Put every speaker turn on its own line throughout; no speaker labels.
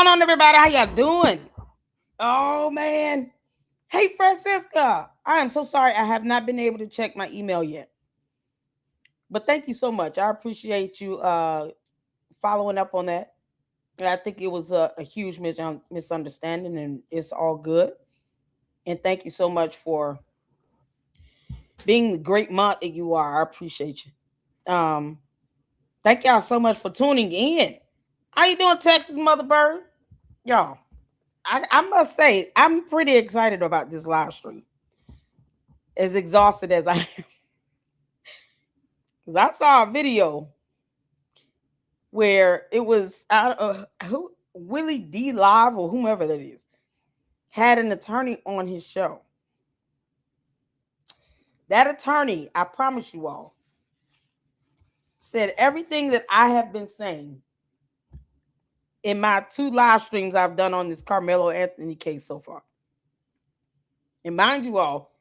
on, everybody? How y'all doing? Oh man. Hey Francisca. I am so sorry I have not been able to check my email yet. But thank you so much. I appreciate you following up on that. And I think it was a huge misunderstanding and it's all good. And thank you so much for being the great month that you are. I appreciate you. Thank y'all so much for tuning in. How you doing, Texas Mother Bird? Y'all, I must say, I'm pretty excited about this live stream. As exhausted as I am. Because I saw a video where it was out of who Willie D Live or whomever that is had an attorney on his show. That attorney, I promise you all, said everything that I have been saying in my 2 live streams I've done on this Karmelo Anthony case so far. And mind you all,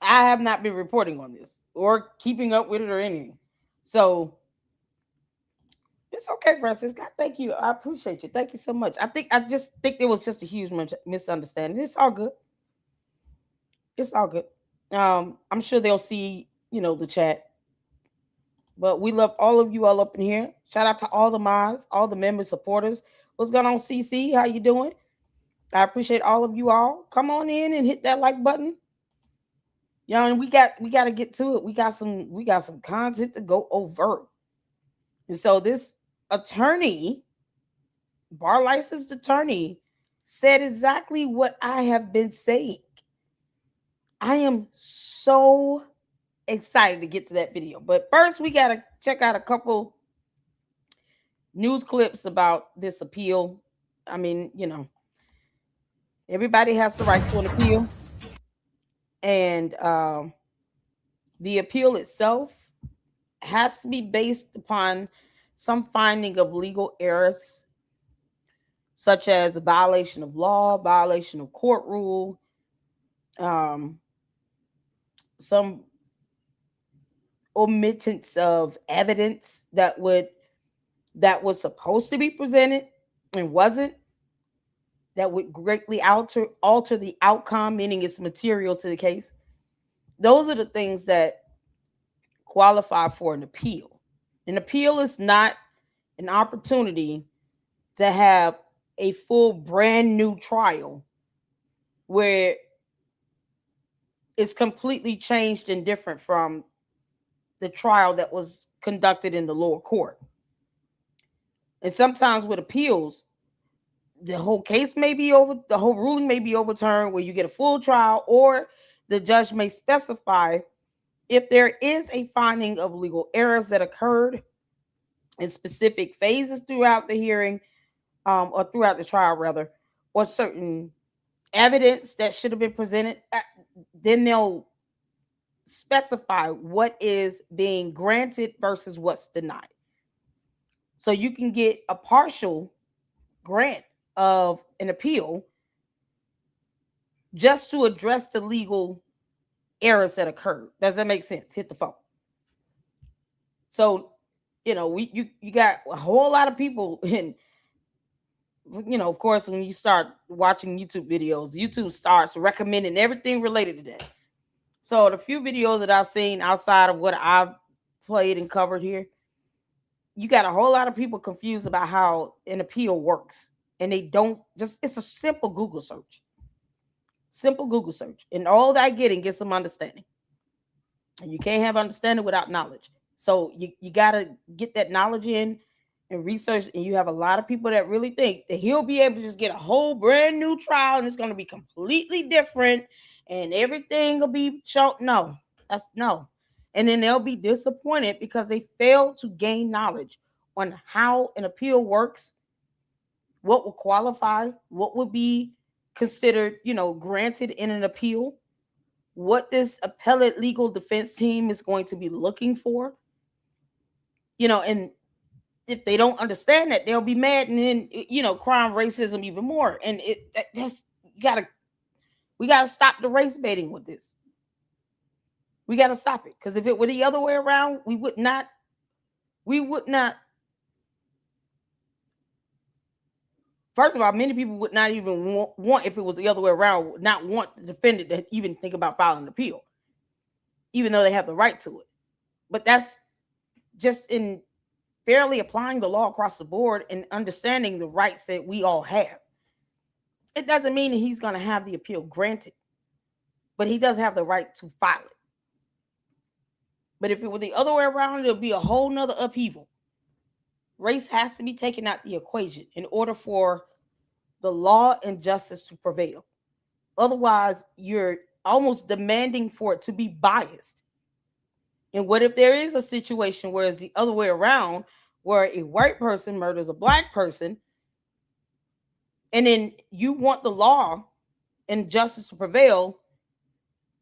I have not been reporting on this or keeping up with it or anything. So it's okay, Francisco. Thank you. I appreciate you. Thank you so much. I just think there was just a huge misunderstanding. It's all good. It's all good. I'm sure they'll see, the chat. But we love all of you all up in here. Shout out to all the mods, all the members, supporters. What's going on, CC? How you doing? I appreciate all of you all. Come on in and hit that like button. And we got to get to it. We got some content to go over. And so this attorney, bar licensed attorney, said exactly what I have been saying. I am so excited to get to that video. But first, we got to check out a couple news clips about this appeal. I mean, everybody has the right to an appeal. And the appeal itself has to be based upon some finding of legal errors, such as a violation of law, violation of court rule, some omittance of evidence that was supposed to be presented and wasn't, that would greatly alter the outcome, meaning it's material to the case. Those are the things that qualify for an appeal. An appeal is not an opportunity to have a full brand new trial where it's completely changed and different from the trial that was conducted in the lower court. And sometimes with appeals, the whole case may be over, the whole ruling may be overturned where you get a full trial, or the judge may specify if there is a finding of legal errors that occurred in specific phases throughout the hearing, or throughout the trial rather, or certain evidence that should have been presented, then they'll specify what is being granted versus what's denied. So you can get a partial grant of an appeal just to address the legal errors that occurred. Does that make sense? Hit the phone. So, you got a whole lot of people in, of course, when you start watching YouTube videos, YouTube starts recommending everything related to that. So the few videos that I've seen outside of what I've played and covered here, you got a whole lot of people confused about how an appeal works. And they don't it's a simple Google search. Simple Google search. And all that I get and get some understanding. And you can't have understanding without knowledge. So you got to get that knowledge in and research. And you have a lot of people that really think that he'll be able to just get a whole brand new trial and it's going to be completely different and everything will be shown. No, that's no. And then they'll be disappointed because they fail to gain knowledge on how an appeal works, what will qualify, what would be considered, granted in an appeal, what this appellate legal defense team is going to be looking for, and if they don't understand that, they'll be mad and then, crime racism even we got to stop the race baiting with this. We got to stop it, because if it were the other way around, we would not First of all, many people would not even want, if it was the other way around, would not want the defendant to even think about filing an appeal, even though they have the right to it. But that's just in fairly applying the law across the board and understanding the rights that we all have. It doesn't mean that he's going to have the appeal granted, but he does have the right to file it. But if it were the other way around, it'll be a whole nother upheaval. Race has to be taken out the equation in order for the law and justice to prevail. Otherwise, you're almost demanding for it to be biased. And what if there is a situation where it's the other way around, where a white person murders a black person, and then you want the law and justice to prevail,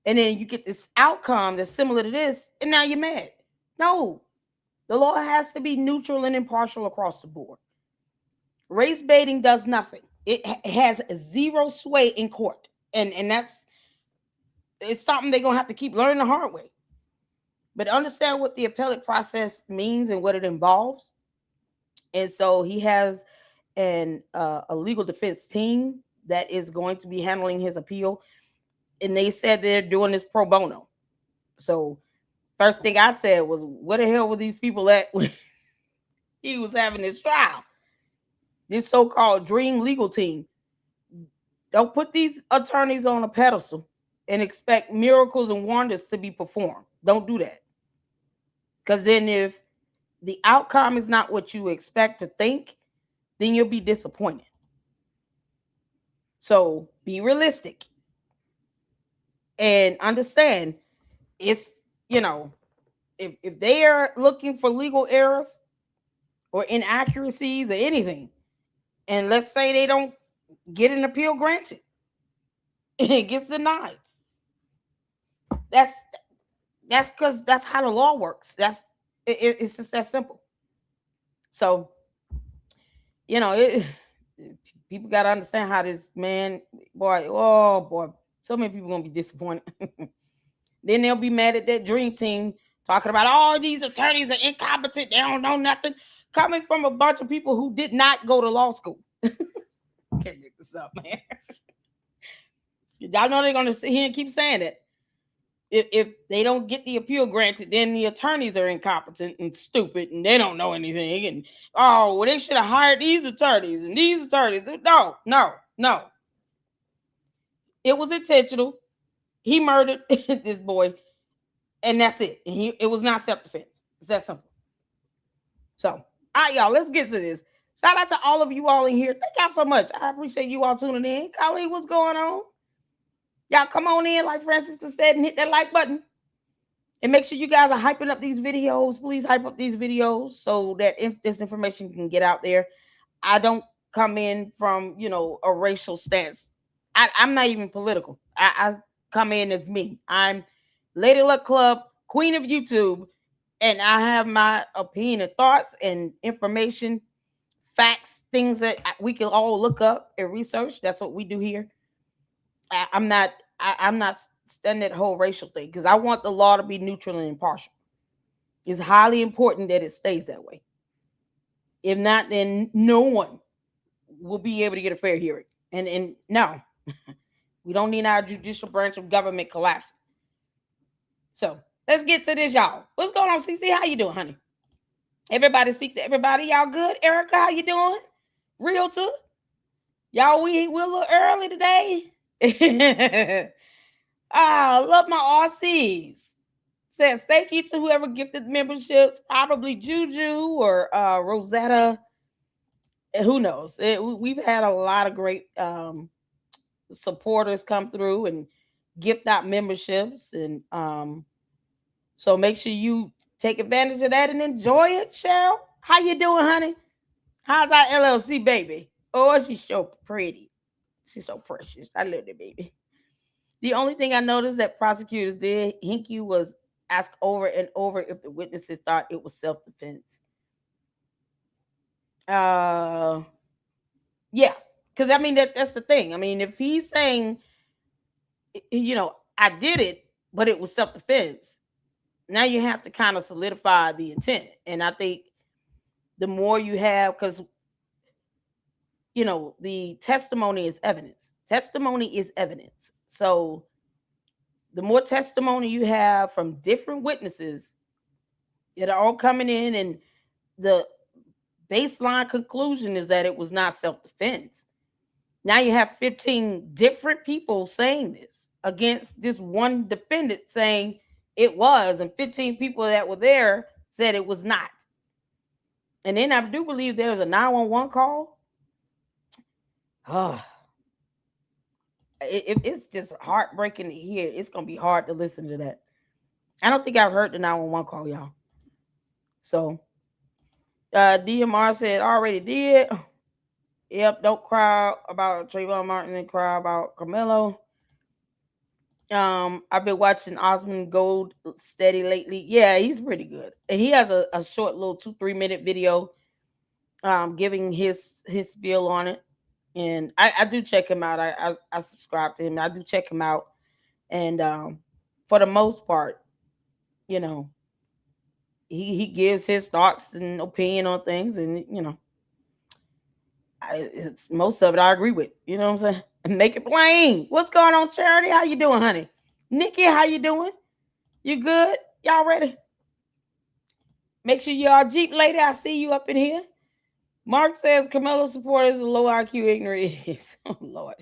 and then you get this outcome that's similar to this, and now you're mad? No, the law has to be neutral and impartial across the board. Race baiting does nothing. It has zero sway in court, and it's something they're gonna have to keep learning the hard way. But understand what the appellate process means and what it involves. And so he has a legal defense team that is going to be handling his appeal, and they said they're doing this pro bono. So first thing I said was, where the hell were these people at when he was having this trial? This so-called dream legal team. Don't put these attorneys on a pedestal and expect miracles and wonders to be performed. Don't do that. Because then if the outcome is not what you expect to think, then you'll be disappointed. So be realistic and understand it's, if they are looking for legal errors or inaccuracies or anything, and let's say they don't get an appeal granted and it gets denied, that's because that's how the law works. It's just that simple. So, people got to understand how this man, boy, so many people gonna be disappointed. Then they'll be mad at that dream team talking about all these attorneys are incompetent. They don't know nothing. Coming from a bunch of people who did not go to law school. Can't make this up, man. Y'all know they're gonna sit here and keep saying it. If they don't get the appeal granted, then the attorneys are incompetent and stupid and they don't know anything. And they should have hired these attorneys and these attorneys. No. It was intentional. He murdered this boy, and that's it. And it was not self-defense. It's that simple. So, all right, y'all, let's get to this. Shout out to all of you all in here. Thank y'all so much. I appreciate you all tuning in. Colleen, what's going on? Y'all come on in, like Francisca said, and hit that like button. And make sure you guys are hyping up these videos. Please hype up these videos so that if this information can get out there. I don't come in from, a racial stance. I'm not even political. I come in as me. I'm Lady Luck Club, Queen of YouTube, and I have my opinion and thoughts and information, facts, things that we can all look up and research. That's what we do here. I'm not studying that whole racial thing because I want the law to be neutral and impartial. It's highly important that it stays that way. If not, then no one will be able to get a fair hearing. And no, we don't need our judicial branch of government collapsing. So let's get to this, y'all. What's going on, CC? How you doing, honey? Everybody speak to everybody. Y'all good? Erica, how you doing? Realtor? Y'all, we're a little early today. I love my RCs. Says thank you to whoever gifted memberships, probably Juju or Rosetta. Who knows? We've had a lot of great supporters come through and gift out memberships, and so make sure you take advantage of that and enjoy it. Cheryl, how you doing, honey? How's our LLC baby? Oh, she's so pretty. She's so precious. I love that baby. The only thing I noticed that prosecutors did, Hinkie was asked over and over if the witnesses thought it was self-defense. Yeah, because I mean that's the thing. I mean, if he's saying, I did it, but it was self-defense, now you have to kind of solidify the intent. And I think the more you have, because the testimony is evidence. Testimony is evidence. So the more testimony you have from different witnesses that are all coming in, and the baseline conclusion is that it was not self-defense. Now you have 15 different people saying this against this one defendant saying it was, and 15 people that were there said it was not. And then I do believe there's a 911 call. It's just heartbreaking to hear. It's going to be hard to listen to that. I don't think I've heard the 911 call, y'all. So, DMR said, already did. Yep, don't cry about Trayvon Martin and cry about Karmelo. I've been watching Asmongold steady lately. Yeah, he's pretty good. And he has a short little 2-3 minute video giving his spiel on it. And I do check him out. I subscribe to him. I do check him out. And for the most part, he gives his thoughts and opinion on things, and it's most of it I agree with. You know what I'm saying? And make it plain. What's going on, Charity? How you doing, honey? Nikki, how you doing? You good? Y'all ready? Make sure y'all Jeep lady. I see you up in here. Mark says Karmelo supporters are low IQ ignorant idiots. Oh Lord.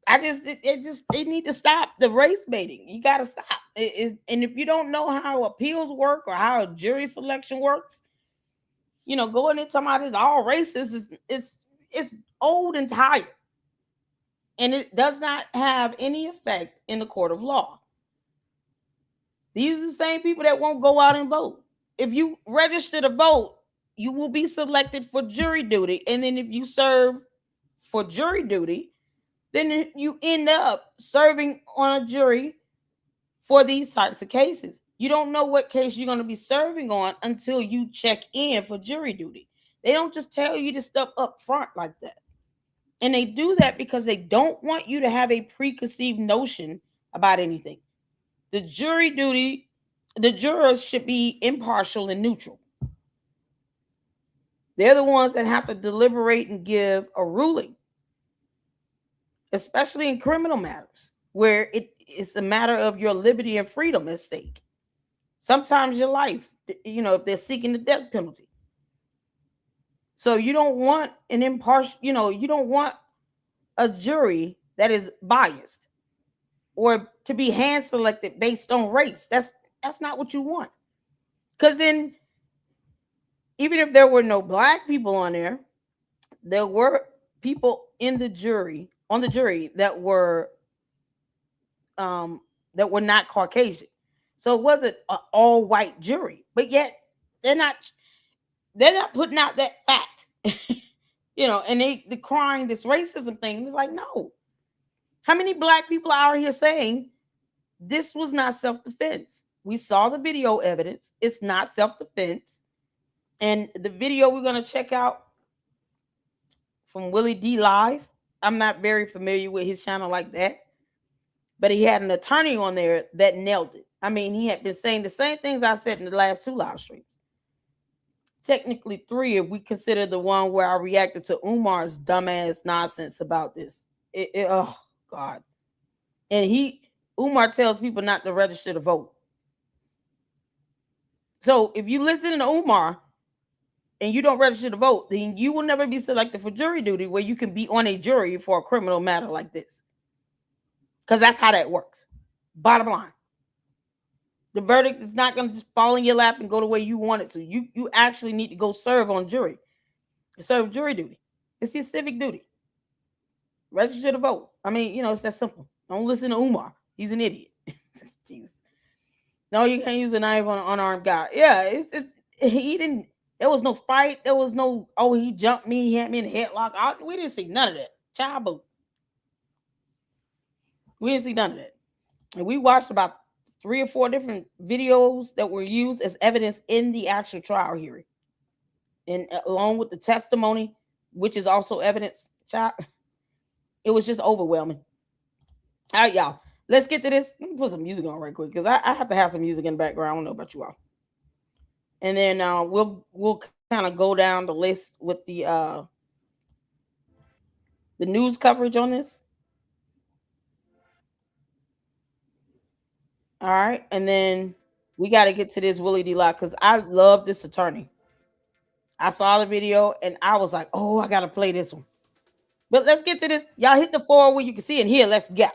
They need to stop the race baiting. You got to stop. And if you don't know how appeals work or how jury selection works, going into somebody is all racist is old and tired. And it does not have any effect in the court of law. These are the same people that won't go out and vote. If you register to vote, you will be selected for jury duty. And then if you serve for jury duty, then you end up serving on a jury for these types of cases. You don't know what case you're going to be serving on until you check in for jury duty. They don't just tell you this stuff up front like that. And they do that because they don't want you to have a preconceived notion about anything. The jurors should be impartial and neutral. They're the ones that have to deliberate and give a ruling, especially in criminal matters where it's a matter of your liberty and freedom at stake. Sometimes your life, if they're seeking the death penalty. So you don't want an impartial, you don't want a jury that is biased or to be hand selected based on race. That's not what you want. Because then, even if there were no black people on there were people on the jury that were not Caucasian. So it wasn't an all white jury, but yet they're not putting out that fact, and they decrying this racism thing. It's like, no. How many black people are out here saying this was not self-defense? We saw the video evidence. It's not self-defense. And the video we're going to check out from Willie D Live, I'm not very familiar with his channel like that, but he had an attorney on there that nailed it. I mean, he had been saying the same things I said in the last 2 live streams. Technically 3 if we consider the one where I reacted to Umar's dumbass nonsense about this. Oh, God. And Umar tells people not to register to vote. So if you listen to Umar and you don't register to vote, then you will never be selected for jury duty where you can be on a jury for a criminal matter like this. Because that's how that works. Bottom line. The verdict is not going to just fall in your lap and go the way you want it to. You actually need to go serve on jury. Serve jury duty. It's your civic duty. Register to vote. I mean, it's that simple. Don't listen to Umar. He's an idiot. Jesus. No, you can't use a knife on an unarmed guy. Yeah, he didn't. There was no fight. There was no, he jumped me. He had me in a headlock. We didn't see none of that. Child boot. We didn't see none of that. And we watched about 3 or 4 different videos that were used as evidence in the actual trial hearing. And along with the testimony, which is also evidence, child, it was just overwhelming. All right, y'all. Let's get to this. Let me put some music on right quick because I have to have some music in the background. I don't know about you all. And then we'll kind of go down the list with the the news coverage on this. All right, and then we got to get to this Willie D. Lock because I love this attorney. I saw the video and I was like, oh, I got to play this one. But let's get to this. Y'all hit the 4 where you can see it here. Let's go.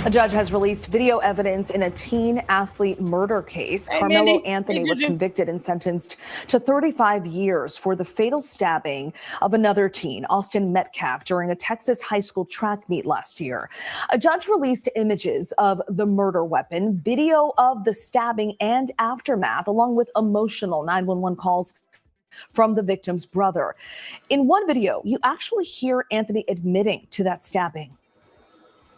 A judge has released video evidence in a teen athlete murder case. Karmelo Anthony was convicted and sentenced to 35 years for the fatal stabbing of another teen, Austin Metcalf, during a Texas high school track meet last year. A judge released images of the murder weapon, video of the stabbing and aftermath, along with emotional 911 calls from the victim's brother. In one video, you actually hear Anthony admitting to that stabbing.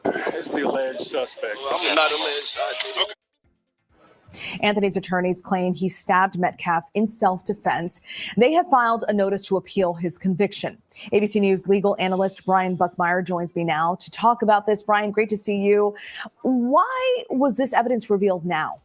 It's the alleged suspect. I'm not alleged.
Anthony's attorneys claim he stabbed Metcalf in self-defense. They have filed a notice to appeal his conviction. ABC News legal analyst Brian Buckmeyer joins me now to talk about this. Brian, great to see you. Why was this evidence revealed now?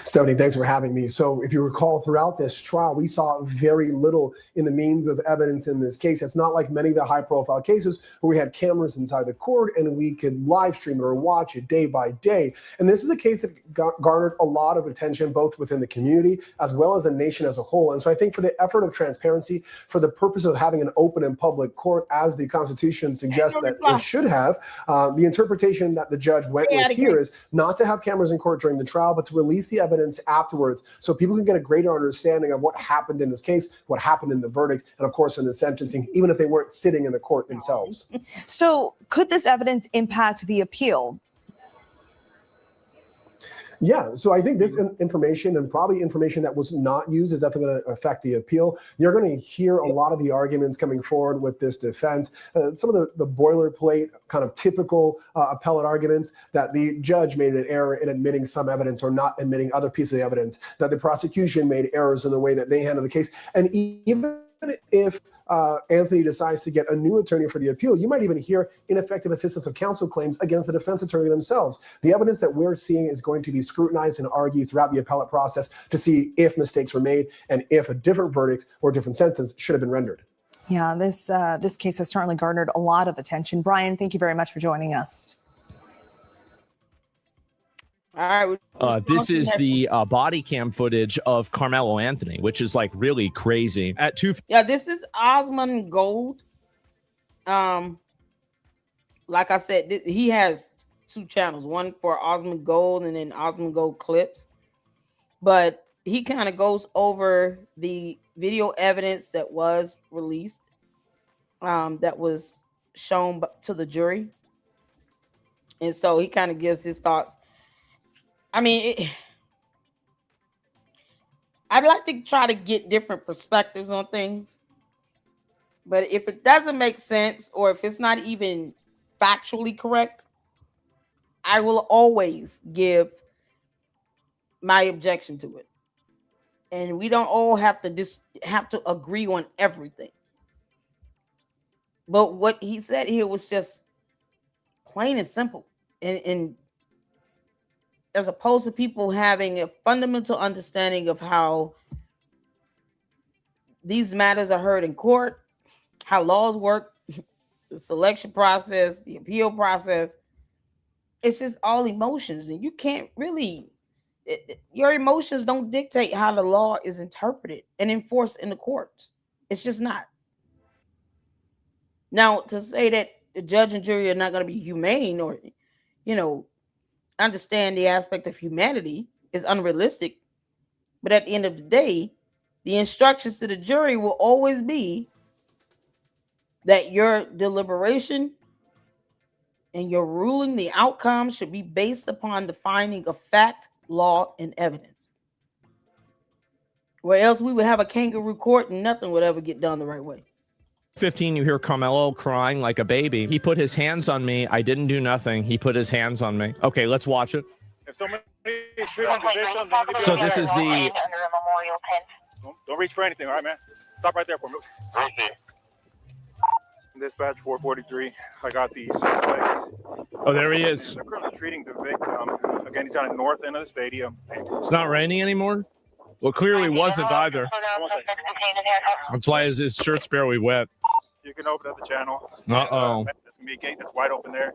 Stephanie, thanks for having me. So if you recall, throughout this trial, we saw very little in the means of evidence in this case. It's not like many of the high-profile cases where we had cameras inside the court and we could live stream it or watch it day by day. And this is a case that garnered a lot of attention, both within the community as well as the nation as a whole. And so I think for the effort of transparency, for the purpose of having an open and public court, as the Constitution suggests that it should have, the interpretation that the judge went with here is not to have cameras in court during the trial, but to release the evidence afterwards so people can get a greater understanding of what happened in this case, what happened in the verdict, and of course in the sentencing, even if they weren't sitting in the court themselves.
So could this evidence impact the appeal?
Yeah, so I think this information, and probably information that was not used, is definitely going to affect the appeal. You're going to hear a lot of the arguments coming forward with this defense, some of the boilerplate kind of typical appellate arguments that the judge made an error in admitting some evidence or not admitting other pieces of evidence, that the prosecution made errors in the way that they handled the case. And even if Anthony decides to get a new attorney for the appeal, you might even hear ineffective assistance of counsel claims against the defense attorney themselves. The evidence that we're seeing is going to be scrutinized and argued throughout the appellate process to see if mistakes were made and if a different verdict or different sentence should have been rendered.
Yeah, this case has certainly garnered a lot of attention. Brian, thank you very much for joining us.
All right.
This is the body cam footage of Karmelo Anthony, which is like really crazy. At 2.
Yeah, this is Asmongold. Like I said, he has 2 channels, one for Asmongold and then Asmongold Clips. But he kind of goes over the video evidence that was released, that was shown to the jury. And so he kind of gives his thoughts. I mean, I'd like to try to get different perspectives on things. But if it doesn't make sense or if it's not even factually correct, I will always give my objection to it. And we don't all have to agree on everything. But what he said here was just plain and simple. And as opposed to people having a fundamental understanding of how these matters are heard in court, how laws work, the selection process, the appeal process, it's just all emotions. And you can't really, your emotions don't dictate how the law is interpreted and enforced in the courts. It's just not. Now, to say that the judge and jury are not going to be humane or, understand the aspect of humanity is unrealistic. But at the end of the day, the instructions to the jury will always be that your deliberation and your ruling, the outcome should be based upon the finding of fact, law, and evidence. Or else we would have a kangaroo court and nothing would ever get done the right way.
15, you hear Karmelo crying like a baby. He put his hands on me. I didn't do nothing. He put his hands on me. Okay, let's watch it.
If somebody is shooting the victim,
so this is the...
Don't reach for anything, all right, man? Stop right there for me. Dispatch 443. I got the suspect.
Oh, there he is.
They're currently treating the victim. Again, he's on the north end of the stadium.
It's not raining anymore? Well, clearly wasn't either. That's why his shirt's barely wet.
You can open up the channel.
Uh-oh.
There's gonna be a gate that's wide open there,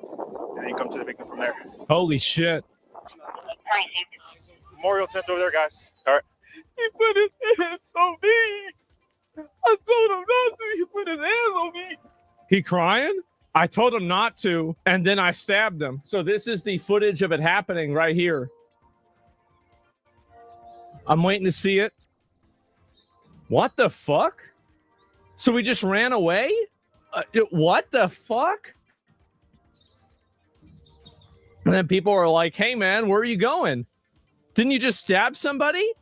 and then you come to the victim from there.
Holy shit.
Memorial tent's over there, guys. All right.
He put his hands on me. I told him not to. He put his hands on me. He crying? I told him not to, and then I stabbed him. So this is the footage of it happening right here. I'm waiting to see it. What the fuck? So we just ran away? What the fuck? And then people are like, hey man, where are you going? Didn't you just stab somebody?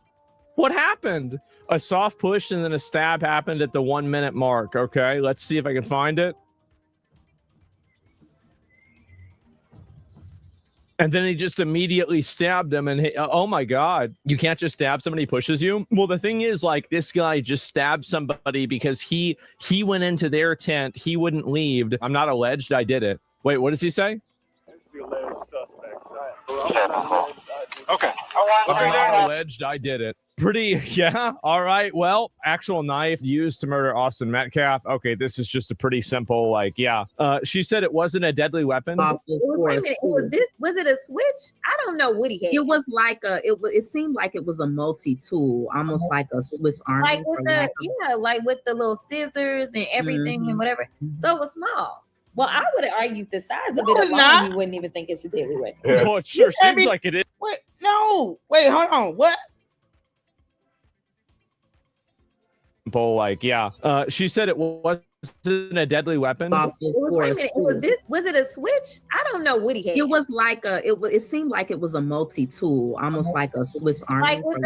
What happened? A soft push and then a stab happened at the 1 minute mark. Okay, let's see if I can find it. And then he just immediately stabbed him. And oh my God, you can't just stab somebody who pushes you. Well, the thing is, like, this guy just stabbed somebody because he went into their tent. He wouldn't leave. I'm not alleged. I did it. Wait, what does he say?
It's the alleged suspect. Okay.
I'm not alleged. I did it. Pretty, yeah. All right. Well, actual knife used to murder Austin Metcalf. Okay, this is just a pretty simple, like, yeah. She said it wasn't a deadly weapon.
Wait a minute. Was it a switch? I don't know what he had. It was like it seemed like it was a multi-tool, almost like a Swiss Army. Like with like with the little scissors and everything and whatever. So it was small. Well, I would have argued the size of it alone. You wouldn't even think it's a deadly weapon.
Yeah. Well, it sure seems like it is.
Wait, no. Wait, hold on. What?
Like, yeah. She said it wasn't a deadly weapon.
Wait a minute. Was it a switch? I don't know what he had. It was like it seemed like it was a multi-tool, almost like a Swiss Army. Like with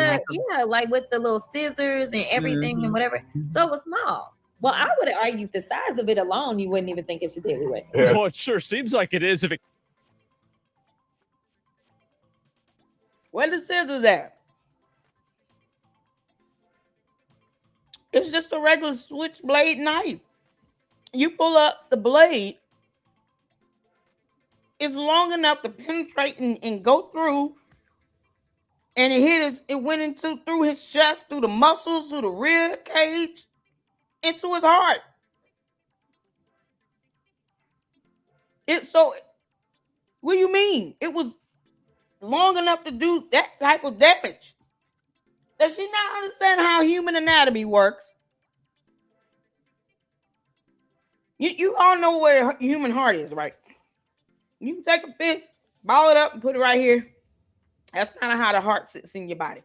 like with the little scissors and everything and whatever. So it was small. Well, I would have argued the size of it alone. You wouldn't even think it's a deadly weapon.
Yeah. Well, it sure seems like it is. If it.
Where the scissors at? It's just a regular switchblade knife. You pull up the blade. It's long enough to penetrate and go through. And it went through his chest, through the muscles, through the rib cage, into his heart. What do you mean? It was long enough to do that type of damage. Does she not understand how human anatomy works? You all know where a human heart is, right? You can take a fist, ball it up, and put it right here. That's kind of how the heart sits in your body.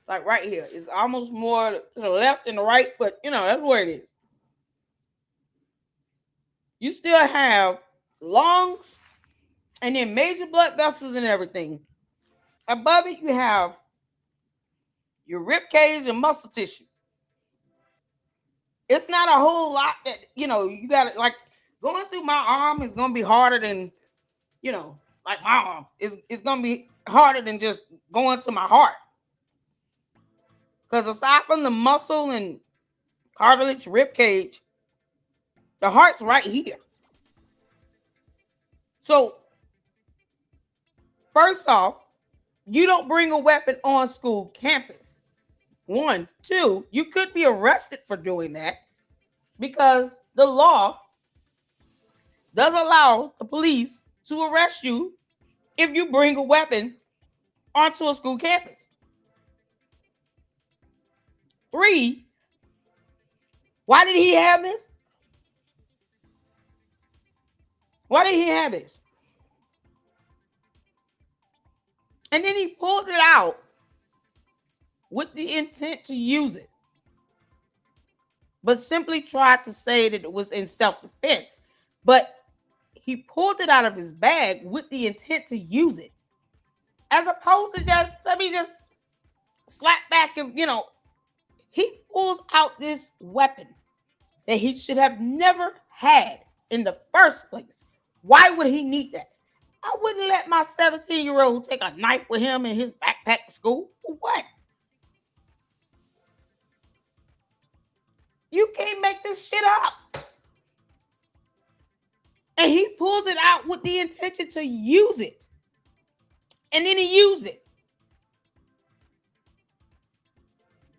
Like right here. It's almost more to the left and the right, but that's where it is. You still have lungs and then major blood vessels and everything. Above it, you have your rib cage and muscle tissue. It's not a whole lot that, you got to, like, going through my arm is going to be harder than, like my arm. It's going to be harder than just going to my heart. Because aside from the muscle and cartilage, rib cage, the heart's right here. So, first off, you don't bring a weapon on school campus. 1, 2, you could be arrested for doing that because the law does allow the police to arrest you if you bring a weapon onto a school campus. 3, why did he have this? Why did he have this? And then he pulled it out with the intent to use it, but simply tried to say that it was in self-defense. But he pulled it out of his bag with the intent to use it, as opposed to just, let me just slap back and, he pulls out this weapon that he should have never had in the first place. Why would he need that? I wouldn't let my 17-year-old take a knife with him in his backpack to school. For what? You can't make this shit up. And he pulls it out with the intention to use it. And then he used it.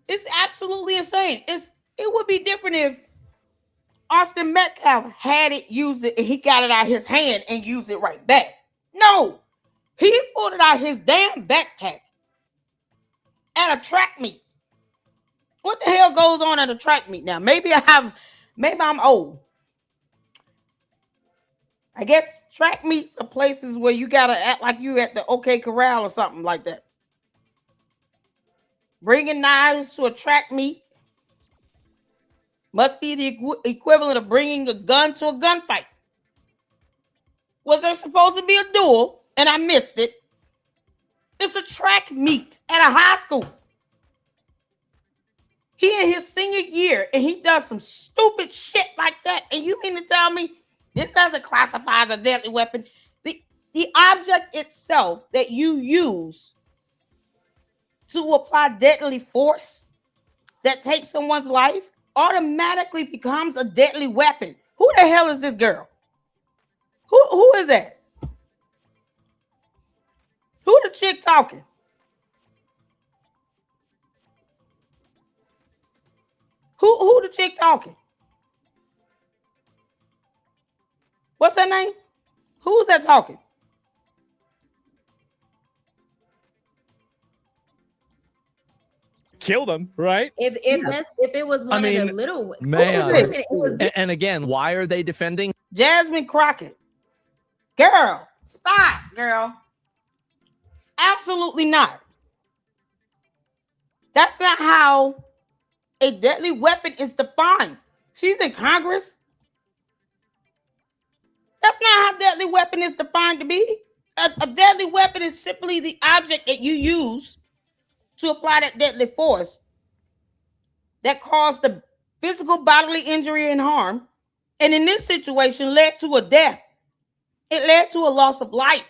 It's absolutely insane. It would be different if Austin Metcalf had it, used it, and he got it out of his hand and used it right back. No, he pulled it out of his damn backpack at a track meet. What the hell goes on at a track meet now? Maybe I'm old. I guess track meets are places where you gotta act like you at the OK Corral or something like that. Bringing knives to a track meet must be the equivalent of bringing a gun to a gunfight. Was there supposed to be a duel and I missed it? It's a track meet at a high school. He in his senior year and he does some stupid shit like that. And you mean to tell me this doesn't classify as a deadly weapon? The object itself that you use to apply deadly force that takes someone's life automatically becomes a deadly weapon. Who the hell is this girl? Who is that? Who the chick talking? Who the chick talking? What's her name? Who's that talking?
Killed him, right?
If it was one of the little
man. And again, why are they defending
Jasmine Crockett? Girl, stop, girl. Absolutely not. That's not how a deadly weapon is defined. She's in Congress. That's not how deadly weapon is defined to be. A deadly weapon is simply the object that you use to apply that deadly force that caused the physical bodily injury and harm, and in this situation led to a death. It led to a loss of life.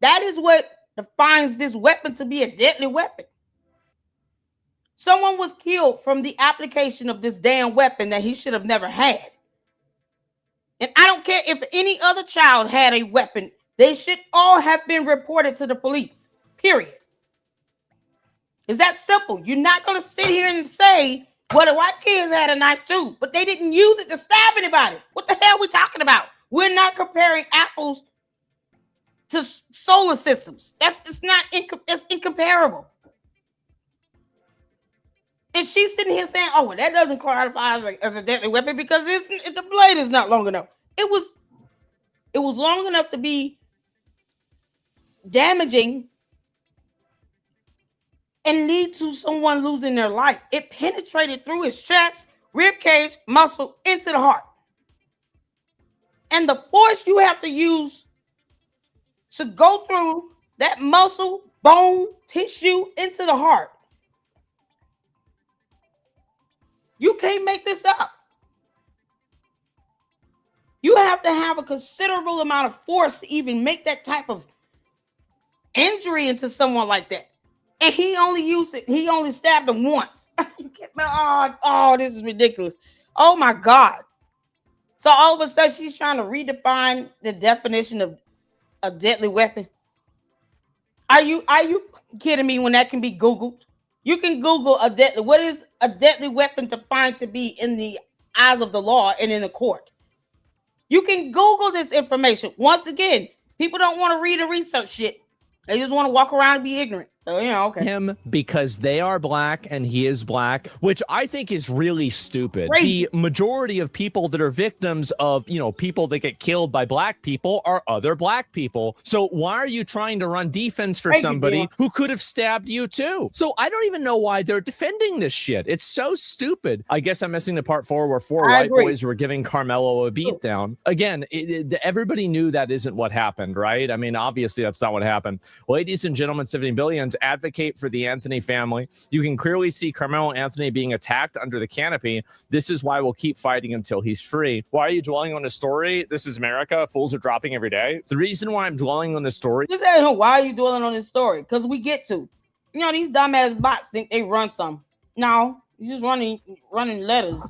That is what defines this weapon to be a deadly weapon. Someone was killed from the application of this damn weapon that he should have never had. And I don't care if any other child had a weapon, they should all have been reported to the police, period. It's that simple. You're not going to sit here and say, well, the white kids had a knife too, but they didn't use it to stab anybody. What the hell are we talking about? We're not comparing apples to solar systems. It's incomparable. And she's sitting here saying, oh, well, that doesn't qualify as a deadly weapon because the blade is not long enough. It was long enough to be damaging and lead to someone losing their life. It penetrated through his chest, rib cage, muscle, into the heart. And the force you have to use to go through that muscle, bone, tissue into the heart. You can't make this up. You have to have a considerable amount of force to even make that type of injury into someone like that. And he only used it. He only stabbed him once. Oh, this is ridiculous. Oh my God. So all of a sudden she's trying to redefine the definition of a deadly weapon. Are you kidding me when that can be Googled? You can Google what is a deadly weapon defined to be in the eyes of the law and in the court. You can Google this information. Once again, people don't want to read and research shit. They just want to walk around and be ignorant. So, okay.
Him because they are black and he is black, which I think is really stupid.
Crazy.
The majority of people that are victims of, people that get killed by black people are other black people. So why are you trying to run defense for somebody who could have stabbed you too? So I don't even know why they're defending this shit. It's so stupid. I guess I'm missing the part 4 where 4 white boys were giving Karmelo a beatdown. Again, everybody knew that isn't what happened, right? I mean, obviously that's not what happened. Ladies and gentlemen, 70 billions, advocate for the Anthony family. You can clearly see Karmelo Anthony being attacked under the canopy. This is why we'll keep fighting until he's free. Why are you dwelling on the story? This is America. Fools are dropping every day. The reason why I'm dwelling on the story.
Why are you dwelling on this story? Because we get to. These dumbass bots think they run some. No, you're just running letters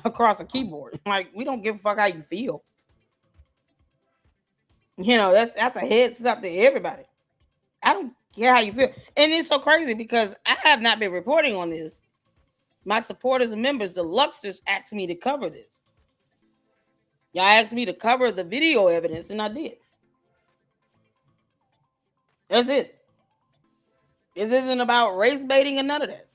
across a keyboard. Like, we don't give a fuck how you feel. That's a heads up to everybody. I don't care how you feel. And it's so crazy because I have not been reporting on this My supporters and members, the Luxers, asked me to cover this. Y'all asked me to cover the video evidence, and I did. That's it. This isn't about race baiting and none of that.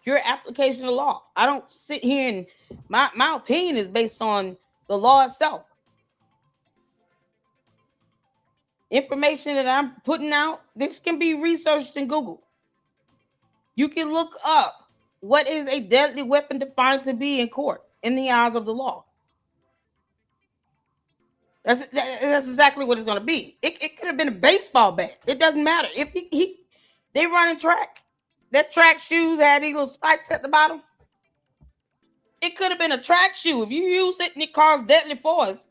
Pure application of law. I don't sit here and my opinion is based on the law itself. Information that I'm putting out, this can be researched in Google. You can look up what is a deadly weapon defined to be in court in the eyes of the law. That's exactly what it's going to be. It could have been a baseball bat. It doesn't matter. If they running track, that track shoes had these little spikes at the bottom. It could have been a track shoe. If you use it and it caused deadly force,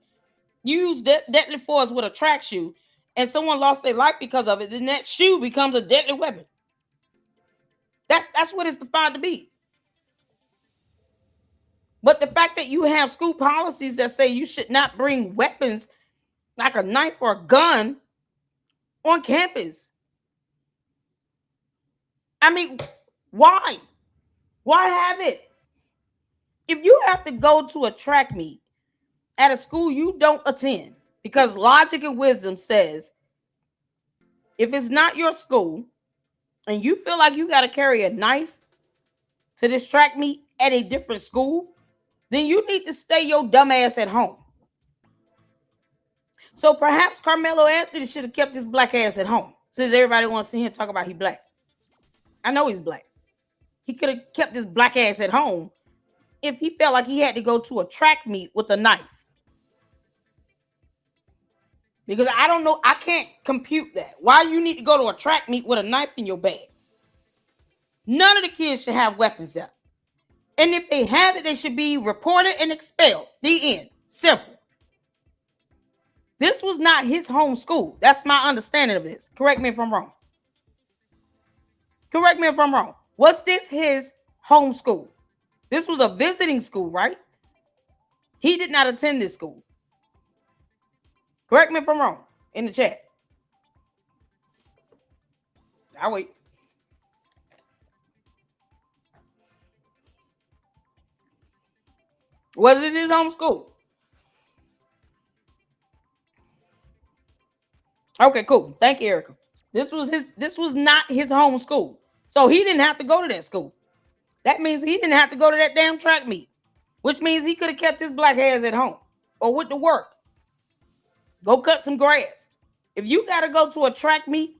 you use deadly force with a track shoe, and someone lost their life because of it, then that shoe becomes a deadly weapon. That's what it's defined to be. But the fact that you have school policies that say you should not bring weapons like a knife or a gun on campus. I mean, why? Why have it? If you have to go to a track meet at a school you don't attend, because logic and wisdom says if it's not your school and you feel like you got to carry a knife to this track meet at a different school, then you need to stay your dumb ass at home. So perhaps Karmelo Anthony should have kept his black ass at home, since everybody wants to hear him talk about he black. I know he's black. He could have kept his black ass at home if he felt like he had to go to a track meet with a knife. Because I don't know, I can't compute that. Why you need to go to a track meet with a knife in your bag? None of the kids should have weapons there. And if they have it, they should be reported and expelled. The end. Simple. This was not his home school. That's my understanding of this. Correct me if I'm wrong. Correct me if I'm wrong. Was this his home school? This was a visiting school, right? He did not attend this school. Correct me if I'm wrong in the chat. I'll wait. Was it his home school? Okay, cool. Thank you, Erica. This was not his home school. So he didn't have to go to that school. That means he didn't have to go to that damn track meet, which means he could have kept his black ass at home or went to work. Go cut some grass. If you got to go to a track meet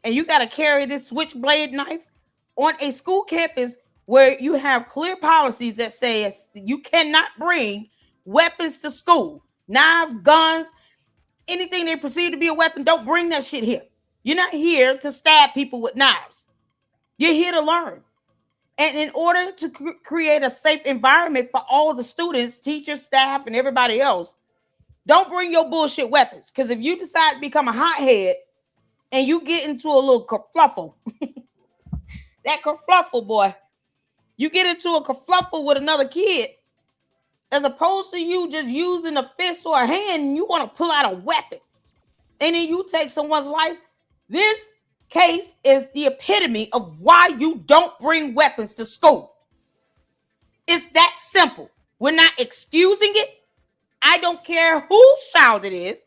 and you got to carry this switchblade knife on a school campus where you have clear policies that say you cannot bring weapons to school, knives, guns, anything they perceive to be a weapon, don't bring that shit here. You're not here to stab people with knives. You're here to learn. And in order to create a safe environment for all the students, teachers, staff, and everybody else, don't bring your bullshit weapons. Because if you decide to become a hothead and you get into a little kerfluffle, that kerfluffle, boy, you get into a kerfluffle with another kid, as opposed to you just using a fist or a hand, and you want to pull out a weapon, and then you take someone's life. This case is the epitome of why you don't bring weapons to school. It's that simple. We're not excusing it. I don't care whose child it is.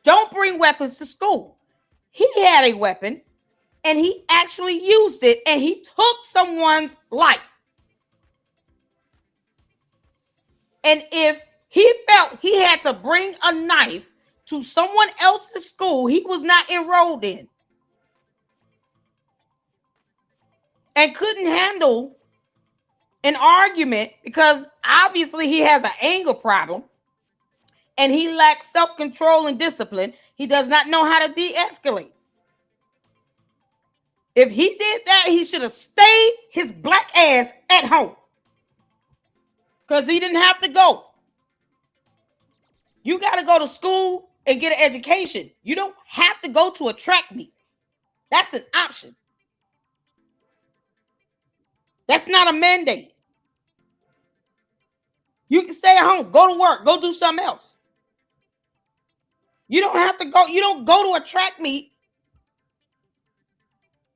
Don't bring weapons to school. He had a weapon, and he actually used it, and he took someone's life. And if he felt he had to bring a knife to someone else's school he was not enrolled in, and couldn't handle an argument because obviously he has an anger problem and he lacks self-control and discipline, he does not know how to de-escalate. If he did that, he should have stayed his black ass at home, because he didn't have to go. You got to go to school and get an education. You don't have to go to a track meet. That's an option. That's not a mandate. You can stay at home, go to work, go do something else. You don't have to go. You don't go to a track meet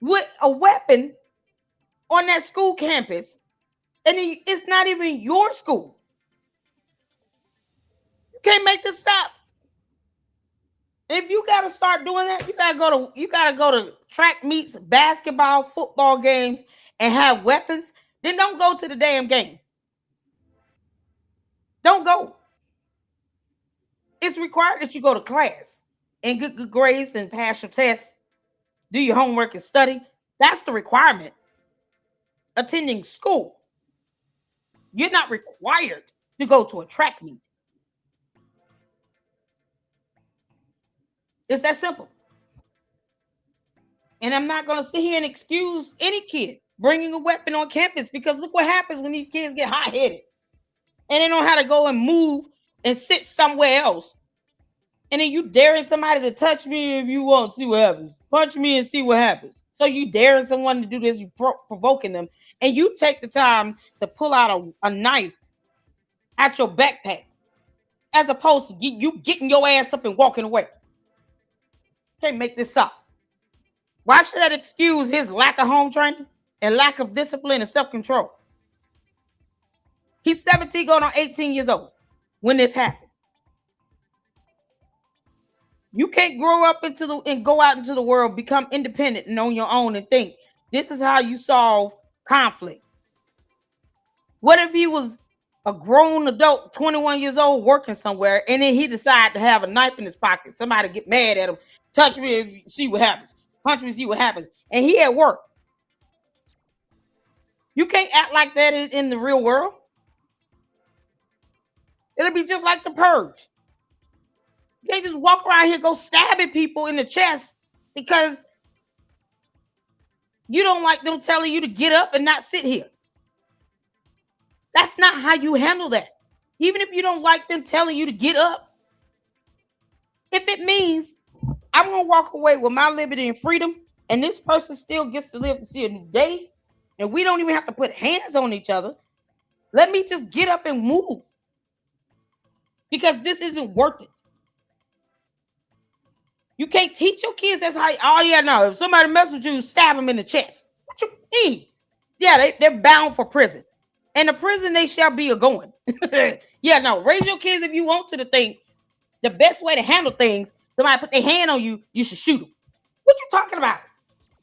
with a weapon on that school campus, and it's not even your school. You can't make this up. If you gotta start doing that, you gotta go to track meets, basketball, football games, and have weapons. Then don't go to the damn game. Don't go. It's required that you go to class and get good grades and pass your tests, do your homework and study. That's the requirement. Attending school. You're not required to go to a track meet. It's that simple. And I'm not going to sit here and excuse any kid bringing a weapon on campus, because look what happens when these kids get hot-headed and they know how to go and move and sit somewhere else. And then you daring somebody to touch me if you want to see what happens. Punch me and see what happens. So you daring someone to do this, you provoking them, and you take the time to pull out a knife out your backpack as opposed to you getting your ass up and walking away. Can't make this up. Why should that excuse his lack of home training and lack of discipline and self-control? He's 17 going on 18 years old when this happened. You can't grow up and go out into the world, become independent and on your own and think this is how you solve conflict. What if he was a grown adult, 21 years old, working somewhere, and then he decided to have a knife in his pocket? Somebody get mad at him, touch me and see what happens. Punch me, see what happens. And he at work. You can't act like that in the real world. It'll be just like the Purge. You can't just walk around here, go stabbing people in the chest because you don't like them telling you to get up and not sit here. That's not how you handle that. Even if you don't like them telling you to get up, if it means I'm going to walk away with my liberty and freedom, and this person still gets to live to see a new day, and we don't even have to put hands on each other, let me just get up and move. Because this isn't worth it. You can't teach your kids that's how, oh yeah, no, if somebody messes with you, stab them in the chest. What you mean? Yeah, they're bound for prison. And the prison they shall be a-going. Yeah, no, raise your kids if you want to think the best way to handle things, somebody put their hand on you, you should shoot them. What you talking about?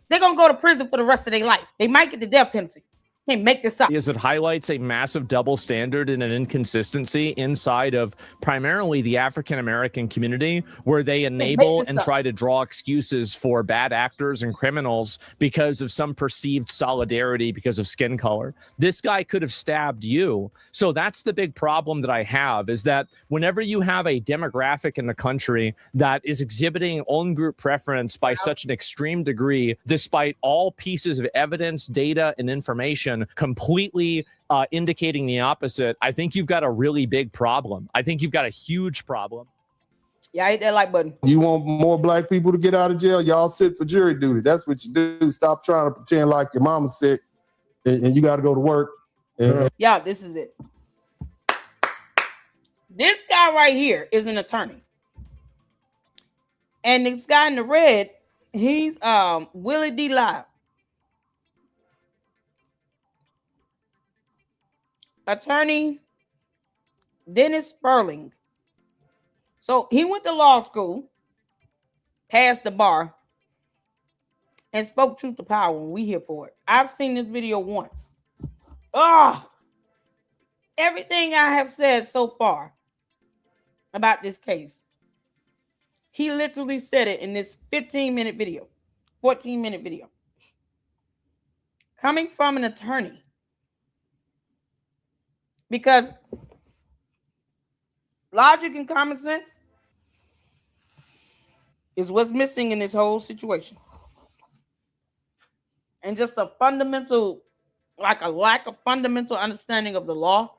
They're going to go to prison for the rest of their life. They might get the death penalty. Can't make this up.
Is it highlights a massive double standard and an inconsistency inside of primarily the African-American community, where they enable and try to draw excuses for bad actors and criminals because of some perceived solidarity because of skin color. This guy could have stabbed you. So that's the big problem that I have, is that whenever you have a demographic in the country that is exhibiting own group preference by such an extreme degree, despite all pieces of evidence, data, and information completely indicating the opposite, I think you've got a really big problem. I think you've got a huge problem.
Yeah, I hit that like button.
You want more black people to get out of jail? Y'all sit for jury duty. That's what you do. Stop trying to pretend like your mama's sick and you got to go to work.
Yeah, this is it. This guy right here is an attorney. And this guy in the red, he's Willie D. Live. Attorney Dennis Sperling. So he went to law school, passed the bar, and spoke truth to power when we here for it. I've seen this video once. Oh, everything I have said so far about this case, he literally said it in this 15-minute video, 14-minute video. Coming from an attorney. Because logic and common sense is what's missing in this whole situation. And just a fundamental, like a lack of fundamental understanding of the law.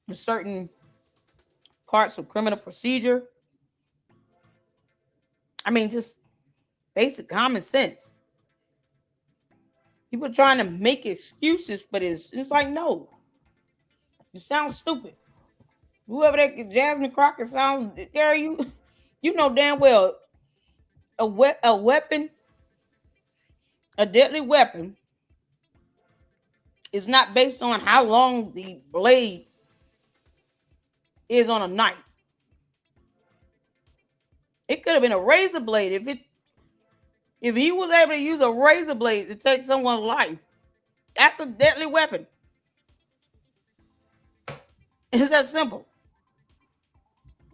In certain parts of criminal procedure. I mean, just basic common sense. People trying to make excuses for this. It's like, no. You sound stupid. Whoever that Jasmine Crockett sounds, Gary, you know damn well a weapon a deadly weapon is not based on how long the blade is on a knife. It could have been a razor blade. If he was able to use a razor blade to take someone's life, that's a deadly weapon. It's that simple.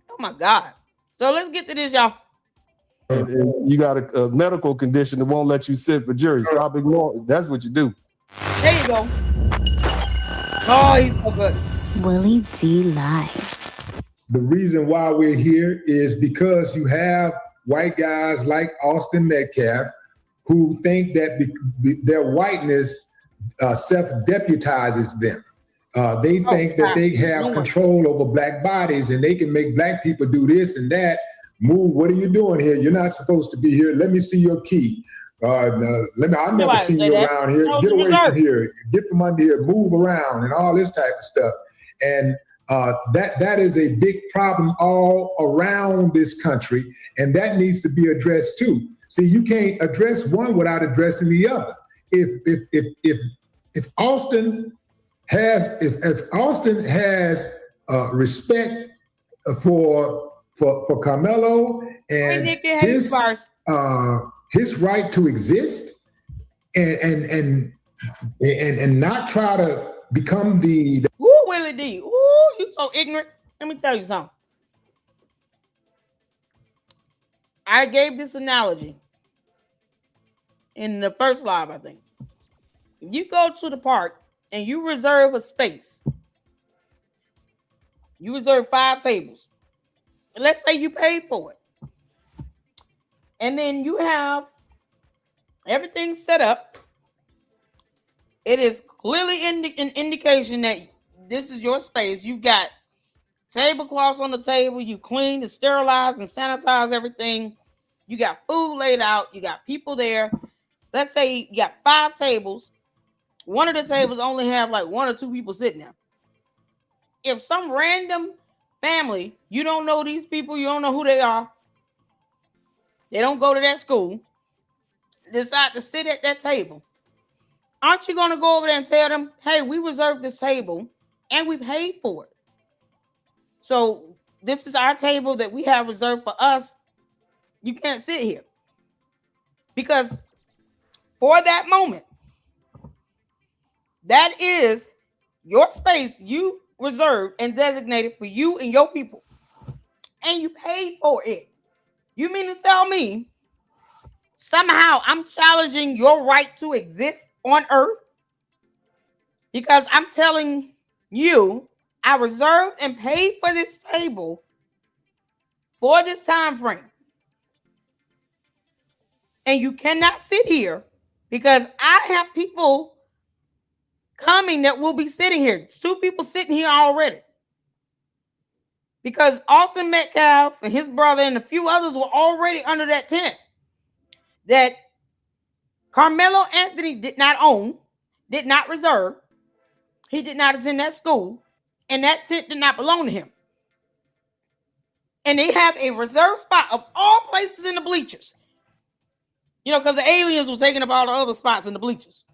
Oh my God. So let's get to this, y'all.
You got a medical condition that won't let you sit for jury. Stop ignoring. That's what you do.
There you go. Oh, he's so good.
Willie D Live.
The reason why we're here is because you have white guys like Austin Metcalf who think that their whiteness self-deputizes them. They think that they have control over black bodies and they can make black people do this and that. Move, what are you doing here? You're not supposed to be here. Let me see your key. I've never seen you around here. Get away from here. Get from under here. Move around and all this type of stuff. And that is a big problem all around this country, and that needs to be addressed too. See, you can't address one without addressing the other. If Austin has respect for Karmelo and his right to exist and not try to become the
Ooh, Willie D. Ooh, you so ignorant. Let me tell you something. I gave this analogy in the first live, I think. If you go to the park and you reserve a space, you reserve 5 tables. Let's say you paid for it. And then you have everything set up. It is clearly an indication that this is your space. You've got tablecloths on the table. You clean and sterilize and sanitize everything. You got food laid out. You got people there. Let's say you got 5 tables. One of the tables only have like 1 or 2 people sitting there. If some random family, you don't know these people, you don't know who they are, they don't go to that school, decide to sit at that table, aren't you going to go over there and tell them, hey, we reserved this table and we paid for it. So this is our table that we have reserved for us. You can't sit here. Because for that moment, that is your space you reserved and designated for you and your people. And you paid for it. You mean to tell me somehow I'm challenging your right to exist on earth? Because I'm telling you, I reserved and paid for this table for this time frame. And you cannot sit here because I have people coming that will be sitting here. 2 people sitting here already. Because Austin Metcalf and his brother and a few others were already under that tent that Karmelo Anthony did not own, did not reserve. He did not attend that school, and that tent did not belong to him. And they have a reserved spot of all places in the bleachers. You know, because the aliens were taking up all the other spots in the bleachers.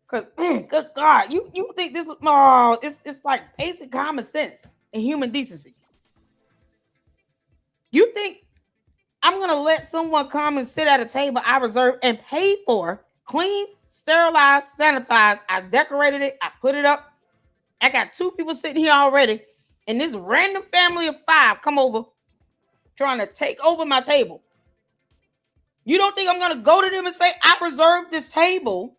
Because, good God, you think this was, no, it's like basic common sense and human decency. You think I'm going to let someone come and sit at a table I reserved and paid for, clean, sterilized, sanitized, I decorated it, I put it up. I got 2 people sitting here already, and this random family of 5 come over trying to take over my table. You don't think I'm going to go to them and say, I reserved this table,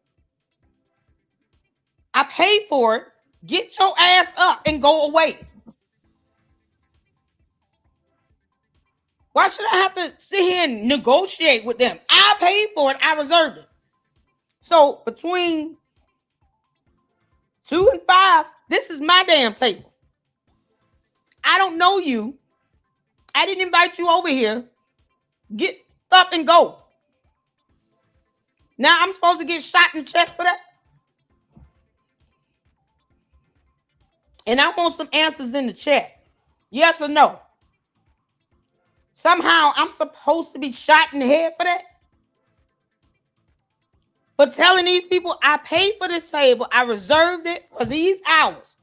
I paid for it, get your ass up and go away? Why should I have to sit here and negotiate with them? I paid for it, I reserved it. So between 2 and 5, this is my damn table. I don't know you. I didn't invite you over here. Get up and go. Now I'm supposed to get shot in the chest for that? And I want some answers in the chat. Yes or no? Somehow I'm supposed to be shot in the head for that? for telling these people I paid for this table. I reserved it for these hours.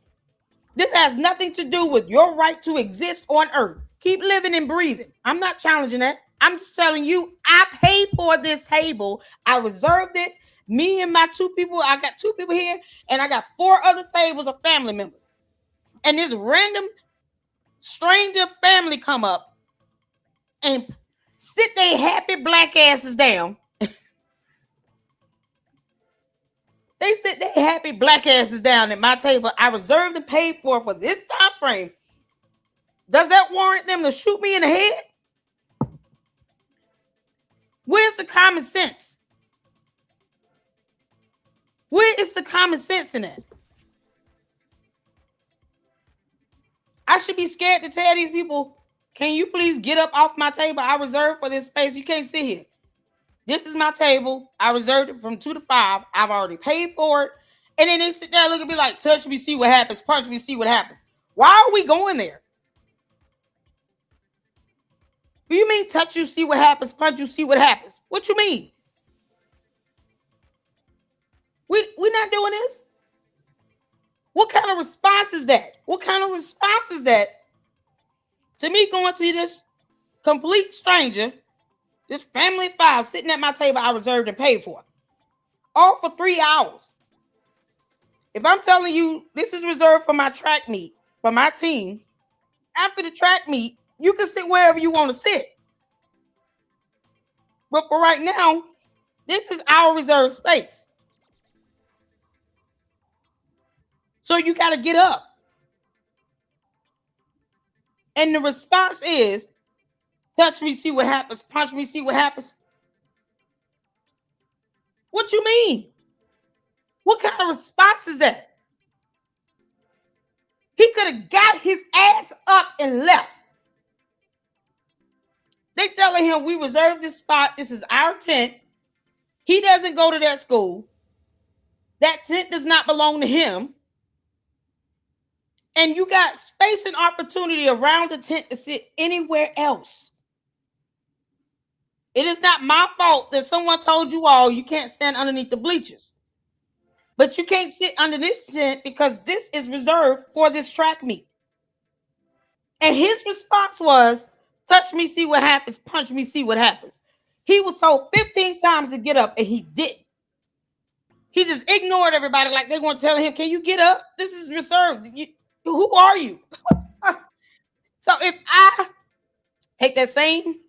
This has nothing to do with your right to exist on earth. Keep living and breathing. I'm not challenging that. I'm just telling you, I paid for this table. I reserved it. Me and my 2 people, I got 2 people here, and I got 4 other tables of family members. And this random stranger family come up and sit their happy black asses down. They sit their happy black asses down at my table. I reserved and paid for this time frame. Does that warrant them to shoot me in the head? Where's the common sense? Where is the common sense in that? I should be scared to tell these people, can you please get up off my table? I reserved for this space. You can't sit here. This is my table. I reserved it from 2 to 5. I've already paid for it. And then they sit there and look at me like, touch me, see what happens. Punch me, see what happens. Why are we going there? What do you mean touch you, see what happens? Punch you, see what happens? What you mean? We're not doing this. What kind of response is that? What kind of response is that to me going to this complete stranger, this family of 5 sitting at my table I reserved and paid for, all for 3 hours? If I'm telling you this is reserved for my track meet, for my team, after the track meet, you can sit wherever you want to sit. But for right now, this is our reserved space. So you got to get up. And the response is, touch me, see what happens. Punch me, see what happens. What you mean? What kind of response is that? He could have got his ass up and left. They telling him we reserved this spot. This is our tent. He doesn't go to that school. That tent does not belong to him. And you got space and opportunity around the tent to sit anywhere else. It is not my fault that someone told you all you can't stand underneath the bleachers. But you can't sit under this tent because this is reserved for this track meet. And his response was, touch me, see what happens. Punch me, see what happens. He was told 15 times to get up and he didn't. He just ignored everybody like they want to tell him, can you get up? This is reserved. Who are you? So if I take that same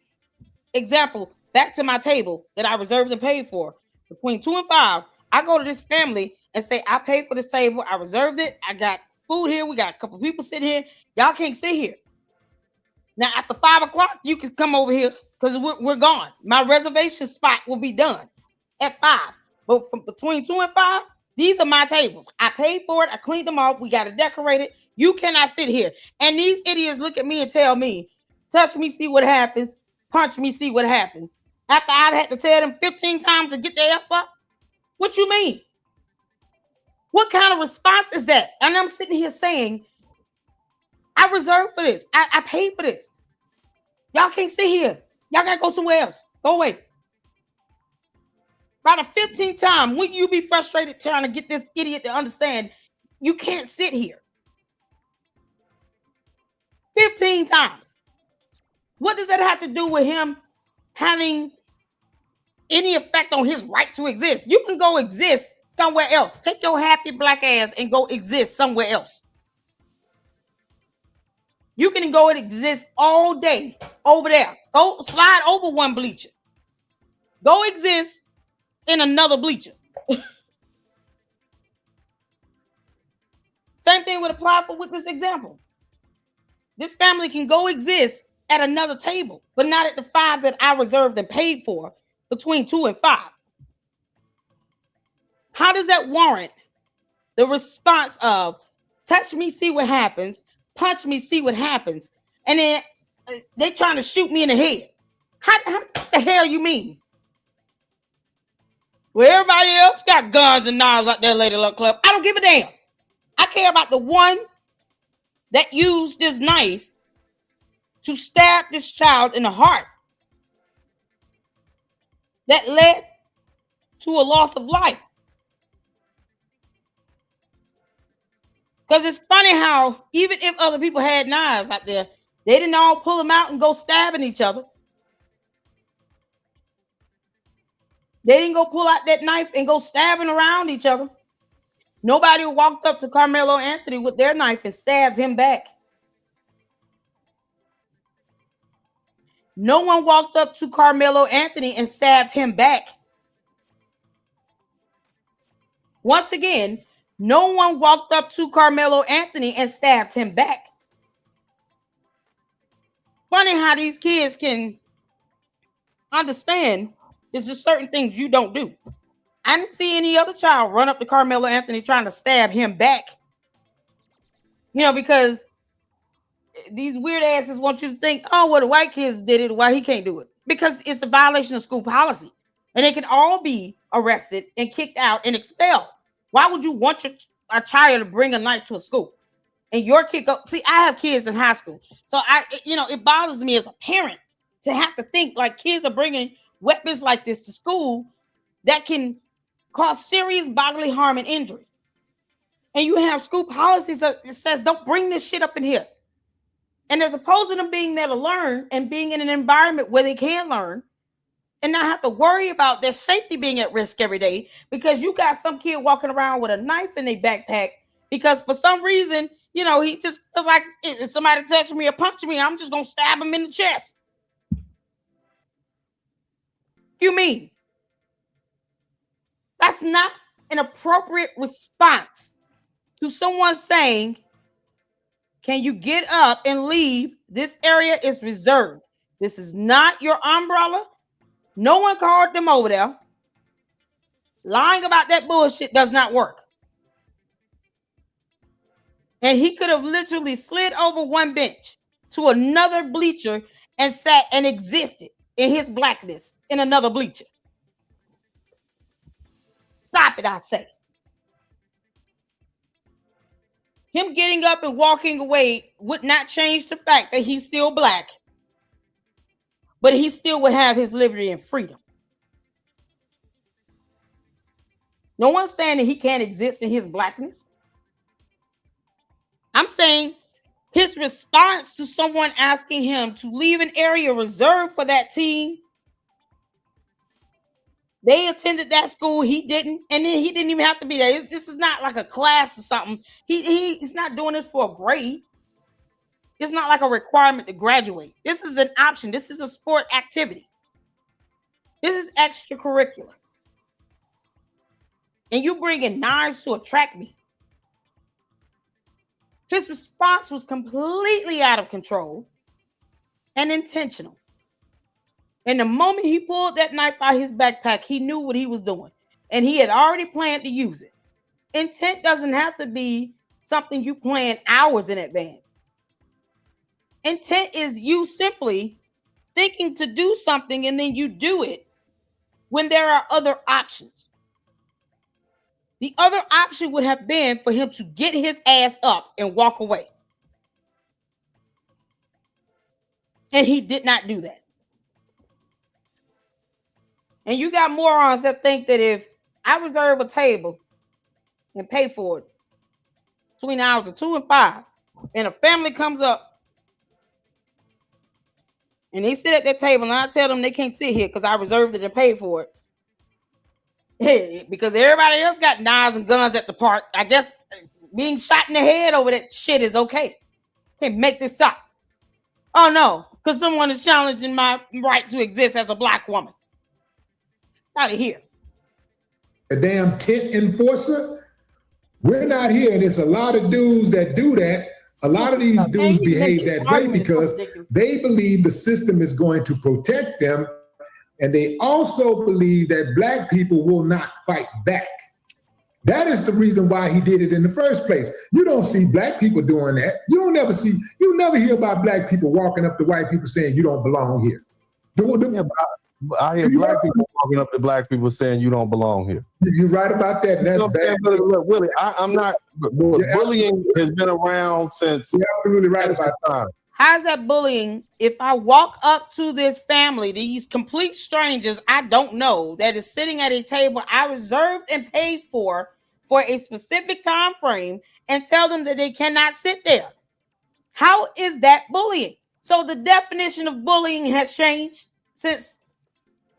example back to my table that I reserved and paid for, between 2 and 5, I go to this family and say, I paid for this table. I reserved it. I got food here. We got a couple people sitting here. Y'all can't sit here. Now, after 5 o'clock, you can come over here because we're gone. My reservation spot will be done at 5. But from between 2 and 5, these are my tables. I paid for it. I cleaned them off. We got it decorated. You cannot sit here. And these idiots look at me and tell me, touch me, see what happens. Punch me, see what happens. After I've had to tell them 15 times to get their F up. What you mean? What kind of response is that? And I'm sitting here saying, I reserved for this. I paid for this. Y'all can't sit here. Y'all got to go somewhere else. Go away. By the 15th time, wouldn't you be frustrated trying to get this idiot to understand you can't sit here? 15 times. What does that have to do with him having any effect on his right to exist? You can go exist somewhere else. Take your happy black ass and go exist somewhere else. You can go and exist all day over there. Go slide over one bleacher. Go exist in another bleacher. Same thing would apply with this example. This family can go exist at another table, but not at the 5 that I reserved and paid for between 2 and 5. How does that warrant the response of touch me, see what happens, punch me, see what happens, and then they trying to shoot me in the head? How the hell you mean? Well, everybody else got guns and knives out there, Lady Luck Club. I don't give a damn. I care about the one that used this knife to stab this child in the heart. That led to a loss of life. Because it's funny how even if other people had knives out there, they didn't all pull them out and go stabbing each other. They didn't go pull out that knife and go stabbing around each other. Nobody walked up to Karmelo Anthony with their knife and stabbed him back. No one walked up to Karmelo Anthony and stabbed him back. Once again, no one walked up to Karmelo Anthony and stabbed him back. Funny how these kids can understand there's just certain things you don't do. I didn't see any other child run up to Karmelo Anthony trying to stab him back. You know, because these weird asses want you to think, oh, well, the white kids did it, why he can't do it? Because it's a violation of school policy. And they can all be arrested and kicked out and expelled. Why would you want a child to bring a knife to a school? And your kid go, see, I have kids in high school. So it bothers me as a parent to have to think like kids are bringing weapons like this to school that can cause serious bodily harm and injury. And you have school policies that says, don't bring this shit up in here. And as opposed to them being there to learn and being in an environment where they can learn and not have to worry about their safety being at risk every day because you got some kid walking around with a knife in their backpack because for some reason, you know, he just was like, if somebody touching me or punching me, I'm just going to stab him in the chest. You mean? That's not an appropriate response to someone saying, can you get up and leave? This area is reserved. This is not your umbrella. No one called them over there. Lying about that bullshit does not work. And he could have literally slid over one bench to another bleacher and sat and existed in his blackness in another bleacher. Stop it, I say. Him getting up and walking away would not change the fact that he's still black, but he still would have his liberty and freedom. No one's saying that he can't exist in his blackness. I'm saying his response to someone asking him to leave an area reserved for that team. They attended that school, he didn't, and then he didn't even have to be there. This is not like a class or something. He's not doing this for a grade. It's not like a requirement to graduate. This is an option. This is a sport activity. This is extracurricular. And you bring in knives to attract me. His response was completely out of control and intentional. And the moment he pulled that knife out of his backpack, he knew what he was doing. And he had already planned to use it. Intent doesn't have to be something you plan hours in advance. Intent is you simply thinking to do something and then you do it when there are other options. The other option would have been for him to get his ass up and walk away. And he did not do that. And you got morons that think that if I reserve a table and pay for it between the hours of 2 and 5, and a family comes up and they sit at that table and I tell them they can't sit here because I reserved it and paid for it. Hey, because everybody else got knives and guns at the park. I guess being shot in the head over that shit is okay. Can't make this up. Oh no, because someone is challenging my right to exist as a black woman. Out of here.
A damn tent enforcer? We're not here. And there's a lot of dudes that do that. A lot of these dudes behave that way because they believe the system is going to protect them. And they also believe that black people will not fight back. That is the reason why he did it in the first place. You don't see black people doing that. You never hear about black people walking up to white people saying you don't belong here.
I hear black people walking up to black people saying you don't belong here.
You're right about that. And that's bad.
Look, Willie, I'm not. Bullying has been around since.
You're absolutely right about that.
How's that bullying if I walk up to this family, these complete strangers I don't know, that is sitting at a table I reserved and paid for a specific time frame, and tell them that they cannot sit there? How is that bullying? So the definition of bullying has changed since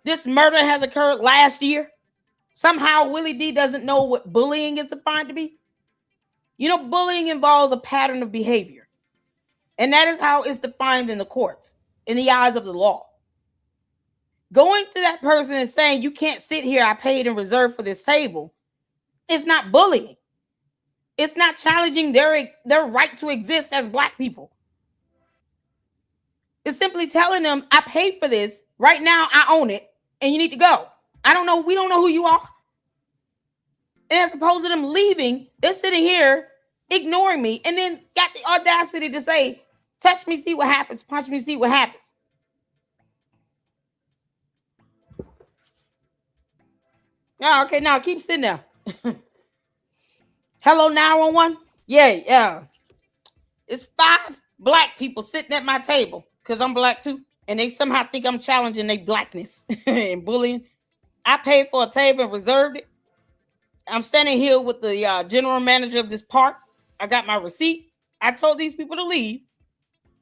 this murder has occurred last year. Somehow Willie D doesn't know what bullying is defined to be. You know, bullying involves a pattern of behavior. And that is how it's defined in the courts, in the eyes of the law. Going to that person and saying, you can't sit here, I paid and reserved for this table, is not bullying. It's not challenging their right to exist as Black people. It's simply telling them, I paid for this, right now I own it, and you need to go. I don't know, we don't know who you are. And as opposed to them leaving, they're sitting here ignoring me, and then got the audacity to say, touch me, see what happens. Punch me, see what happens. Oh, okay, now keep sitting there. Hello, 911? Yeah. It's 5 Black people sitting at my table because I'm Black too, and they somehow think I'm challenging their Blackness and bullying. I paid for a table and reserved it. I'm standing here with the general manager of this park. I got my receipt. I told these people to leave.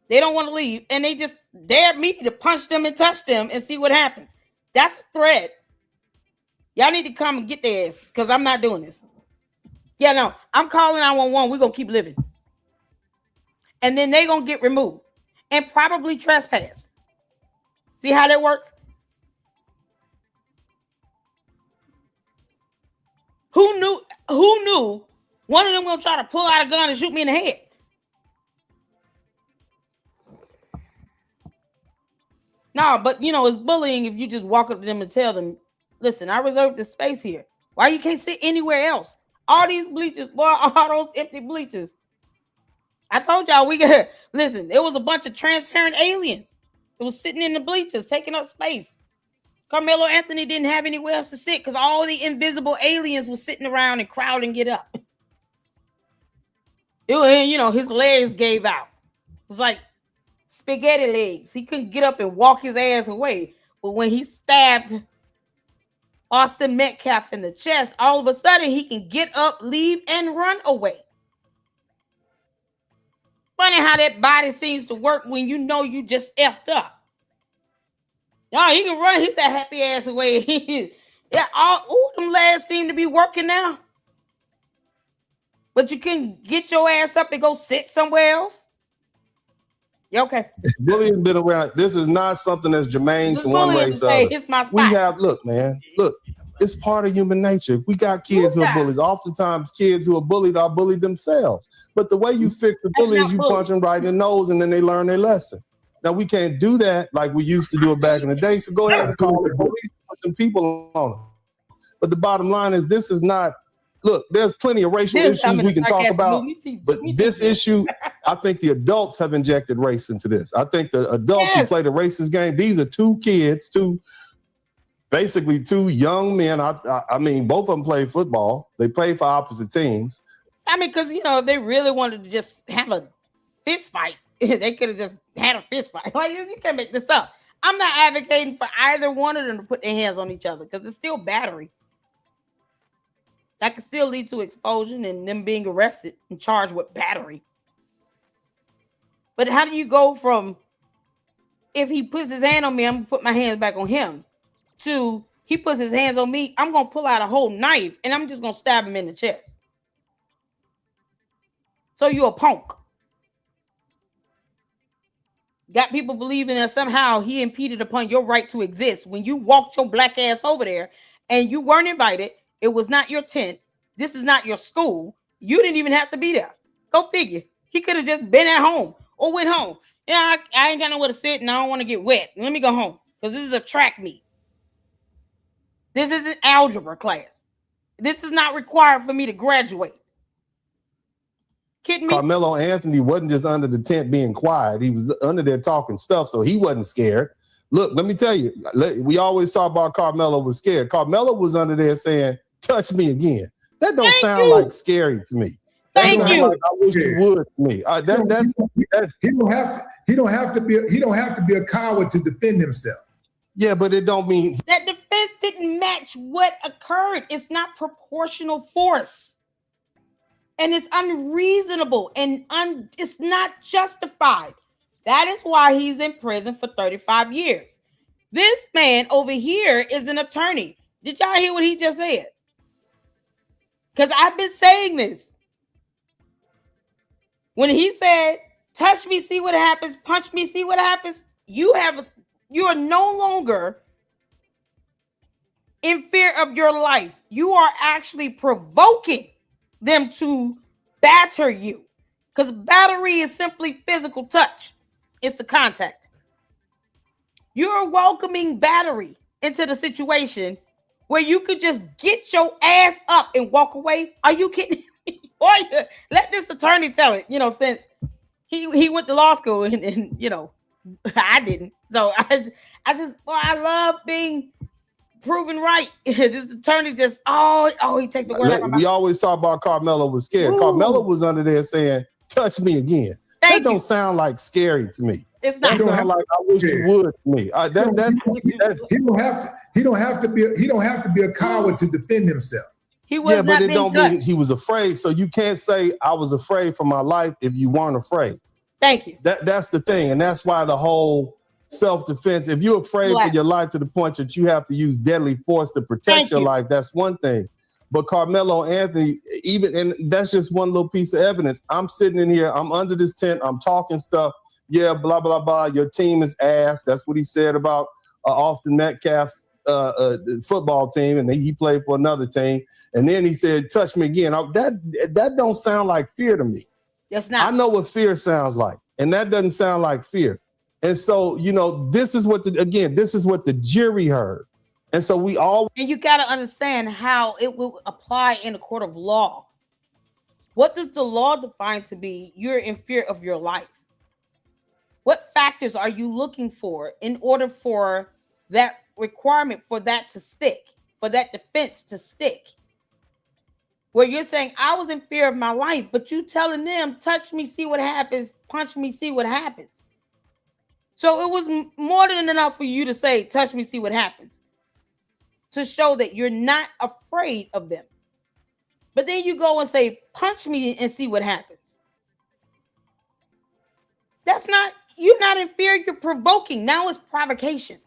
They don't want to leave, and they just dared me to punch them and touch them and see what happens. That's a threat. Y'all need to come and get their ass, because I'm not doing this. Yeah, no, I'm calling 911. We're going to keep living. And then they're going to get removed and probably trespassed. See how that works? Who knew one of them going to try to pull out a gun and shoot me in the head? No, but you know, it's bullying if you just walk up to them and tell them, listen, I reserved this space here. Why you can't sit anywhere else? All these bleachers, boy, all those empty bleachers. I told y'all listen, there was a bunch of transparent aliens that was sitting in the bleachers, taking up space. Karmelo Anthony didn't have anywhere else to sit because all the invisible aliens were sitting around and crowding get up. His legs gave out. It was like spaghetti legs. He couldn't get up and walk his ass away. But when he stabbed Austin Metcalf in the chest, all of a sudden he can get up, leave, and run away. Funny how that body seems to work when you know you just effed up. No, he can run his happy ass away. Them legs seem to be working now. But you can get your ass up and go sit somewhere else. Yeah, okay.
Bullying's been around. This is not something that's germane to one race or other.
It's my spot.
Look, it's part of human nature. We got kids who are bullies. Oftentimes, kids who are bullied themselves. But the way you fix the bully is you punch them right in the nose, and then they learn their lesson. Now, we can't do that like we used to do it back in the day. So go ahead and call the police, put some people on them. But the bottom line is this is not. Look, there's plenty of racial issues we can talk about, but this issue, I think the adults have injected race into this. I think the adults who play the racist game, these are two kids, basically two young men. I mean, both of them play football. They play for opposite teams.
I mean, because, if they really wanted to just have a fist fight, they could have just had a fist fight. Like, you can't make this up. I'm not advocating for either one of them to put their hands on each other because it's still battery. That could still lead to expulsion and them being arrested and charged with battery. But how do you go from, if he puts his hand on me, I'm going to put my hands back on him, to he puts his hands on me, I'm going to pull out a whole knife and I'm just going to stab him in the chest. So you're a punk. Got people believing that somehow he impeded upon your right to exist when you walked your black ass over there and you weren't invited. It was not your tent. This is not your school. You didn't even have to be there. Go figure. He could have just been at home or went home. I ain't got nowhere to sit and I don't want to get wet. Let me go home because this is a track meet. This is an algebra class. This is not required for me to graduate. Kidding me?
Carmelo Anthony wasn't just under the tent being quiet. He was under there talking stuff, so he wasn't scared. Look, let me tell you, we always talk about Carmelo was scared. Carmelo was under there saying, touch me again. That don't sound like scary to me.
Thank you.
Like I wish you would to me.
He don't have to be a coward to defend himself.
Yeah, but it don't mean
that defense didn't match what occurred. It's not proportional force. And it's unreasonable and it's not justified. That is why he's in prison for 35 years. This man over here is an attorney. Did y'all hear what he just said? Because I've been saying this. When he said, touch me, see what happens, punch me, see what happens, you are no longer in fear of your life. You are actually provoking them to batter you. Because battery is simply physical touch. It's the contact. You're welcoming battery into the situation where you could just get your ass up and walk away. Are you kidding me? Let this attorney tell it, since he went to law school and I didn't. So I love being proven right. This attorney just, he take the word out of my mouth.
We always talk about Karmelo was scared. Ooh. Karmelo was under there saying, touch me again. That don't sound like scary to me.
It's not.
That sound like I wish you would to me.
He don't have to be a coward to defend himself.
He was
but it don't mean he was afraid. So you can't say I was afraid for my life if you weren't afraid.
Thank you.
That's the thing. And that's why the whole self-defense, if you're afraid for your life to the point that you have to use deadly force to protect your life, that's one thing. But Karmelo Anthony, and that's just one little piece of evidence. I'm sitting in here, I'm under this tent, I'm talking stuff. Yeah, blah, blah, blah. Your team is ass. That's what he said about Austin Metcalf's football team, and he played for another team. And then he said, touch me again. That don't sound like fear to me.
That's not.
I know what fear sounds like, and that doesn't sound like fear. And so, this is what the jury heard. And so
and you got to understand how it will apply in a court of law. What does the law define to be you're in fear of your life? What factors are you looking for in order for that requirement for that to stick, for that defense to stick? Where you're saying, I was in fear of my life, but you telling them, touch me, see what happens, punch me, see what happens. So it was more than enough for you to say, touch me, see what happens, to show that you're not afraid of them. But then you go and say, punch me and see what happens. You're not in fear, you're provoking. Now it's provocation.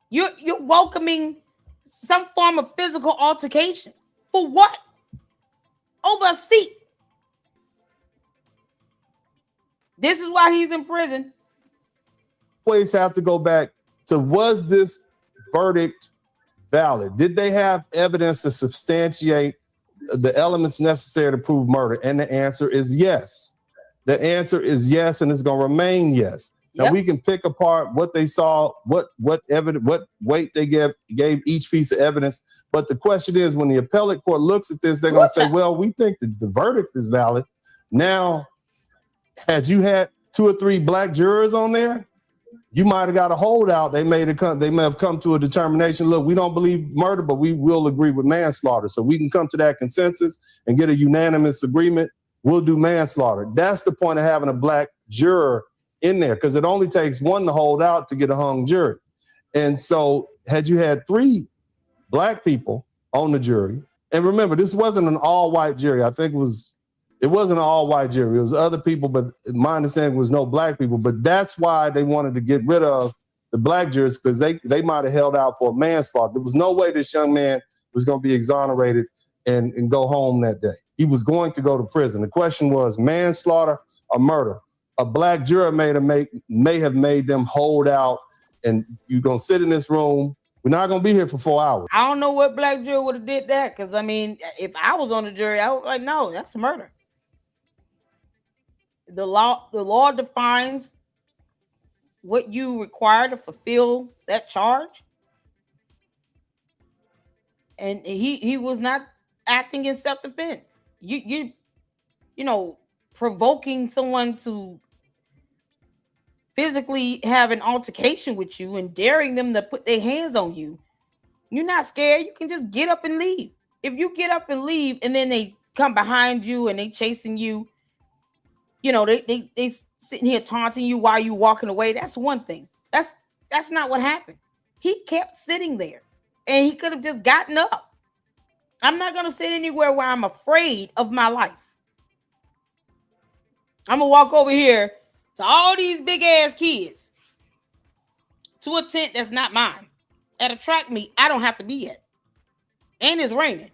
You're welcoming some form of physical altercation. For what? Over a seat. This is why he's in prison.
Always have to go back to, was this verdict valid? Did they have evidence to substantiate the elements necessary to prove murder? And the answer is yes. The answer is yes, and it's going to remain yes. Now we can pick apart what they saw, what weight they gave each piece of evidence. But the question is, when the appellate court looks at this, they're going to say, well, we think that the verdict is valid. Now, had you had 2 or 3 black jurors on there, you might have got a holdout. They may have come to a determination. Look, we don't believe murder, but we will agree with manslaughter. So we can come to that consensus and get a unanimous agreement. We'll do manslaughter. That's the point of having a black juror in there, because it only takes one to hold out to get a hung jury. And so had you had 3 black people on the jury, and remember, this wasn't an all-white jury. I think it wasn't an all-white jury. It was other people, but my understanding was no black people. But that's why they wanted to get rid of the black jurors, because they might have held out for manslaughter. There was no way this young man was going to be exonerated and go home that day. He was going to go to prison. The question was manslaughter or murder. A black juror may have made them hold out, and you're going to sit in this room. We're not going to be here for 4 hours.
I don't know what black juror would have did that, because, I mean, if I was on the jury, I was like, no, that's murder. The law defines what you require to fulfill that charge. And he was not acting in self-defense. You provoking someone to physically have an altercation with you and daring them to put their hands on you. You're not scared. You can just get up and leave. If you get up and leave and then they come behind you and they chasing you. You know, they sitting here taunting you while you walking away. That's one thing. That's not what happened. He kept sitting there, and he could have just gotten up. I'm not gonna sit anywhere where I'm afraid of my life. I'm gonna walk over here to all these big ass kids to a tent that's not mine at a track meet I don't have to be at, and it's raining.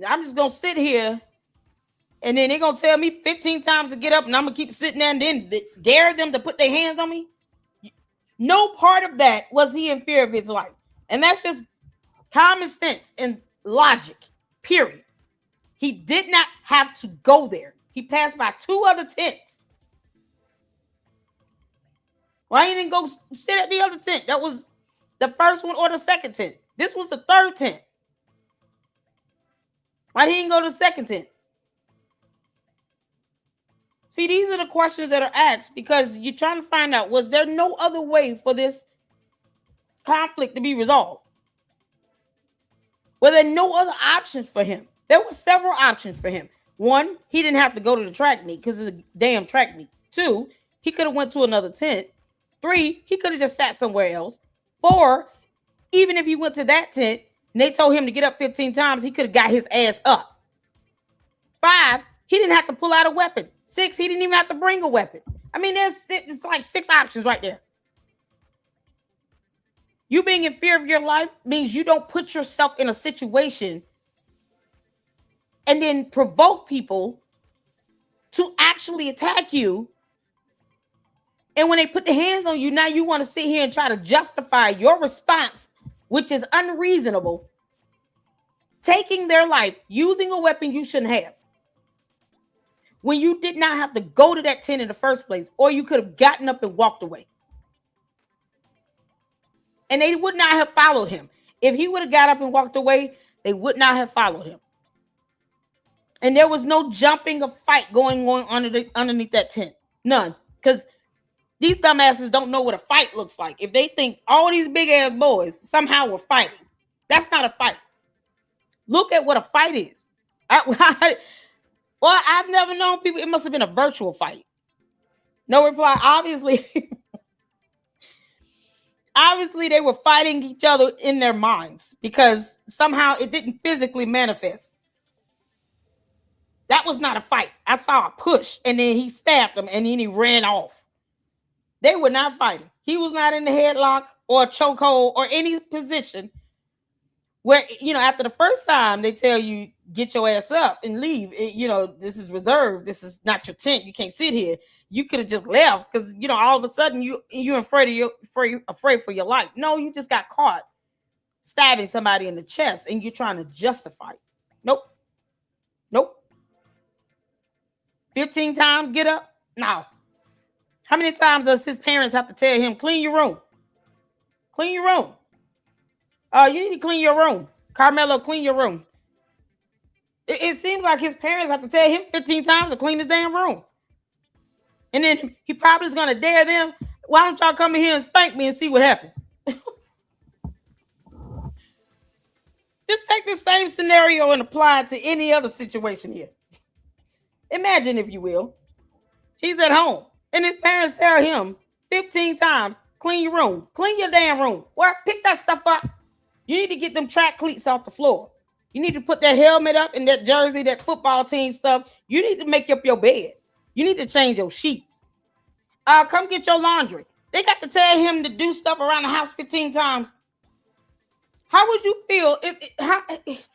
I'm just gonna sit here, and then they're gonna tell me 15 times to get up, and I'm gonna keep sitting there and then dare them to put their hands on me. No part of that was he in fear of his life, and that's just common sense and logic. Period. He did not have to go there. He passed by 2 other tents. Why he didn't go sit at the other tent? That was the first one or the second tent. This was the 3rd tent. Why he didn't go to the 2nd tent? See, these are the questions that are asked because you're trying to find out, was there no other way for this conflict to be resolved? Were there no other options for him? There were several options for him. 1, he didn't have to go to the track meet because it's a damn track meet. 2, he could have went to another tent. 3, he could have just sat somewhere else. 4, even if he went to that tent and they told him to get up 15 times, he could have got his ass up. 5, he didn't have to pull out a weapon. 6, he didn't even have to bring a weapon. I mean, it's like 6 options right there. You being in fear of your life means you don't put yourself in a situation and then provoke people to actually attack you. And when they put their hands on you, now you want to sit here and try to justify your response, which is unreasonable, taking their life, using a weapon you shouldn't have, when you did not have to go to that tent in the first place, or you could have gotten up and walked away. And they would not have followed him. If he would have got up and walked away, they would not have followed him. And there was no jumping or fight going on underneath that tent. None. Because these dumbasses don't know what a fight looks like. If they think all these big ass boys somehow were fighting, that's not a fight. Look at what a fight is. Well, I've never known people. It must have been a virtual fight. No reply. Obviously, they were fighting each other in their minds because somehow it didn't physically manifest. That was not a fight. I saw a push, and then he stabbed him, and then he ran off. They were not fighting. He was not in the headlock or a chokehold or any position where, you know, after the first time they tell you, get your ass up and leave. You know, this is reserved. This is not your tent. You can't sit here. You could have just left because, you know, all of a sudden you're afraid for your life. No, you just got caught stabbing somebody in the chest and you're trying to justify it. Nope. 15 times get up? No. How many times does his parents have to tell him, clean your room? Clean your room. You need to clean your room. Karmelo, clean your room. It seems like his parents have to tell him 15 times to clean his damn room. And then he probably is going to dare them. Why don't y'all come in here and spank me and see what happens? Just take the same scenario and apply it to any other situation here. Imagine, if you will, he's at home and his parents tell him 15 times, clean your room, clean your damn room. Well, pick that stuff up. You need to get them track cleats off the floor. You need to put that helmet up and that jersey, that football team stuff. You need to make up your bed. You need to change your sheets. Come get your laundry. They got to tell him to do stuff around the house 15 times. How would you feel and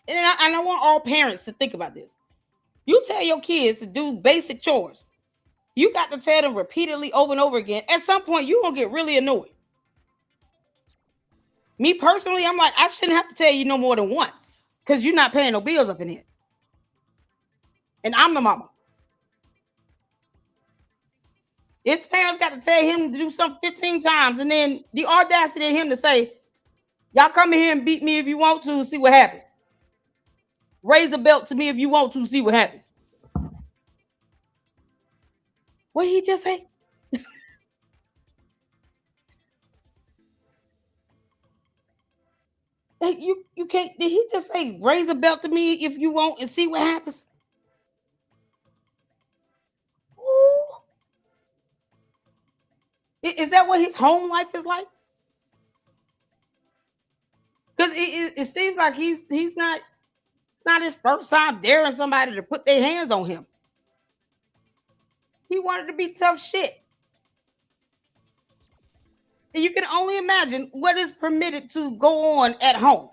I want all parents to think about this. You tell your kids to do basic chores. You got to tell them repeatedly over and over again. At some point, you're going to get really annoyed. Me personally, I'm like, I shouldn't have to tell you no more than once because you're not paying no bills up in here. And I'm the mama. His parents got to tell him to do something 15 times, and then the audacity of him to say, y'all come in here and beat me if you want to, see what happens. Raise a belt to me if you want to, see what happens. What did he just say? You can't. Did he just say raise a belt to me if you want and see what happens? Ooh. Is that what his home life is like? Because it seems like he's not. It's not his first time daring somebody to put their hands on him. He wanted to be tough shit. And you can only imagine what is permitted to go on at home.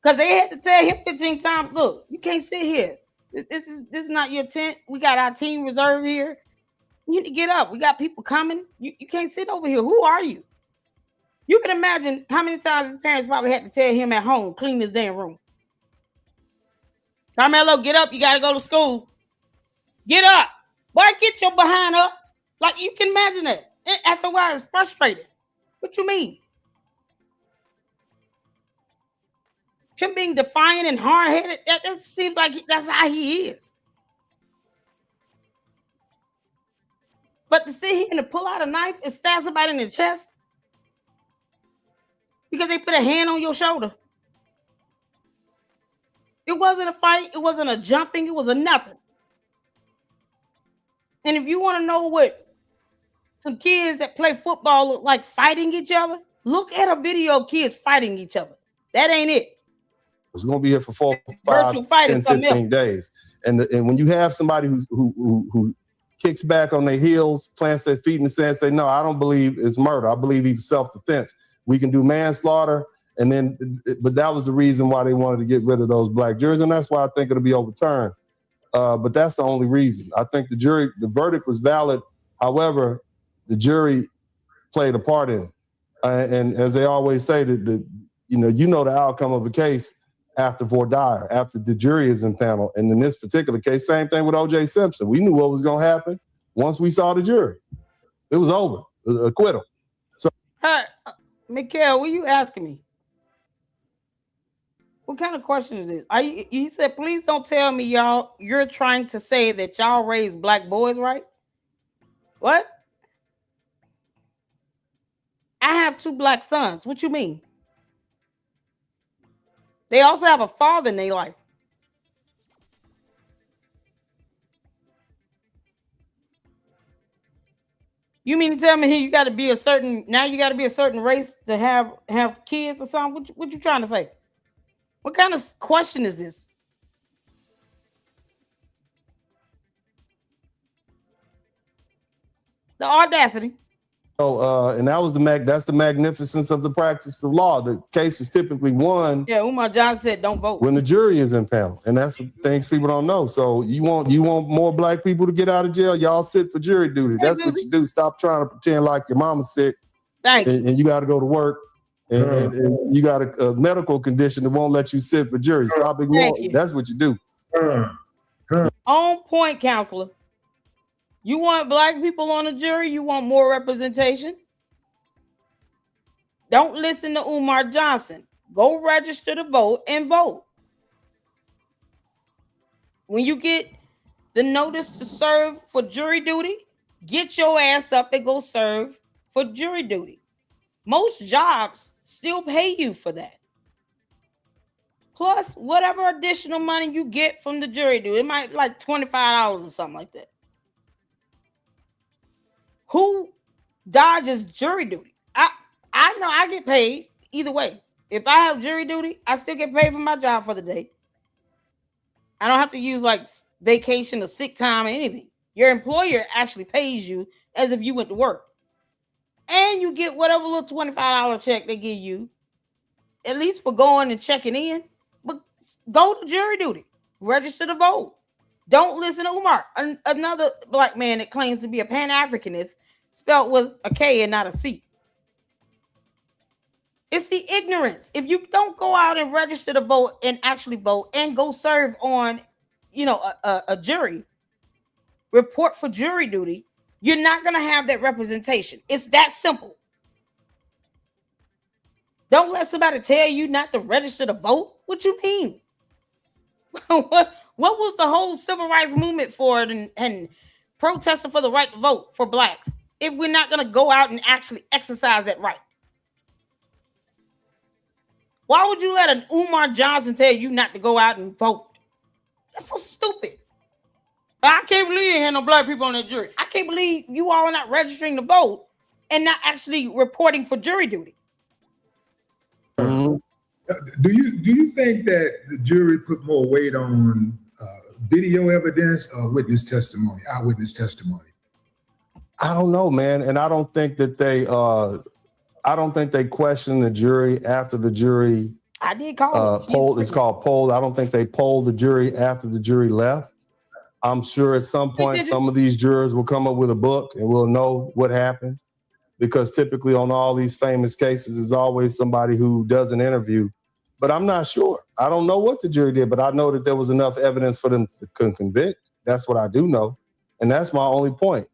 Because they had to tell him 15 times, look, you can't sit here. This is not your tent. We got our team reserved here. You need to get up. We got people coming. You can't sit over here. Who are you? You can imagine how many times his parents probably had to tell him at home, clean his damn room. Karmelo, get up. You got to go to school. Get up. Boy, get your behind up. Like, you can imagine it. After a while, it's frustrated. What you mean? Him being defiant and hard-headed, that seems like that's how he is. But to sit here and to pull out a knife and stab somebody in the chest because they put a hand on your shoulder. It wasn't a fight. It wasn't a jumping. It was a nothing. And if you want to know what some kids that play football look like fighting each other, look at a video of kids fighting each other. That ain't it.
It's going to be here for 4, 5, 10, 15 days. And when you have somebody who kicks back on their heels, plants their feet in the sand, say, no, I don't believe it's murder. I believe it's self-defense. We can do manslaughter. But that was the reason why they wanted to get rid of those black jurors. And that's why I think it'll be overturned. But that's the only reason. I think the verdict was valid. However, the jury played a part in it. And as they always say, you know the outcome of a case after voir dire, after the jury is impaneled. And in this particular case, same thing with O.J. Simpson. We knew what was going to happen once we saw the jury. It was over. It was acquittal. So,
Mikhail, what are you asking me? What kind of question is this? He said, please don't tell me you're trying to say that y'all raised black boys, right? What? I have 2 black sons. What you mean? They also have a father in their life. You mean to tell me you got to be a certain race to have kids or something? What you trying to say? What kind of question is this? The audacity.
So, and that was that's the magnificence of the practice of law. The case is typically won.
Yeah, Umar Johnson said, "Don't vote
when the jury is impaneled," and that's the things people don't know. So you want more black people to get out of jail? Y'all sit for jury duty. That's what you do. Stop trying to pretend like your mama's sick. And you got to go to work, and you got a medical condition that won't let you sit for jury. Stop ignoring. That's what you do.
On point, counselor. You want black people on the jury? You want more representation? Don't listen to Umar Johnson. Go register to vote and vote. When you get the notice to serve for jury duty, get your ass up and go serve for jury duty. Most jobs still pay you for that. Plus, whatever additional money you get from the jury duty, it might be like $25 or something like that. Who dodges jury duty? I know I get paid either way. If I have jury duty, I still get paid for my job for the day. I don't have to use like vacation or sick time or anything. Your employer actually pays you as if you went to work. And you get whatever little $25 check they give you, at least for going and checking in. But go to jury duty. Register to vote. Don't listen to Umar, another black man that claims to be a Pan-Africanist, spelled with a K and not a C. It's the ignorance. If you don't go out and register to vote and actually vote and go serve on, a jury, report for jury duty, you're not going to have that representation. It's that simple. Don't let somebody tell you not to register to vote. What you mean? What was the whole civil rights movement for and protesting for the right to vote for blacks if we're not going to go out and actually exercise that right? Why would you let an Umar Johnson tell you not to go out and vote? That's so stupid. I can't believe you had no black people on that jury. I can't believe you all are not registering to vote and not actually reporting for jury duty.
Do you think that the jury put more weight on video evidence or witness testimony, eyewitness testimony?
I don't know, man, and I don't think that they questioned the jury after the jury.
I did call
poll. It's called poll. I don't think they polled the jury after the jury left. I'm sure at some point some of these jurors will come up with a book and we'll know what happened, because typically on all these famous cases is always somebody who does an interview. But I'm not sure. I don't know what the jury did, but I know that there was enough evidence for them to convict. That's what I do know, and that's my only point.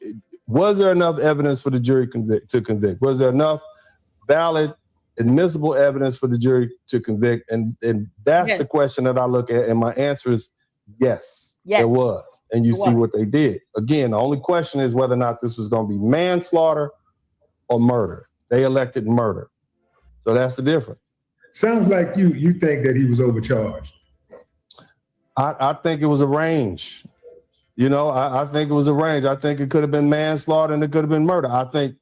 Was there enough evidence for the jury to convict? Was there enough valid, admissible evidence for the jury to convict? And that's the question that I look at, and my answer is yes, there was. And you see what they did. Again, the only question is whether or not this was going to be manslaughter or murder. They elected murder. So that's the difference.
Sounds like you think that he was overcharged.
I think it was a range. You know, I think it was a range. I think it could have been manslaughter and it could have been murder. I think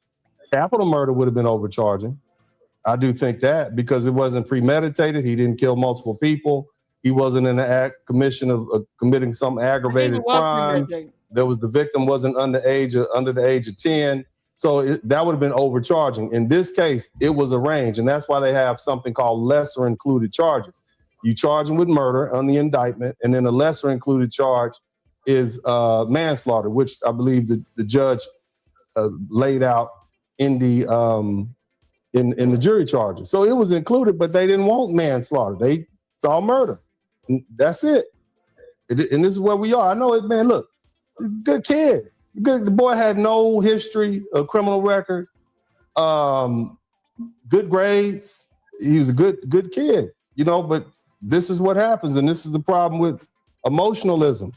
capital murder would have been overcharging. I do think that, because it wasn't premeditated. He didn't kill multiple people. He wasn't in the commission of committing some aggravated crime. There was, the victim wasn't under the age of 10. So that would have been overcharging. In this case, it was a range, and that's why they have something called lesser included charges. You charge them with murder on the indictment, and then a lesser included charge is manslaughter, which I believe the judge laid out in the jury charges. So it was included, but they didn't want manslaughter. They saw murder. And that's it. And this is where we are. I know it, man. Look, good kid. Good. The boy had no history, a criminal record, good grades. He was a good kid, you know. But this is what happens, and this is the problem with emotionalism.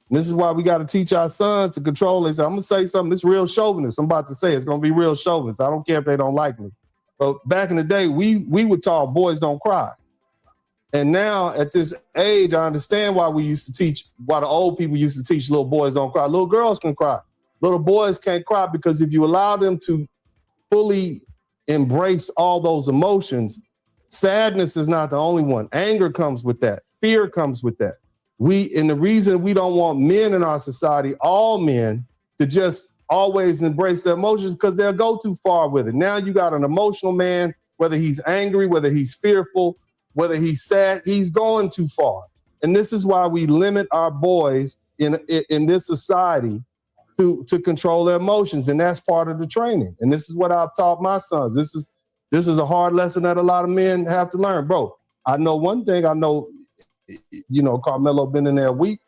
And this is why we got to teach our sons to control this. I'm gonna say something. It's real chauvinist. I'm about to say it's gonna be real chauvinist. I don't care if they don't like me. But back in the day, we were taught boys don't cry. And now at this age, I understand why the old people used to teach little boys don't cry. Little girls can cry. Little boys can't cry, because if you allow them to fully embrace all those emotions, sadness is not the only one. Anger comes with that. Fear comes with that. And the reason we don't want men in our society, all men, to just always embrace their emotions, because they'll go too far with it. Now you got an emotional man, whether he's angry, whether he's fearful, whether he's sad, he's going too far. And this is why we limit our boys in this society to control their emotions. And that's part of the training. And this is what I've taught my sons. This is a hard lesson that a lot of men have to learn. Bro, I know one thing. I know, you know, Karmelo been in there a week.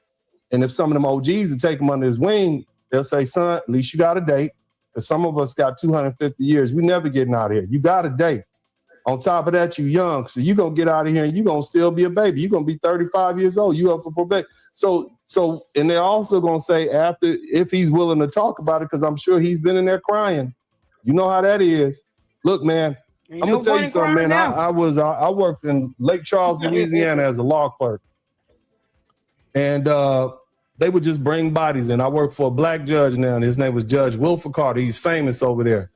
And if some of them OGs would take him under his wing, they'll say, son, at least you got a date. Because some of us got 250 years. We never getting out of here. You got a date. On top of that, you young, so you're going to get out of here and you're going to still be a baby. You're going to be 35 years old. You up for probation. So, and they're also going to say after, if he's willing to talk about it, because I'm sure he's been in there crying. You know how that is. Look, man, I'm going to tell you something, man. I worked in Lake Charles, Louisiana as a law clerk. And they would just bring bodies in. I work for a black judge now, and his name was Judge Wilford Carter. He's famous over there.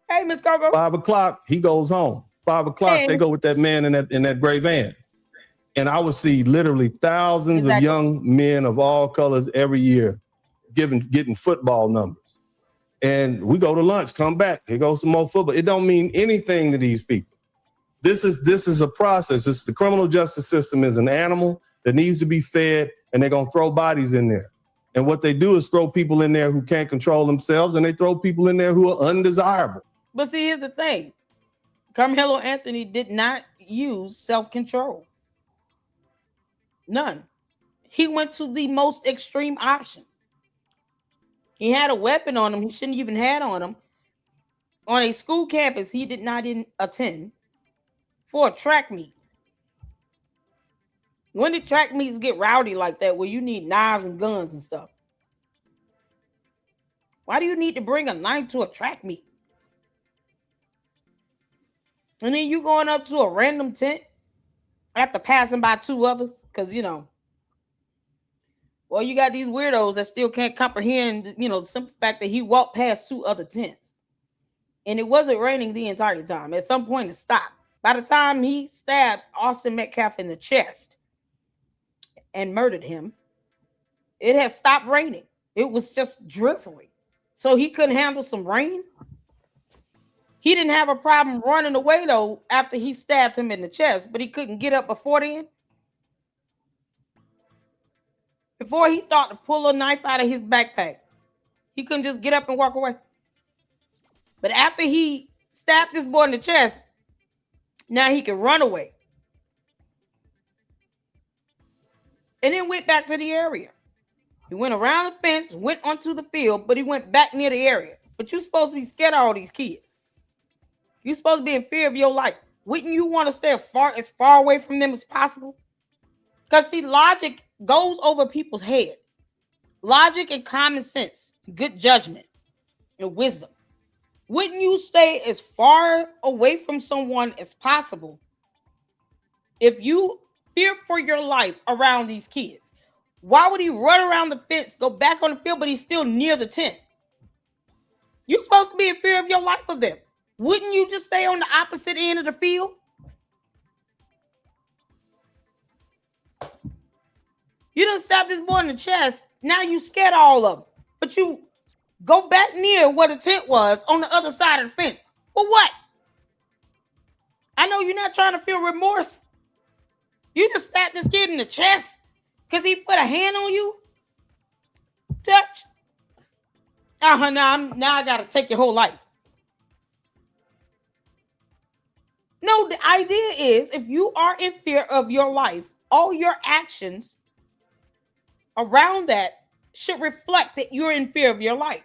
Hey, Miss Coco.
5 o'clock, he goes home. 5 o'clock, They go with that man in that gray van. And I would see literally thousands of young men of all colors every year getting football numbers. And we go to lunch, come back, here goes some more football. It don't mean anything to these people. This is a process. The criminal justice system is an animal that needs to be fed, and they're going to throw bodies in there. And what they do is throw people in there who can't control themselves, and they throw people in there who are undesirable.
But see, here's the thing. Karmelo Anthony did not use self-control. None. He went to the most extreme option. He had a weapon on him he shouldn't even had on him. On a school campus he did not attend for a track meet. When did track meets get rowdy like that where you need knives and guns and stuff? Why do you need to bring a knife to a track meet? And then you going up to a random tent after passing by 2 others, because well, you got these weirdos that still can't comprehend, the simple fact that he walked past 2 other tents. And it wasn't raining the entire time. At some point, it stopped. By the time he stabbed Austin Metcalf in the chest and murdered him, it had stopped raining. It was just drizzling. So he couldn't handle some rain. He didn't have a problem running away, though, after he stabbed him in the chest, but he couldn't get up before then. Before he thought to pull a knife out of his backpack, he couldn't just get up and walk away. But after he stabbed this boy in the chest, now he can run away. And then went back to the area. He went around the fence, went onto the field, but he went back near the area. But you're supposed to be scared of all these kids. You're supposed to be in fear of your life. Wouldn't you want to stay as far away from them as possible? Because, see, logic goes over people's head. Logic and common sense, good judgment, and wisdom. Wouldn't you stay as far away from someone as possible if you fear for your life around these kids? Why would he run around the fence, go back on the field, but he's still near the tent? You're supposed to be in fear of your life of them. Wouldn't you just stay on the opposite end of the field? You done stabbed this boy in the chest. Now you scared all of them. But you go back near where the tent was on the other side of the fence. For what? I know you're not trying to feel remorse. You just stabbed this kid in the chest because he put a hand on you. Touch. Now I got to take your whole life. No, the idea is if you are in fear of your life, all your actions around that should reflect that you're in fear of your life.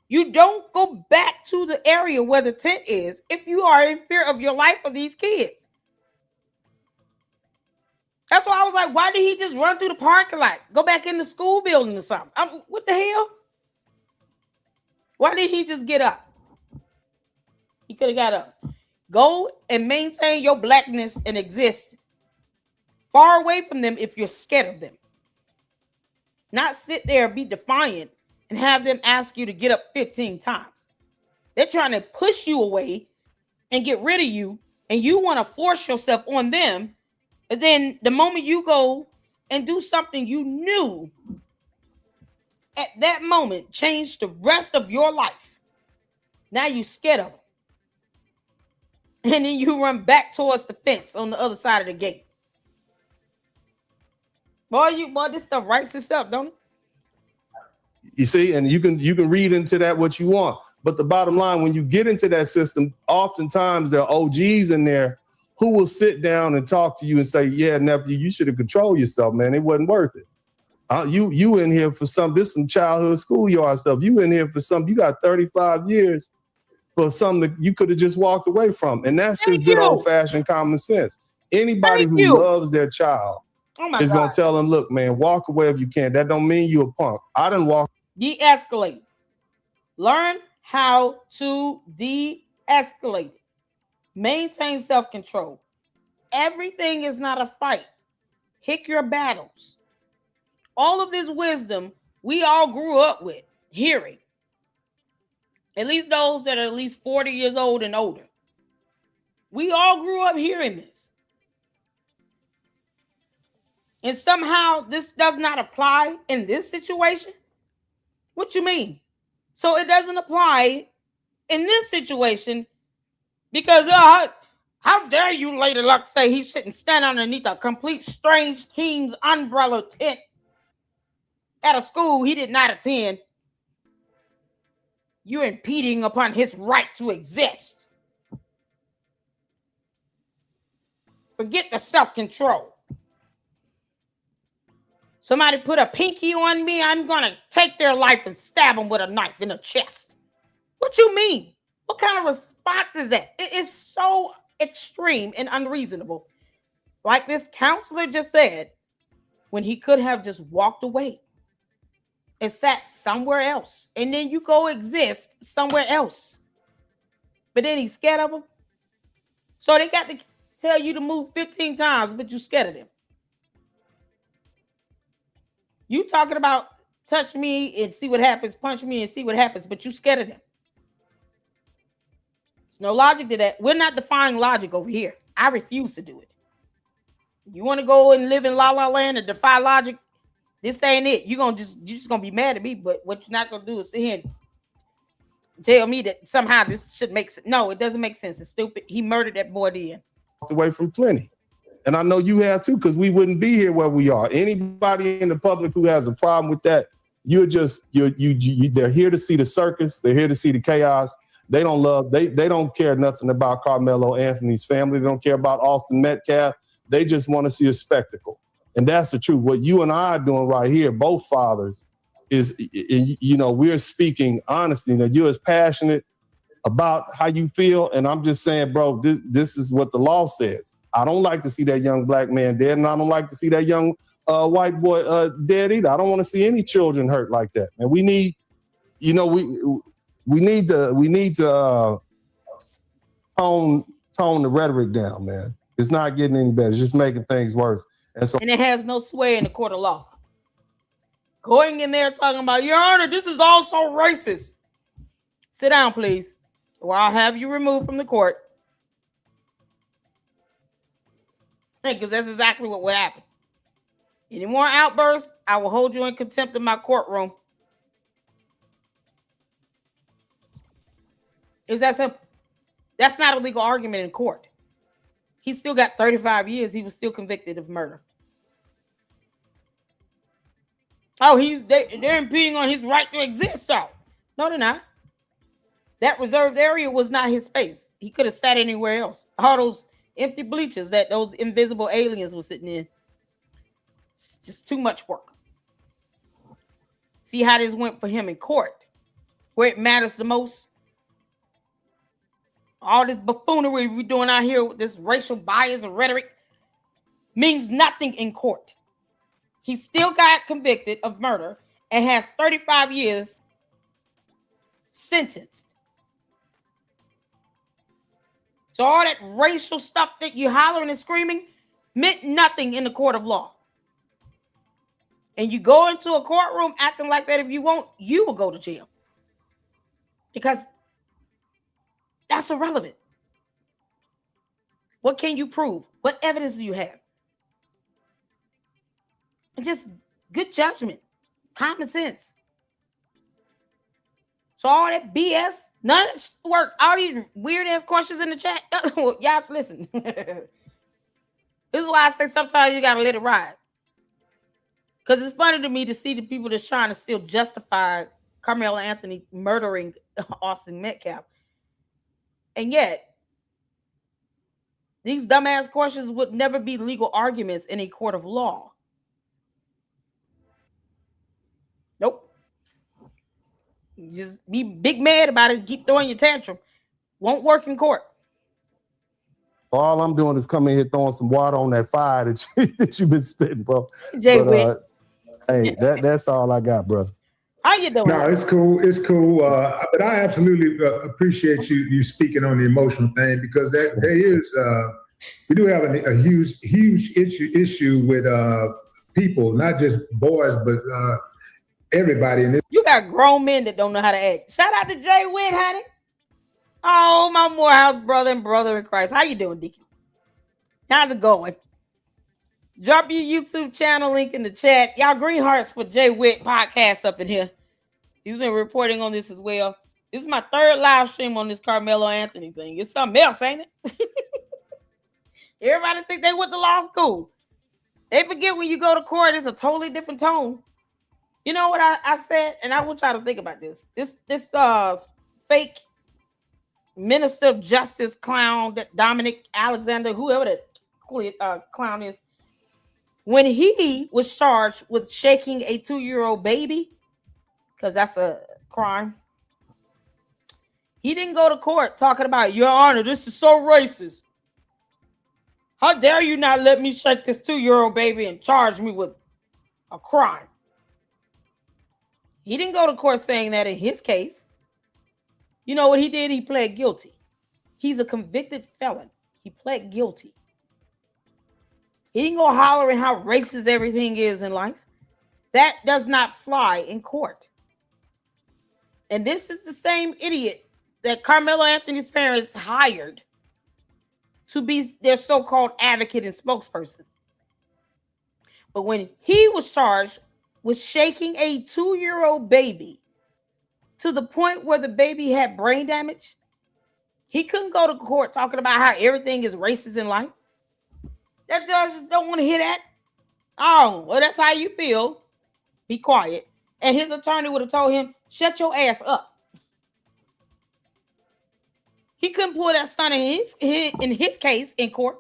You don't go back to the area where the tent is if you are in fear of your life of these kids. That's why I was like, why did he just run through the parking lot? Go back in the school building or something? What the hell? Why did he just get up? He could have got up. Go and maintain your blackness and exist far away from them if you're scared of them. Not sit there, be defiant, and have them ask you to get up 15 times. They're trying to push you away and get rid of you, and you want to force yourself on them. And then the moment you go and do something you knew at that moment changed the rest of your life, now you're scared of them. And then you run back towards the fence on the other side of the gate. Boy, this stuff writes itself, don't it?
You see, and you can read into that what you want. But the bottom line, when you get into that system, oftentimes there are OGs in there who will sit down and talk to you and say, yeah, nephew, you should have controlled yourself, man. It wasn't worth it. You in here for some childhood schoolyard stuff. You in here for something. You got 35 years for something that you could have just walked away from. And that's just good old-fashioned common sense. Anybody who loves their child is going to tell them, look, man, walk away if you can. That don't mean you a punk. I done walked.
De-escalate. Learn how to de-escalate. Maintain self-control. Everything is not a fight. Pick your battles. All of this wisdom we all grew up with, hearing. At least those that are at least 40 years old and older. We all grew up hearing this. And somehow this does not apply in this situation? What you mean? So it doesn't apply in this situation because how dare you, Lady Luck, say he shouldn't stand underneath a complete strange team's umbrella tent at a school he did not attend. You're impeding upon his right to exist. Forget the self-control. Somebody put a pinky on me, I'm going to take their life and stab them with a knife in the chest. What you mean? What kind of response is that? It is so extreme and unreasonable. Like this counselor just said, when he could have just walked away and sat somewhere else. And then you go exist somewhere else. But then he's scared of him. So they got to tell you to move 15 times, but you scared of them. You talking about touch me and see what happens, punch me and see what happens, but you scared of them. There's no logic to that. We're not defying logic over here. I refuse to do it. You want to go and live in La La Land and defy logic? This ain't it. You're just gonna be mad at me, but what you're not gonna do is sit here and tell me that somehow this should make sense. No, it doesn't make sense. It's stupid. He murdered that boy then.
Away from plenty. And I know you have too, because we wouldn't be here where we are. Anybody in the public who has a problem with that, they're here to see the circus. They're here to see the chaos. They don't care nothing about Karmelo Anthony's family. They don't care about Austin Metcalf. They just want to see a spectacle. And that's the truth. What you and I are doing right here, both fathers, is, we're speaking honestly. That you're as passionate about how you feel. And I'm just saying, bro, this is what the law says. I don't like to see that young black man dead, and I don't like to see that young white boy dead either. I don't want to see any children hurt like that. And we need, we need to tone the rhetoric down, man. It's not getting any better. It's just making things worse. And
it has no sway in the court of law. Going in there talking about, Your Honor, this is also racist. Sit down, please, or I'll have you removed from the court. Because that's exactly what would happen. Any more outbursts, I will hold you in contempt in my courtroom. Is that simple? That's not a legal argument in court. He still got 35 years. He was still convicted of murder. Oh, they're impeding on his right to exist. So, no, they're not. That reserved area was not his space. He could have sat anywhere else. All those empty bleachers that those invisible aliens were sitting in. It's just too much work. See how this went for him in court, where it matters the most. All this buffoonery we're doing out here with this racial bias and rhetoric means nothing in court. He still got convicted of murder and has 35 years sentenced. So all that racial stuff that you're hollering and screaming meant nothing in the court of law. And you go into a courtroom acting like that, if you won't, you will go to jail. Because that's irrelevant. What can you prove? What evidence do you have? And just good judgment, common sense. So all that BS, none of it works. All these weird ass questions in the chat. Y'all listen. This is why I say sometimes you gotta let it ride. Because it's funny to me to see the people that's trying to still justify Karmelo Anthony murdering Austin Metcalf. And yet, these dumbass questions would never be legal arguments in a court of law. Nope. You just be big mad about it, keep throwing your tantrum. Won't work in court.
All I'm doing is coming here throwing some water on that fire that you've been spitting, bro.
Jay Witt.
Hey, that's all I got, brother.
How you doing?
No, it's cool. It's cool. But I absolutely appreciate you speaking on the emotional thing, because there is we do have a huge issue with people, not just boys, but everybody. In this.
You got grown men that don't know how to act. Shout out to Jay Witt, honey. Oh, my Morehouse brother and brother in Christ. How you doing, Deacon? How's it going? Drop your YouTube channel link in the chat. Y'all green hearts for Jay Witt podcast up in here. He's been reporting on this as well. This is my third live stream on this Karmelo Anthony thing. It's something else, ain't it? Everybody think they went to law school. They forget when you go to court, it's a totally different tone. You know what I said? And I want y'all to think about this. This fake Minister of Justice clown, Dominic Alexander, whoever that clown is, when he was charged with shaking a 2-year-old baby, because that's a crime, he didn't go to court talking about, Your Honor, this is so racist. How dare you not let me shake this 2-year-old baby and charge me with a crime? He didn't go to court saying that in his case. You know what he did? He pled guilty. He's a convicted felon. He pled guilty. He ain't gonna holler at how racist everything is in life. That does not fly in court. And this is the same idiot that Karmelo Anthony's parents hired to be their so-called advocate and spokesperson. But when he was charged with shaking a 2-year-old baby to the point where the baby had brain damage, he couldn't go to court talking about how everything is racist in life. That judge don't want to hear that. Oh, well, that's how you feel. Be quiet. And his attorney would have told him, shut your ass up. He couldn't pull that stunt in his case in court.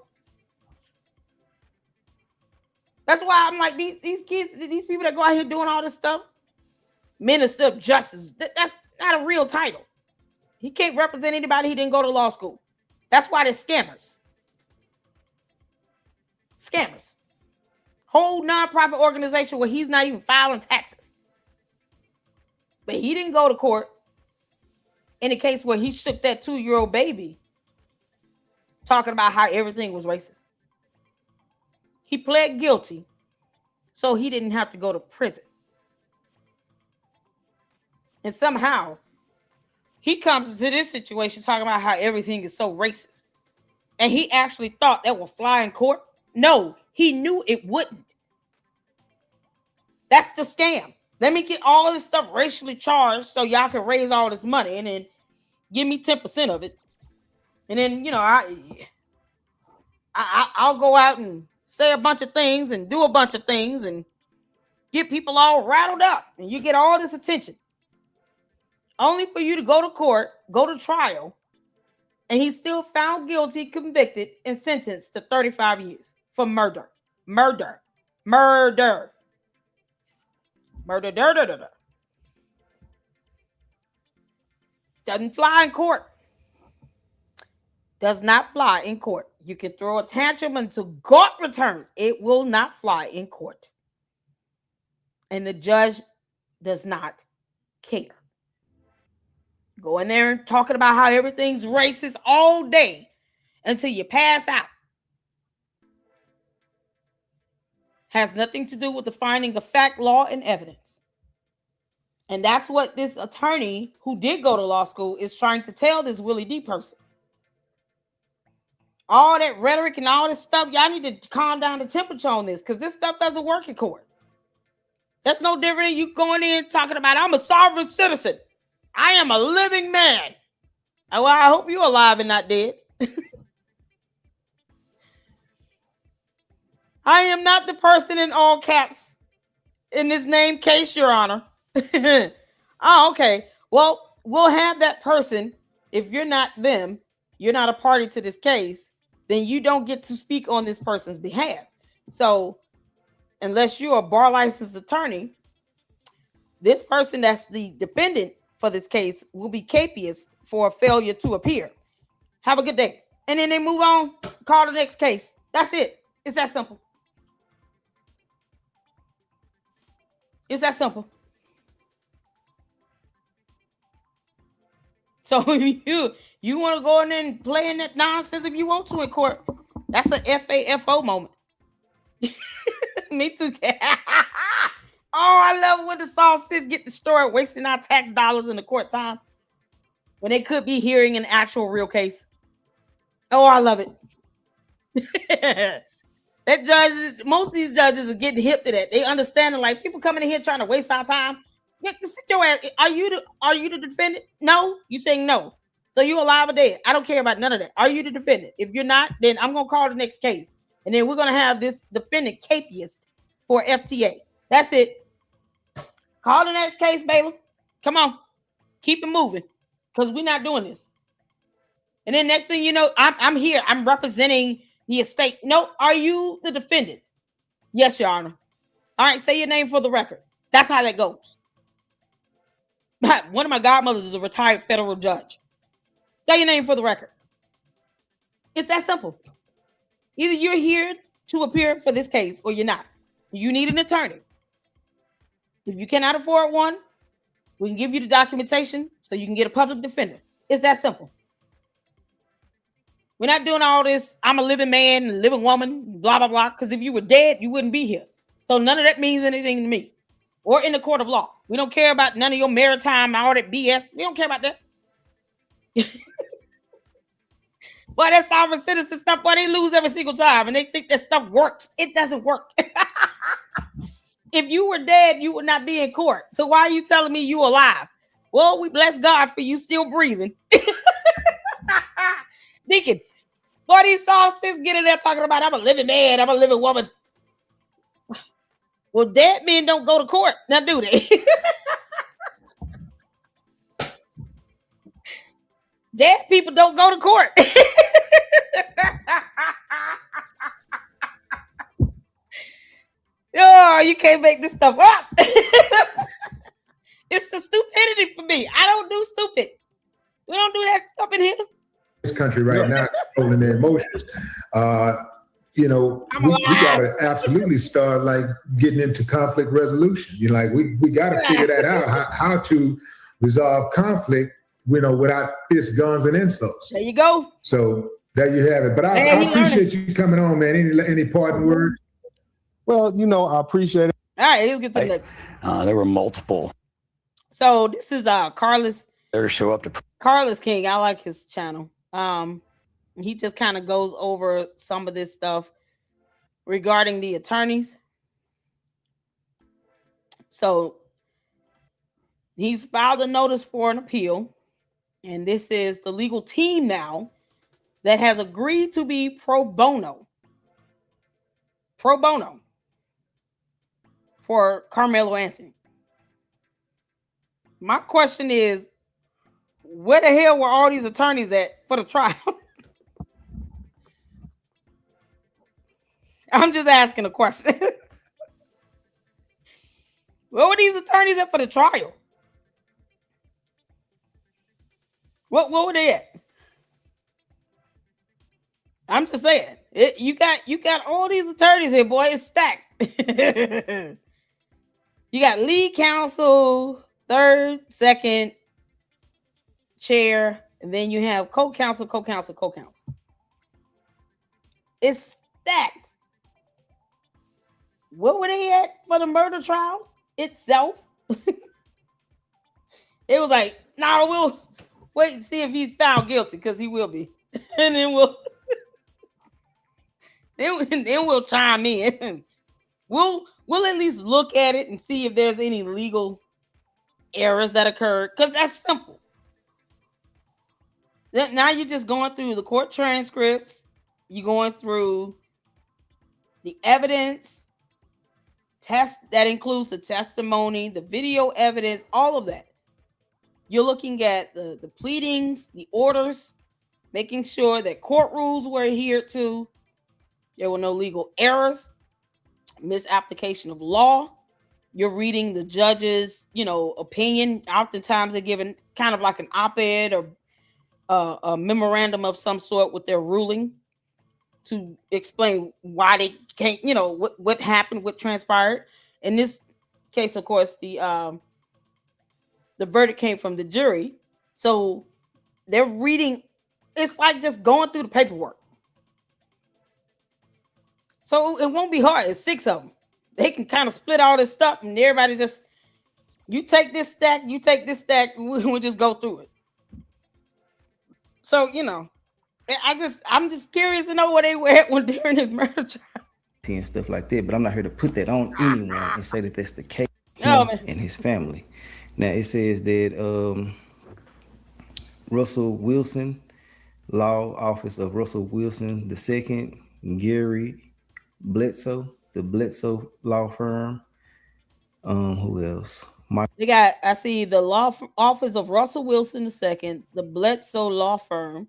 That's why I'm like, these kids, these people that go out here doing all this stuff, Minister of Justice, that's not a real title. He can't represent anybody. He didn't go to law school. That's why they're scammers. Scammers. Whole nonprofit organization where he's not even filing taxes. But he didn't go to court in a case where he shook that 2-year-old baby talking about how everything was racist. He pled guilty so he didn't have to go to prison. And somehow he comes into this situation talking about how everything is so racist. And he actually thought that would fly in court. No, he knew it wouldn't. That's the scam. Let me get all of this stuff racially charged so y'all can raise all this money and then give me 10% of it. And then, you know, I'll go out and say a bunch of things and do a bunch of things and get people all rattled up. And you get all this attention. Only for you to go to court, go to trial, and he's still found guilty, convicted, and sentenced to 35 years for murder. Murder. Murder. Murder. Doesn't fly in court. Does not fly in court. You can throw a tantrum until God returns. It will not fly in court. And the judge does not care. Go in there and talking about how everything's racist all day until you pass out. Has nothing to do with the finding of fact, law, and evidence. And that's what this attorney who did go to law school is trying to tell this Willie D person. All that rhetoric and all this stuff, y'all need to calm down the temperature on this because this stuff doesn't work in court. That's no different than you going in talking about, I'm a sovereign citizen. I am a living man. Well, I hope you're alive and not dead. I am not the person in all caps in this name case, Your Honor. Oh, okay. Well, we'll have that person. If you're not them, you're not a party to this case, then you don't get to speak on this person's behalf. So unless you're a bar licensed attorney, this person that's the defendant for this case will be capious for a failure to appear. Have a good day. And then they move on, call the next case. That's it. It's that simple. It's that simple. So if you want to go in there and play in that nonsense if you want to in court, that's an FAFO moment. Me too. Oh, I love when the sauces get destroyed, wasting our tax dollars in the court time when they could be hearing an actual real case. Oh, I love it. That judge, most of these judges are getting hip to that. They understand it. Like people coming in here trying to waste our time. Sit your ass. Are you the defendant? No, you saying no. So you alive or dead? I don't care about none of that. Are you the defendant? If you're not, then I'm gonna call the next case, and then we're gonna have this defendant capious for FTA. That's it. Call the next case, Baylor. Come on, keep it moving, because we're not doing this. And then next thing you know, I'm here. I'm representing the estate. No, are you the defendant? Yes, Your Honor. All right, say your name for the record. That's how that goes. One of my godmothers is a retired federal judge. Say your name for the record. It's that simple. Either you're here to appear for this case or you're not. You need an attorney. If you cannot afford one, we can give you the documentation so you can get a public defender. It's that simple. We're not doing all this. I'm a living man, a living woman, blah, blah, blah. Because if you were dead, you wouldn't be here. So none of that means anything to me or in the court of law. We don't care about none of your maritime, all that BS. We don't care about that. Boy, that sovereign citizen stuff, boy, they lose every single time. And they think that stuff works. It doesn't work. If you were dead, you would not be in court. So why are you telling me you alive? Well, we bless God for you still breathing. Deacon, boy, these solstices get in there talking about I'm a living man, I'm a living woman. Well, dead men don't go to court. Now, do they? Dead people don't go to court. Oh, you can't make this stuff up. It's the stupidity for me. I don't do stupid. We don't do that stuff in here.
This country right now, controlling their emotions. We gotta absolutely start like getting into conflict resolution. We gotta figure that out, how to resolve conflict, without fists, guns, and insults.
There you go.
So there you have it. But I appreciate you coming on, man. Any parting words?
Well, I appreciate it.
All right, let's get to the next.
There were multiple.
So this is Carlos.
There to show up to
Carlos King. I like his channel. He just kind of goes over some of this stuff regarding the attorneys. So he's filed a notice for an appeal, and this is the legal team now that has agreed to be pro bono for Karmelo Anthony. My question is, where the hell were all these attorneys at for the trial? I'm just asking a question. Where were these attorneys at for the trial? What were they at? I'm just saying. You got all these attorneys here, boy. It's stacked. You got lead counsel, third, second, chair, and then you have co-counsel. It's stacked. What were they at for the murder trial itself? It was like, no, we'll wait and see if he's found guilty, because he will be. And then we'll chime in. We'll at least look at it and see if there's any legal errors that occurred, because that's simple. Now you're just going through the court transcripts, you're going through the evidence, test that includes the testimony, the video evidence, all of that. You're looking at the pleadings, the orders, making sure that court rules were adhered to, there were no legal errors, misapplication of law. You're reading the judge's, opinion. Oftentimes they're given kind of like an op-ed or a memorandum of some sort with their ruling to explain why they can't, what happened, what transpired. In this case, of course, the verdict came from the jury. So they're reading, it's like just going through the paperwork. So it won't be hard. It's 6 of them. They can kind of split all this stuff, and everybody just, you take this stack, you take this stack, we'll just go through it. So, I'm just curious to know where they were at when during this murder trial.
And stuff like that, but I'm not here to put that on anyone and say that that's the case. And his family. Now it says that Russell Wilson, Law Office of Russell Wilson II, Gary Bledsoe, the Bledsoe Law Firm. Who else?
I see the Law Office of Russell Wilson II, the Bledsoe Law Firm,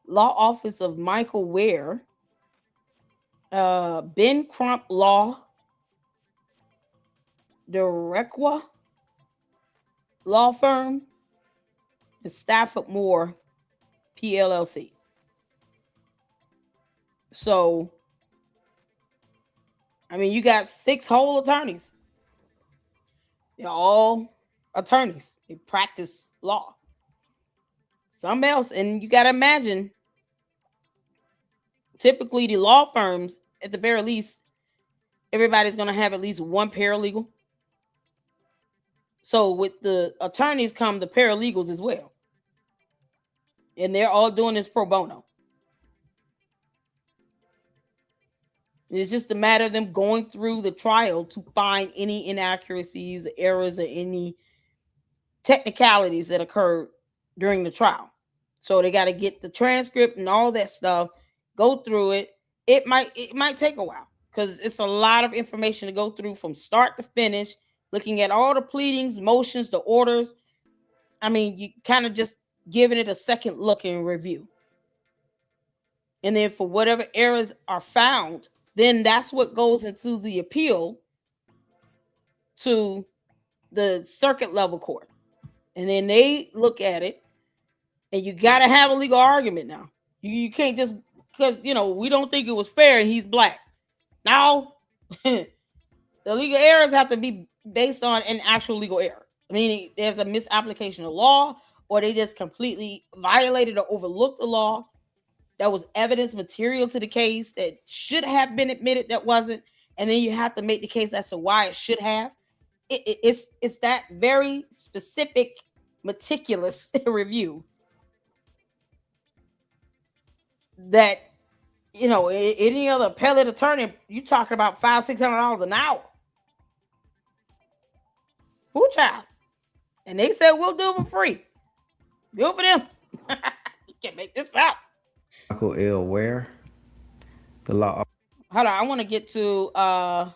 Law Office of Michael Ware, Ben Crump Law, the Requa Law Firm, and Stafford Moore PLLC. So, you got 6 whole attorneys. They're all attorneys. They practice law. Some else, and you got to imagine typically the law firms, at the very least, everybody's going to have at least one paralegal. So with the attorneys come the paralegals as well. And they're all doing this pro bono. It's just a matter of them going through the trial to find any inaccuracies, errors, or any technicalities that occurred during the trial. So they got to get the transcript and all that stuff, go through it. It might take a while because it's a lot of information to go through from start to finish, looking at all the pleadings, motions, the orders. I mean, you kind of just giving it a second look and review. And then for whatever errors are found, then that's what goes into the appeal to the circuit level court. And then they look at it, and you got to have a legal argument now. You can't just, because, we don't think it was fair and he's black. Now, the legal errors have to be based on an actual legal error. I mean, there's a misapplication of law, or they just completely violated or overlooked the law. That was evidence material to the case that should have been admitted that wasn't. And then you have to make the case as to why it should have. It's that very specific, meticulous review that, any other appellate attorney, you talking about $500-600 an hour. Who child? And they said, we'll do it for free. Good for them. You can't make this up.
Michael L. Ware, the law.
Hold on, I want to get to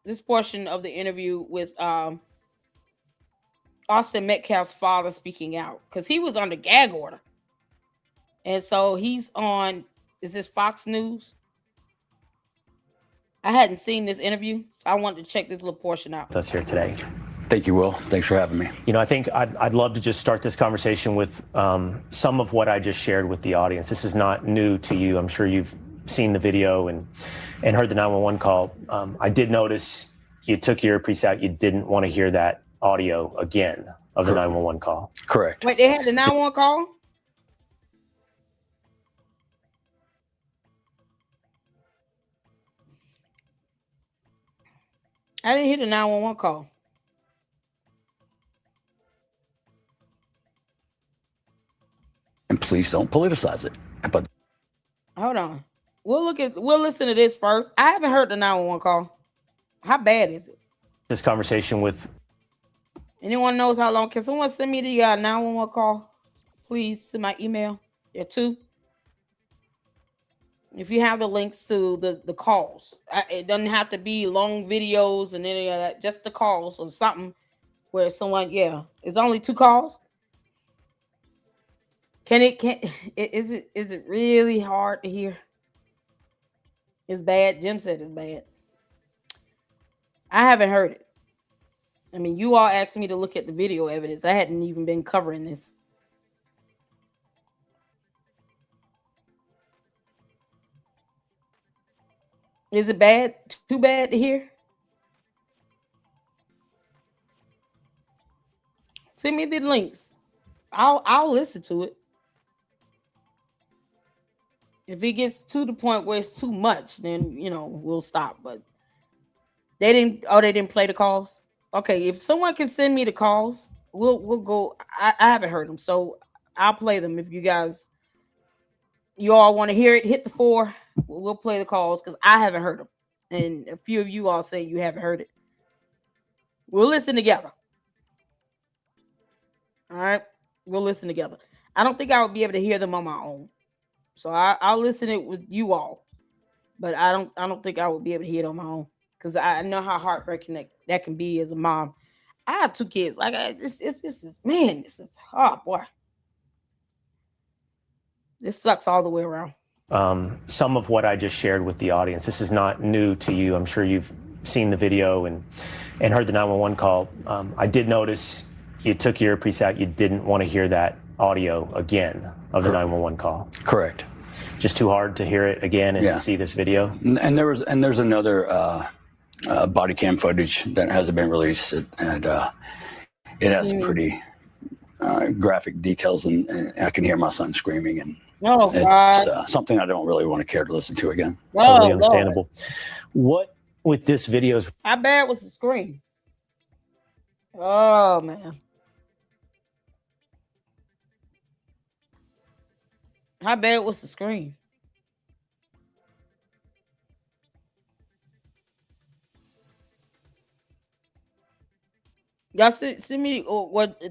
this portion of the interview with Austin Metcalf's father speaking out, because he was under gag order. And so he's on, is this Fox News? I hadn't seen this interview, so I wanted to check this little portion out.
That's here today. Thank you, Will. Thanks for having me.
I think I'd love to just start this conversation with some of what I just shared with the audience. This is not new to you. I'm sure you've seen the video and heard the 911 call. I did notice you took your earpiece out. You didn't want to hear that audio again of the 911 call.
Correct.
Wait, they had the 911 call? I didn't hear the 911 call.
And please don't politicize it. But
hold on. We'll listen to this first. I haven't heard the 911 call. How bad is it?
This conversation with
anyone knows how long. Can someone send me the 911 call? Please, to my email. There are 2. If you have the links to the calls, it doesn't have to be long videos and any of that. Just the calls or something where someone, it's only 2 calls. Is it really hard to hear? It's bad. Jim said it's bad. I haven't heard it. I mean, you all asked me to look at the video evidence. I hadn't even been covering this. Is it bad? Too bad to hear? Send me the links. I'll listen to it. If it gets to the point where it's too much, then we'll stop. But they didn't play the calls. Okay, if someone can send me the calls, we'll go. I haven't heard them, so I'll play them. If you all want to hear it, hit the 4. We'll play the calls because I haven't heard them, and a few of you all say you haven't heard it. We'll listen together. All right, we'll listen together. I don't think I would be able to hear them on my own. So I'll listen it with you all, but I don't think I would be able to hear it on my own because I know how heartbreaking that can be as a mom. I have 2 kids. This is oh boy, this sucks all the way around.
Some of what I just shared with the audience. This is not new to you. I'm sure you've seen the video and heard the 911 call. I did notice you took your earpiece out. You didn't want to hear that audio again of the 911 call.
Correct.
Just too hard to hear it again and see this video.
And there's another body cam footage that hasn't been released, and it has some pretty graphic details, and I can hear my son screaming, and
Oh,
It's something I don't really want to care to listen to again.
Totally understandable. What with this video's
how bad was the screen? Oh man. How bad was the screen? Y'all send me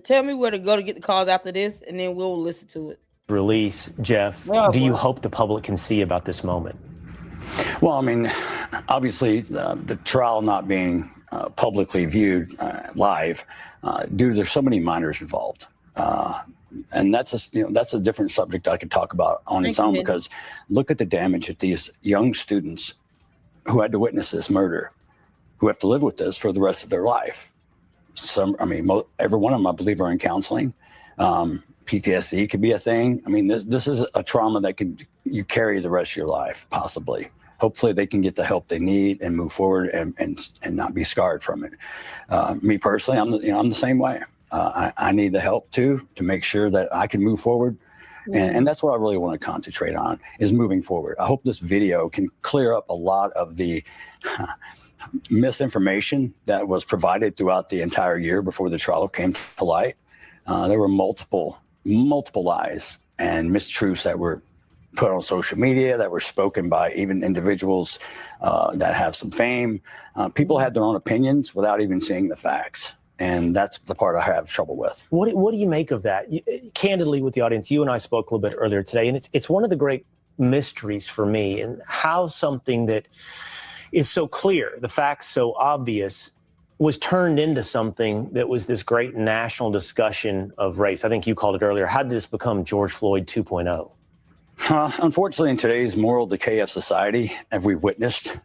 tell me where to go to get the calls after this, and then we'll listen to it.
release, Jeff, do you hope the public can see about this moment?
Well, I mean, obviously, the trial not being publicly viewed live, there's so many minors involved, and that's a different subject I could talk about on its own. Because look at the damage that these young students who had to witness this murder, who have to live with this for the rest of their life. Every one of them, I believe, are in counseling. PTSD could be a thing. I mean, this is a trauma that you carry the rest of your life, possibly. Hopefully they can get the help they need and move forward and not be scarred from it. Me personally, I'm the same way. I need the help too, to make sure that I can move forward. And that's what I really want to concentrate on, is moving forward. I hope this video can clear up a lot of the misinformation that was provided throughout the entire year before the trial came to light. There were multiple lies and mistruths that were put on social media, that were spoken by even individuals that have some fame. People had their own opinions without even seeing the facts. And that's the part I have trouble with.
What do you make of that? Candidly, with the audience, you and I spoke a little bit earlier today, and it's one of the great mysteries for me, and how something that is so clear, the facts so obvious, was turned into something that was this great national discussion of race. I think you called it earlier. How did this become George Floyd 2.0?
Unfortunately, in today's moral decay of society, as we've witnessed,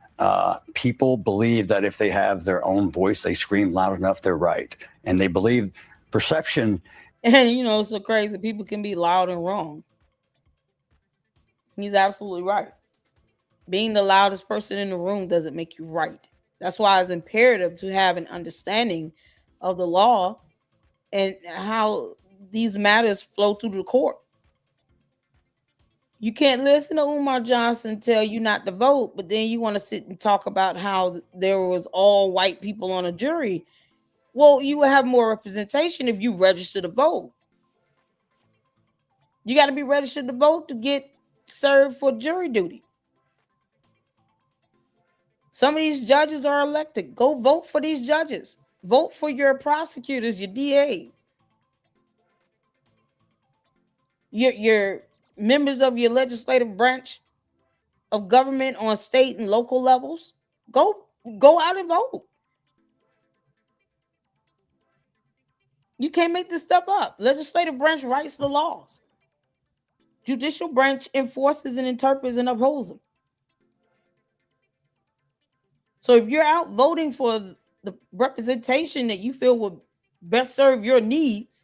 people believe that if they have their own voice, they scream loud enough, they're right. And they believe perception.
And it's so crazy. People can be loud and wrong. He's absolutely right. Being the loudest person in the room doesn't make you right. That's why it's imperative to have an understanding of the law and how these matters flow through the court. You can't listen to Umar Johnson tell you not to vote, but then you want to sit and talk about how there was all white people on a jury. Well, you will have more representation if you register to vote. You got to be registered to vote to get served for jury duty. Some of these judges are elected. Go vote for these judges. Vote for your prosecutors, your DAs. Your members of your legislative branch of government on state and local levels. Go out and vote. You can't make this stuff up. Legislative branch writes the laws. Judicial branch enforces and interprets and upholds them. So if you're out voting for the representation that you feel will best serve your needs,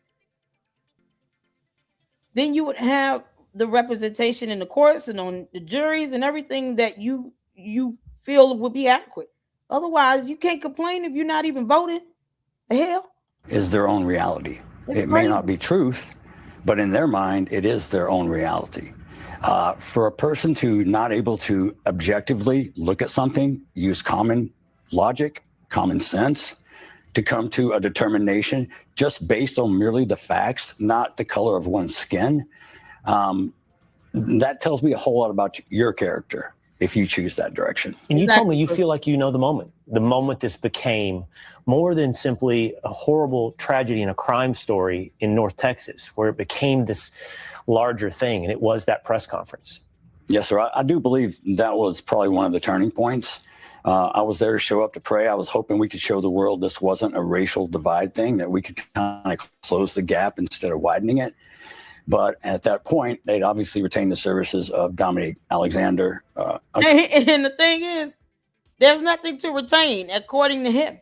then you would have the representation in the courts and on the juries and everything that you feel would be adequate. Otherwise, you can't complain if you're not even voting. The hell?
Is their own reality. It may not be truth, but in their mind, it is their own reality. For a person to not able to objectively look at something, use common logic, common sense, to come to a determination just based on merely the facts, not the color of one's skin, that tells me a whole lot about your character if you choose that direction.
And you told me you feel like you know the moment this became more than simply a horrible tragedy and a crime story in North Texas, where it became this larger thing, and it was that press conference.
Yes, sir. I do believe that was probably one of the turning points. I was there to show up to pray. I was hoping we could show the world this wasn't a racial divide thing, that we could kind of close the gap instead of widening it. But at that point, they'd obviously retained the services of Dominic Alexander.
And the thing is, there's nothing to retain, according to him.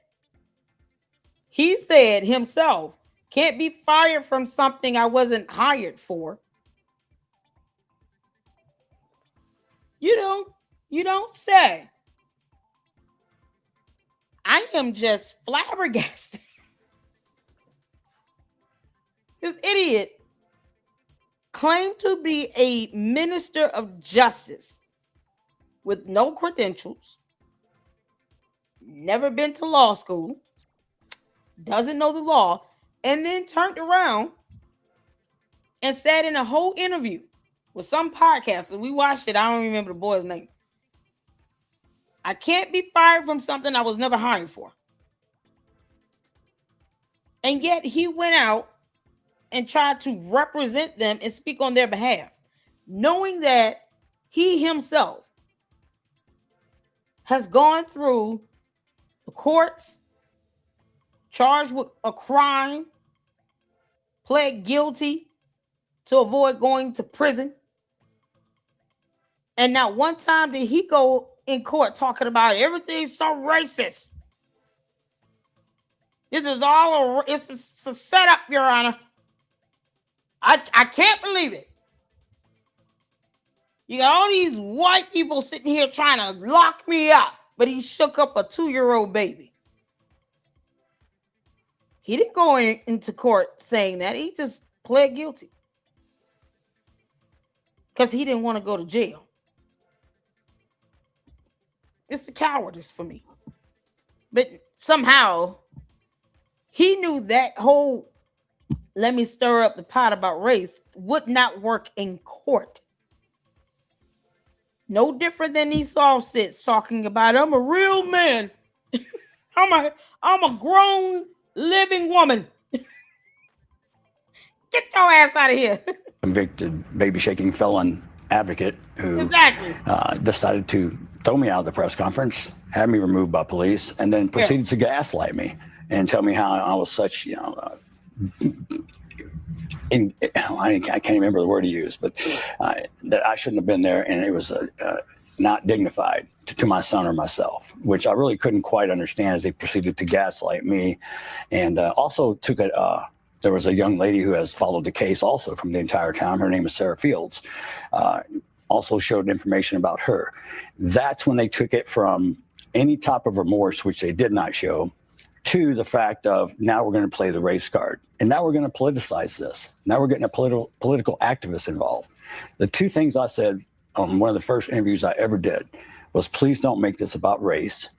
He said himself, can't be fired from something I wasn't hired for. You don't say. I am just flabbergasted. This idiot claimed to be a minister of justice with no credentials, never been to law school, doesn't know the law, and then turned around and said in a whole interview with some podcast, and we watched it, I don't remember the boy's name, I can't be fired from something I was never hired for. And yet he went out and tried to represent them and speak on their behalf, knowing that he himself has gone through the courts, charged with a crime, pled guilty to avoid going to prison. And not one time did he go in court talking about everything's so racist. This is all it's a setup, Your Honor. I can't believe it. You got all these white people sitting here trying to lock me up, but he shook up a 2-year-old baby. He didn't go into court saying that. He just pled guilty because he didn't want to go to jail. It's the cowardice for me. But somehow he knew that whole let me stir up the pot about race would not work in court. No different than Esau sits talking about, I'm a real man. I'm a grown living woman. Get your ass out of here.
Convicted baby shaking felon advocate who decided to throw me out of the press conference, had me removed by police, and then proceeded to gaslight me and tell me how I was such, I can't remember the word he used, but that I shouldn't have been there, and it was not dignified to my son or myself, which I really couldn't quite understand as they proceeded to gaslight me. And also took there was a young lady who has followed the case also from the entire time. Her name is Sarah Fields. Also showed information about her. That's when they took it from any type of remorse, which they did not show, to the fact of now we're going to play the race card. And now we're going to politicize this. Now we're getting a political activist involved. The two things I said on one of the first interviews I ever did was, please don't make this about race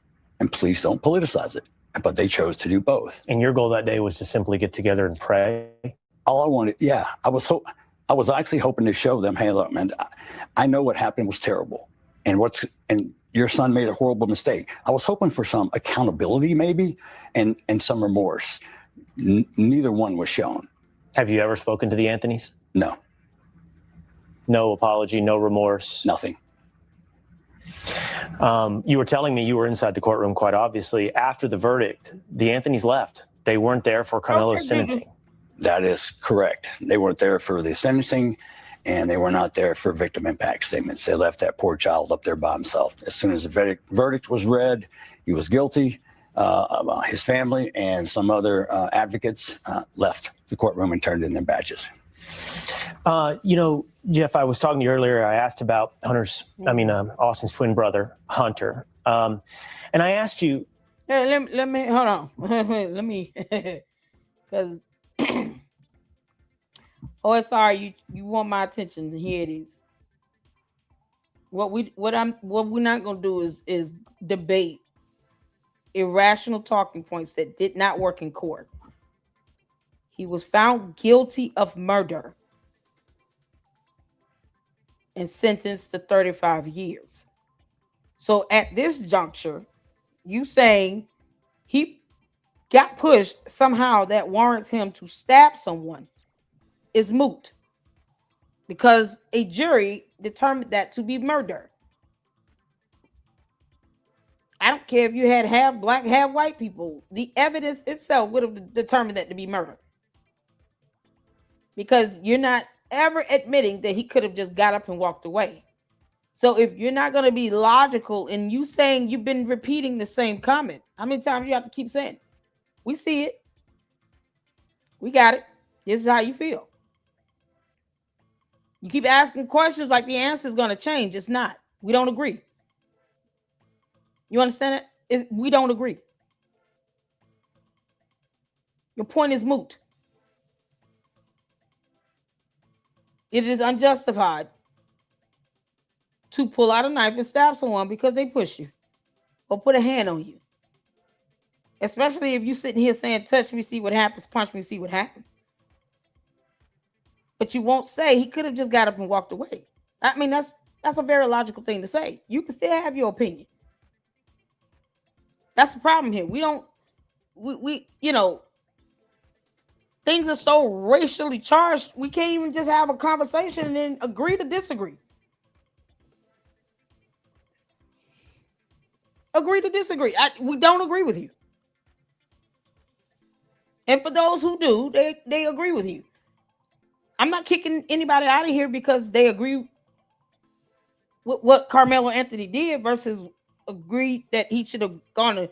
and please don't politicize it. But they chose to do both.
And your goal that day was to simply get together and pray?
All I wanted, I was actually hoping to show them, hey, look, man, I know what happened was terrible. And your son made a horrible mistake. I was hoping for some accountability maybe and some remorse. Neither one was shown.
Have you ever spoken to the Anthonys?
No.
No apology, no remorse?
Nothing.
You were telling me you were inside the courtroom, quite obviously. After the verdict, the Anthonys left. They weren't there for Karmelo's sentencing.
That is correct. They weren't there for the sentencing, and they were not there for victim impact statements. They left that poor child up there by himself. As soon as the verdict was read, he was guilty. His family and some other advocates left the courtroom and turned in their badges.
Jeff, I was talking to you earlier. I asked about Austin's twin brother, Hunter. And I asked you.
Hey, let me hold on. Let me, because OSR, you want my attention. Here it is. What we're not gonna do is debate irrational talking points that did not work in court. He was found guilty of murder and sentenced to 35 years. So at this juncture, you saying he got pushed somehow that warrants him to stab someone is moot, because a jury determined that to be murder. I don't care if you had half black, half white people. The evidence itself would have determined that to be murder. Because you're not ever admitting that he could have just got up and walked away. So if you're not going to be logical in you saying you've been repeating the same comment, how many times do you have to keep saying it? We see it. We got it. This is how you feel. You keep asking questions like the answer is going to change. It's not. We don't agree. You understand it? We don't agree. Your point is moot. It is unjustified to pull out a knife and stab someone because they push you or put a hand on you. Especially if you're sitting here saying, touch me, see what happens, punch me, see what happens. But you won't say he could have just got up and walked away. I mean, that's a very logical thing to say. You can still have your opinion. That's the problem here. We things are so racially charged, we can't even just have a conversation and then agree to disagree. Agree to disagree. We don't agree with you. And for those who do, they agree with you. I'm not kicking anybody out of here because they agree with what Karmelo Anthony did versus agree that he should have gone to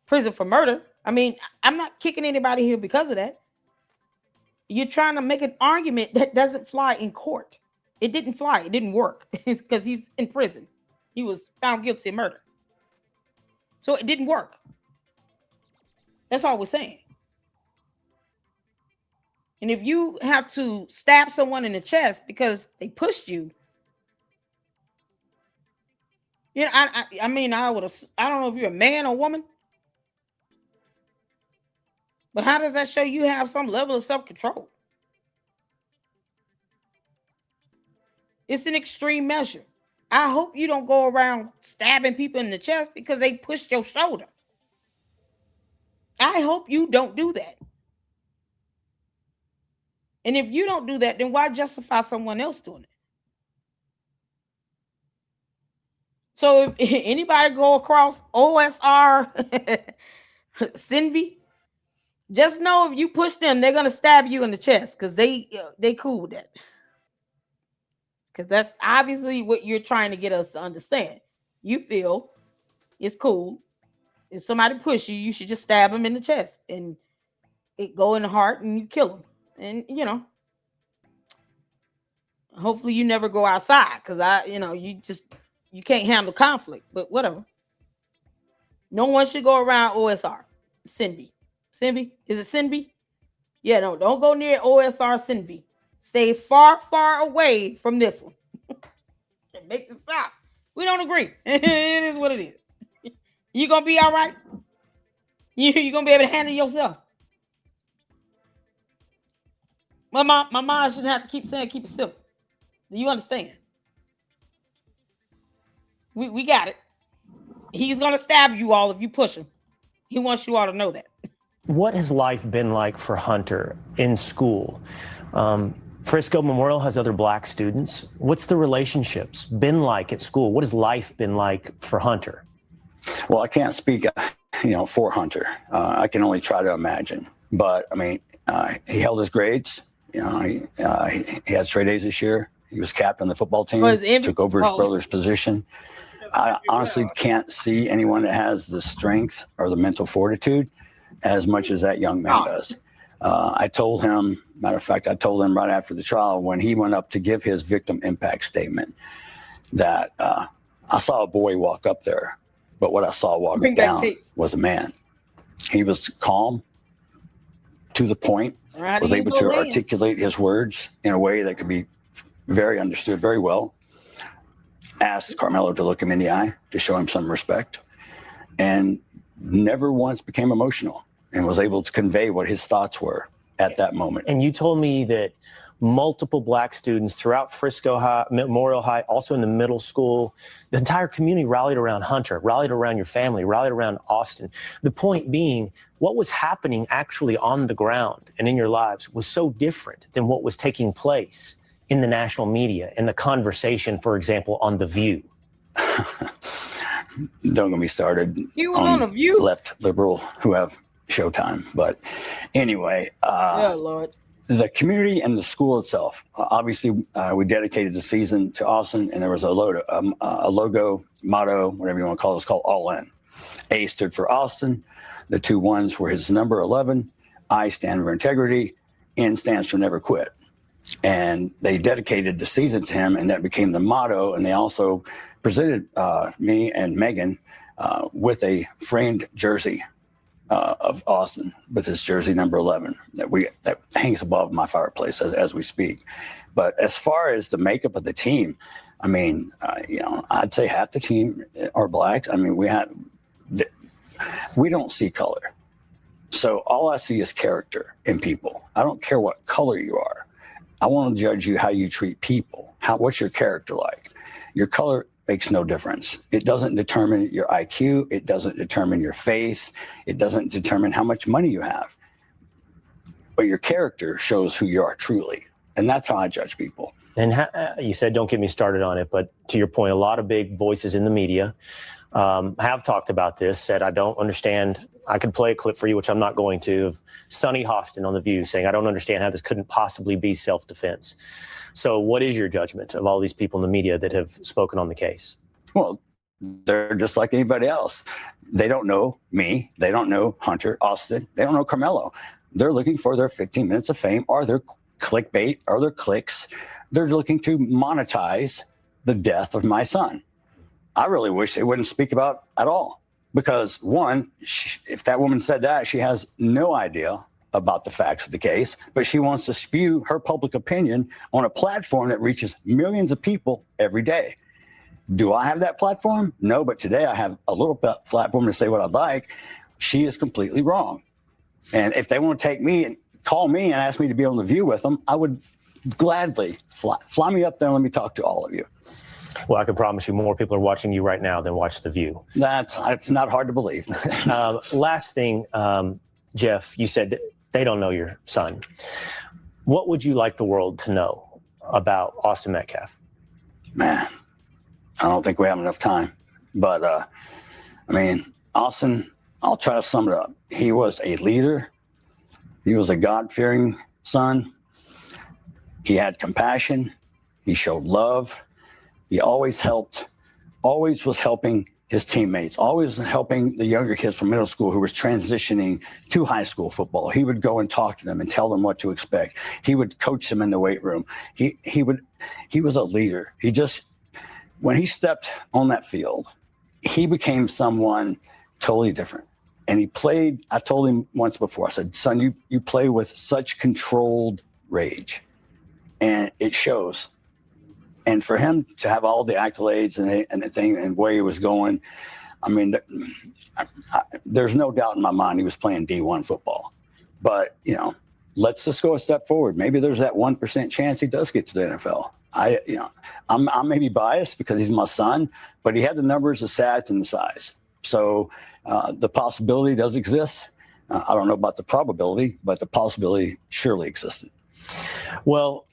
prison for murder. I mean, I'm not kicking anybody here because of that. You're trying to make an argument that doesn't fly in court. It didn't fly. It didn't work because he's in prison. He was found guilty of murder. So it didn't work. That's all we're saying. And if you have to stab someone in the chest because they pushed you, I don't know if you're a man or woman, but how does that show you have some level of self-control? It's an extreme measure. I hope you don't go around stabbing people in the chest because they pushed your shoulder. I hope you don't do that. And if you don't do that, then why justify someone else doing it? So if anybody go across OSR, Cindy, just know if you push them, they're gonna stab you in the chest because they cool with that. Because that's obviously what you're trying to get us to understand. You feel it's cool. If somebody push you, you should just stab them in the chest and it go in the heart and you kill them. And hopefully you never go outside because you can't handle conflict, but whatever. No one should go around OSR. Cindy, is it Cindy? Yeah, no, don't go near OSR Cindy. Stay far, far away from this one. Can't make this out. We don't agree. It is what it is. You gonna be all right? You gonna be able to handle yourself? My mom shouldn't have to keep saying keep it simple. Do you understand? We got it. He's gonna stab you all if you push him. He wants you all to know that.
What has life been like for Hunter in school? Frisco Memorial has other black students. What's the relationships been like at school? What has life been like for Hunter?
Well, I can't speak, for Hunter. I can only try to imagine. But I mean, he held his grades. He had straight A's this year. He was captain of the football team. Took over his brother's position. I honestly can't see anyone that has the strength or the mental fortitude as much as that young man does. I told him, matter of fact, right after the trial when he went up to give his victim impact statement that I saw a boy walk up there, but what I saw walking down was a man. He was calm, to the point, was able to articulate his words in a way that could be very understood very well. Asked Karmelo to look him in the eye to show him some respect, and never once became emotional and was able to convey what his thoughts were at that moment.
And you told me that multiple black students throughout Frisco High, Memorial High, also in the middle school, the entire community rallied around Hunter, rallied around your family, rallied around Austin. The point being, what was happening actually on the ground and in your lives was so different than what was taking place in the national media, in the conversation, for example, on The View.
Don't get me started.
You were on The View?
Left liberal who have Showtime. But anyway,
Lord.
The community and the school itself, obviously, we dedicated the season to Austin, and there was a logo, motto, whatever you want to call it, it's called All In. A stood for Austin. The two ones were his number 11. I stand for integrity. N stands for never quit. And they dedicated the season to him, and that became the motto. And they also presented me and Megan with a framed jersey of Austin with his jersey number 11 that hangs above my fireplace as we speak. But as far as the makeup of the team, I mean, I'd say half the team are blacks. I mean, we don't see color. So all I see is character in people. I don't care what color you are. I want to judge you how you treat people. What's your character like? Your color makes no difference. It doesn't determine your IQ. It doesn't determine your faith. It doesn't determine how much money you have. But your character shows who you are truly. And that's how I judge people.
And you said, don't get me started on it, but to your point, a lot of big voices in the media have talked about this, said, I don't understand. I could play a clip for you, which I'm not going to, of Sonny Hostin on The View saying, I don't understand how this couldn't possibly be self-defense. So what is your judgment of all these people in the media that have spoken on the case?
Well, they're just like anybody else. They don't know me. They don't know Hunter, Austin. They don't know Karmelo. They're looking for their 15 minutes of fame or their clickbait or their clicks. They're looking to monetize the death of my son. I really wish they wouldn't speak about at all. Because one, if that woman said that, she has no idea about the facts of the case, but she wants to spew her public opinion on a platform that reaches millions of people every day. Do I have that platform? No, but today I have a little platform to say what I'd like. She is completely wrong. And if they want to take me and call me and ask me to be on The View with them, I would gladly fly me up there and let me talk to all of you.
Well, I can promise you more people are watching you right now than watch The View.
It's not hard to believe.
Last thing, Jeff, you said that they don't know your son. What would you like the world to know about Austin Metcalf?
Man, I don't think we have enough time. But, I mean, Austin, I'll try to sum it up. He was a leader. He was a God-fearing son. He had compassion. He showed love. He always helped, always was helping his teammates, always helping the younger kids from middle school who was transitioning to high school football. He would go and talk to them and tell them what to expect. He would coach them in the weight room. He was a leader. When he stepped on that field, he became someone totally different. And he played, I told him once before, I said, son, you play with such controlled rage. And it shows. And for him to have all the accolades and the thing and where he was going, I mean, there's no doubt in my mind he was playing D1 football. But, let's just go a step forward. Maybe there's that 1% chance he does get to the NFL. I'm maybe biased because he's my son, but he had the numbers, the stats, and the size. So the possibility does exist. I don't know about the probability, but the possibility surely existed.
Well,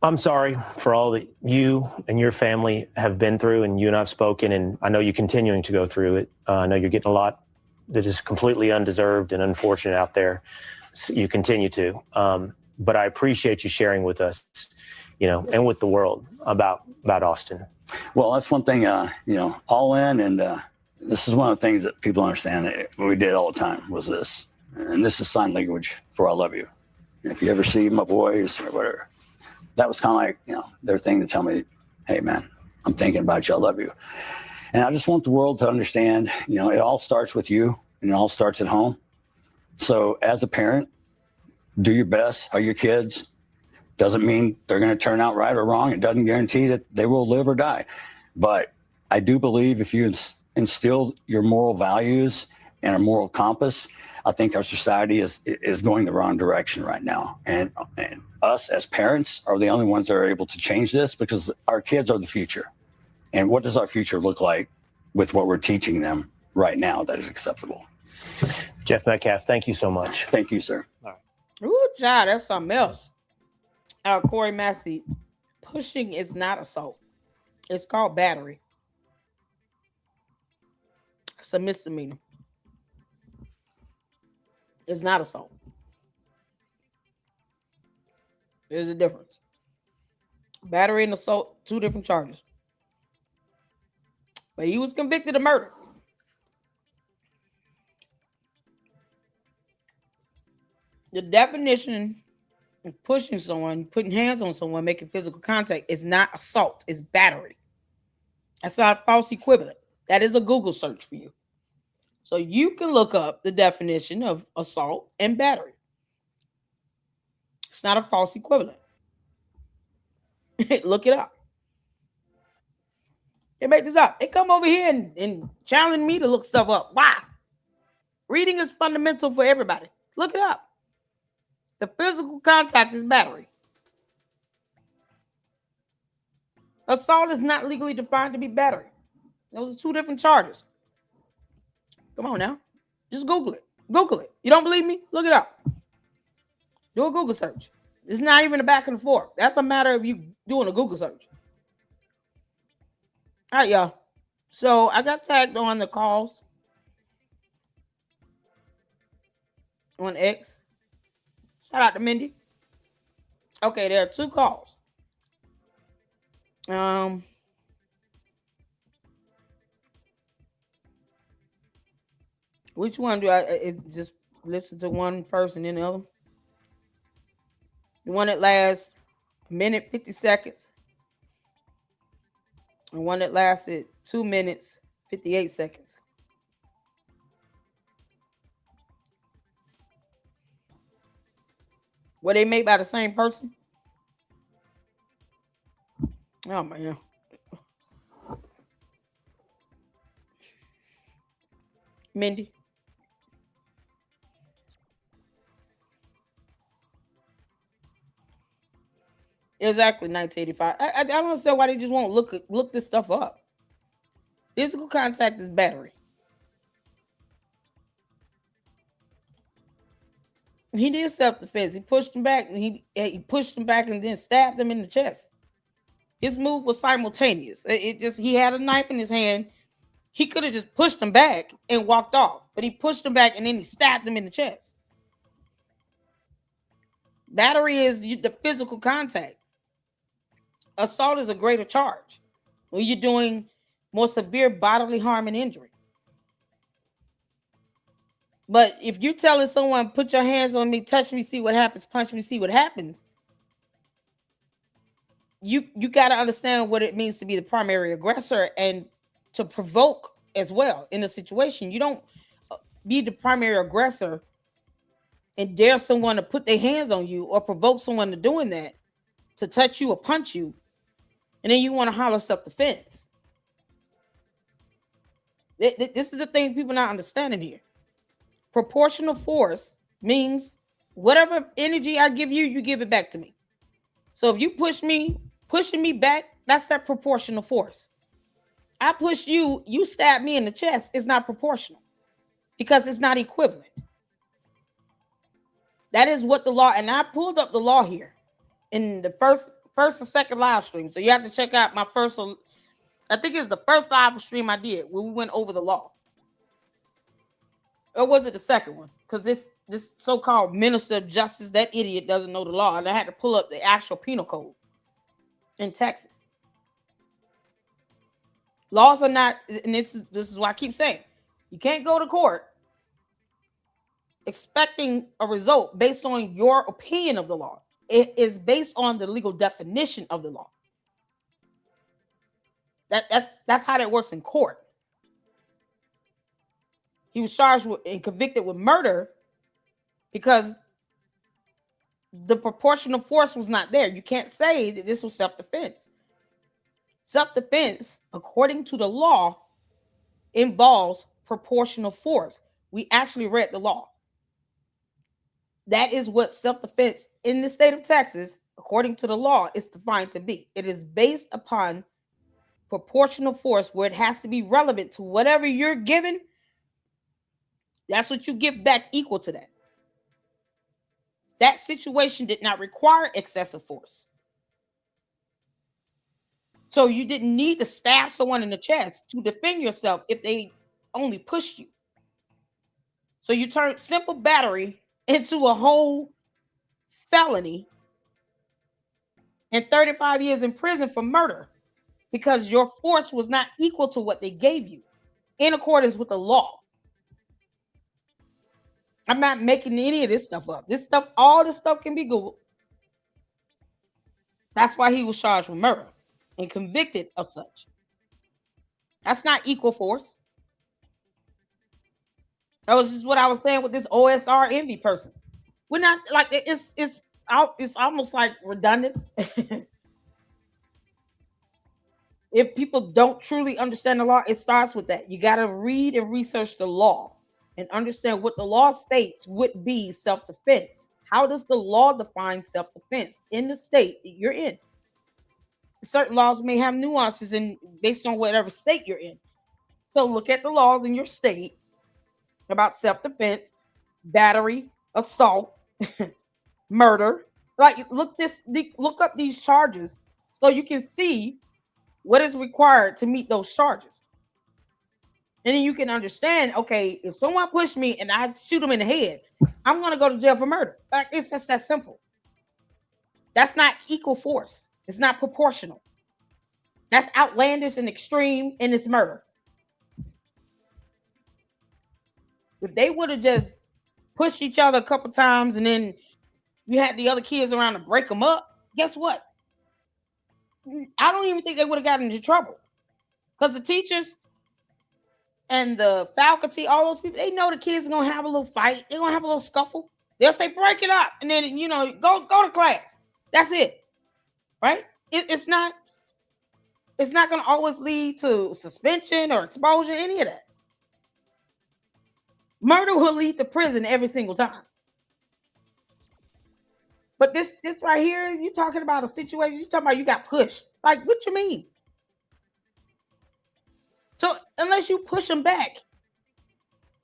I'm sorry for all that you and your family have been through, and you and I have spoken, and I know you're continuing to go through it. I know you're getting a lot that is completely undeserved and unfortunate out there. So you continue to. But I appreciate you sharing with us, and with the world about Austin.
Well, that's one thing, all in. And this is one of the things that people understand that we did all the time was this. And this is sign language for I love you. If you ever see my boys or whatever, that was kind of like, their thing to tell me, hey, man, I'm thinking about you. I love you. And I just want the world to understand, it all starts with you and it all starts at home. So as a parent, do your best. Are your kids? Doesn't mean they're going to turn out right or wrong. It doesn't guarantee that they will live or die. But I do believe if you instill your moral values and a moral compass, I think our society is going the wrong direction right now. And us as parents are the only ones that are able to change this because our kids are the future. And what does our future look like with what we're teaching them right now that is acceptable?
Jeff Metcalf, thank you so much.
Thank you, sir.
All right.
Ooh, child, that's something else. Corey Massey, pushing is not assault. It's called battery. It's a misdemeanor. It's not assault. There's a difference. Battery and assault, two different charges. But he was convicted of murder. The definition of pushing someone, putting hands on someone, making physical contact is not assault. It's battery. That's not a false equivalent. That is a Google search for you. So you can look up the definition of assault and battery. It's not a false equivalent. Look it up. They make this up. They come over here and challenge me to look stuff up. Why? Reading is fundamental for everybody. Look it up. The physical contact is battery. Assault is not legally defined to be battery. Those are two different charges. Come on now. Just Google it. Google it. You don't believe me? Look it up. Do a Google search. It's not even a back and forth. That's a matter of you doing a Google search. All right, y'all. So I got tagged on the calls on X. Shout out to Mindy. Okay, there are 2 calls. Which one do I just listen to one first and then the other? The one that lasts a minute 50 seconds. And one that lasted 2 minutes 58 seconds. Were they made by the same person? Oh man. Mindy. Exactly, 1985. I don't understand why they just won't look this stuff up. Physical contact is battery. He did self-defense. He pushed him back, and he pushed him back and then stabbed him in the chest. His move was simultaneous. He had a knife in his hand. He could have just pushed him back and walked off, but he pushed him back and then he stabbed him in the chest. Battery is the physical contact. Assault is a greater charge when you're doing more severe bodily harm and injury. But if you're telling someone, put your hands on me, touch me, see what happens, punch me, see what happens, you got to understand what it means to be the primary aggressor and to provoke as well in a situation. You don't be the primary aggressor and dare someone to put their hands on you or provoke someone to doing that, to touch you or punch you, and then you want to holler self-defense. This is the thing people not understanding here. Proportional force means whatever energy I give you, you give it back to me. So if you pushing me back, that's that proportional force. I push you, you stab me in the chest, it's not proportional because it's not equivalent. That is what the law, and I pulled up the law here in the first or second live stream. So you have to check out my first, I think it's the first live stream I did where we went over the law. Or was it the second one? Because this so-called minister of justice, that idiot doesn't know the law. And I had to pull up the actual penal code in Texas. Laws are not, and this is why I keep saying, you can't go to court expecting a result based on your opinion of the law. It is based on the legal definition of the law. That's how that works in court. He was charged with and convicted with murder because the proportional force was not there. You can't say that this was self-defense. Self-defense, according to the law, involves proportional force. We actually read the law. That is what self-defense in the state of Texas, according to the law, is defined to be. It is based upon proportional force where it has to be relevant to whatever you're given. That's what you give back equal to that. That situation did not require excessive force. So you didn't need to stab someone in the chest to defend yourself if they only pushed you. So you turned simple battery into a whole felony and 35 years in prison for murder because your force was not equal to what they gave you in accordance with the law. I'm not making any of this stuff up. All this stuff can be Googled. That's why he was charged with murder and convicted of such. That's not equal force. That was just what I was saying with this OSR envy person. We're not like it's almost like redundant. If people don't truly understand the law, it starts with that. You got to read and research the law and understand what the law states would be self-defense. How does the law define self-defense in the state that you're in? Certain laws may have nuances based on whatever state you're in. So look at the laws in your state about self-defense, battery, assault, murder. Like look up these charges so you can see what is required to meet those charges. And then you can understand, okay, if someone pushed me and I shoot them in the head, I'm going to go to jail for murder. Like, it's just that simple. That's not equal force. It's not proportional. That's outlandish and extreme, and it's murder. If they would have just pushed each other a couple times and then you had the other kids around to break them up, guess what? I don't even think they would have gotten into trouble. Because the teachers and the faculty, all those people, they know the kids are going to have a little fight. They're going to have a little scuffle. They'll say, break it up. And then, go to class. That's it. Right? It's not going to always lead to suspension or exposure, any of that. Murder will lead to prison every single time. But this right here, you're talking about a situation, you're talking about you got pushed. Like, what you mean? So unless you push them back,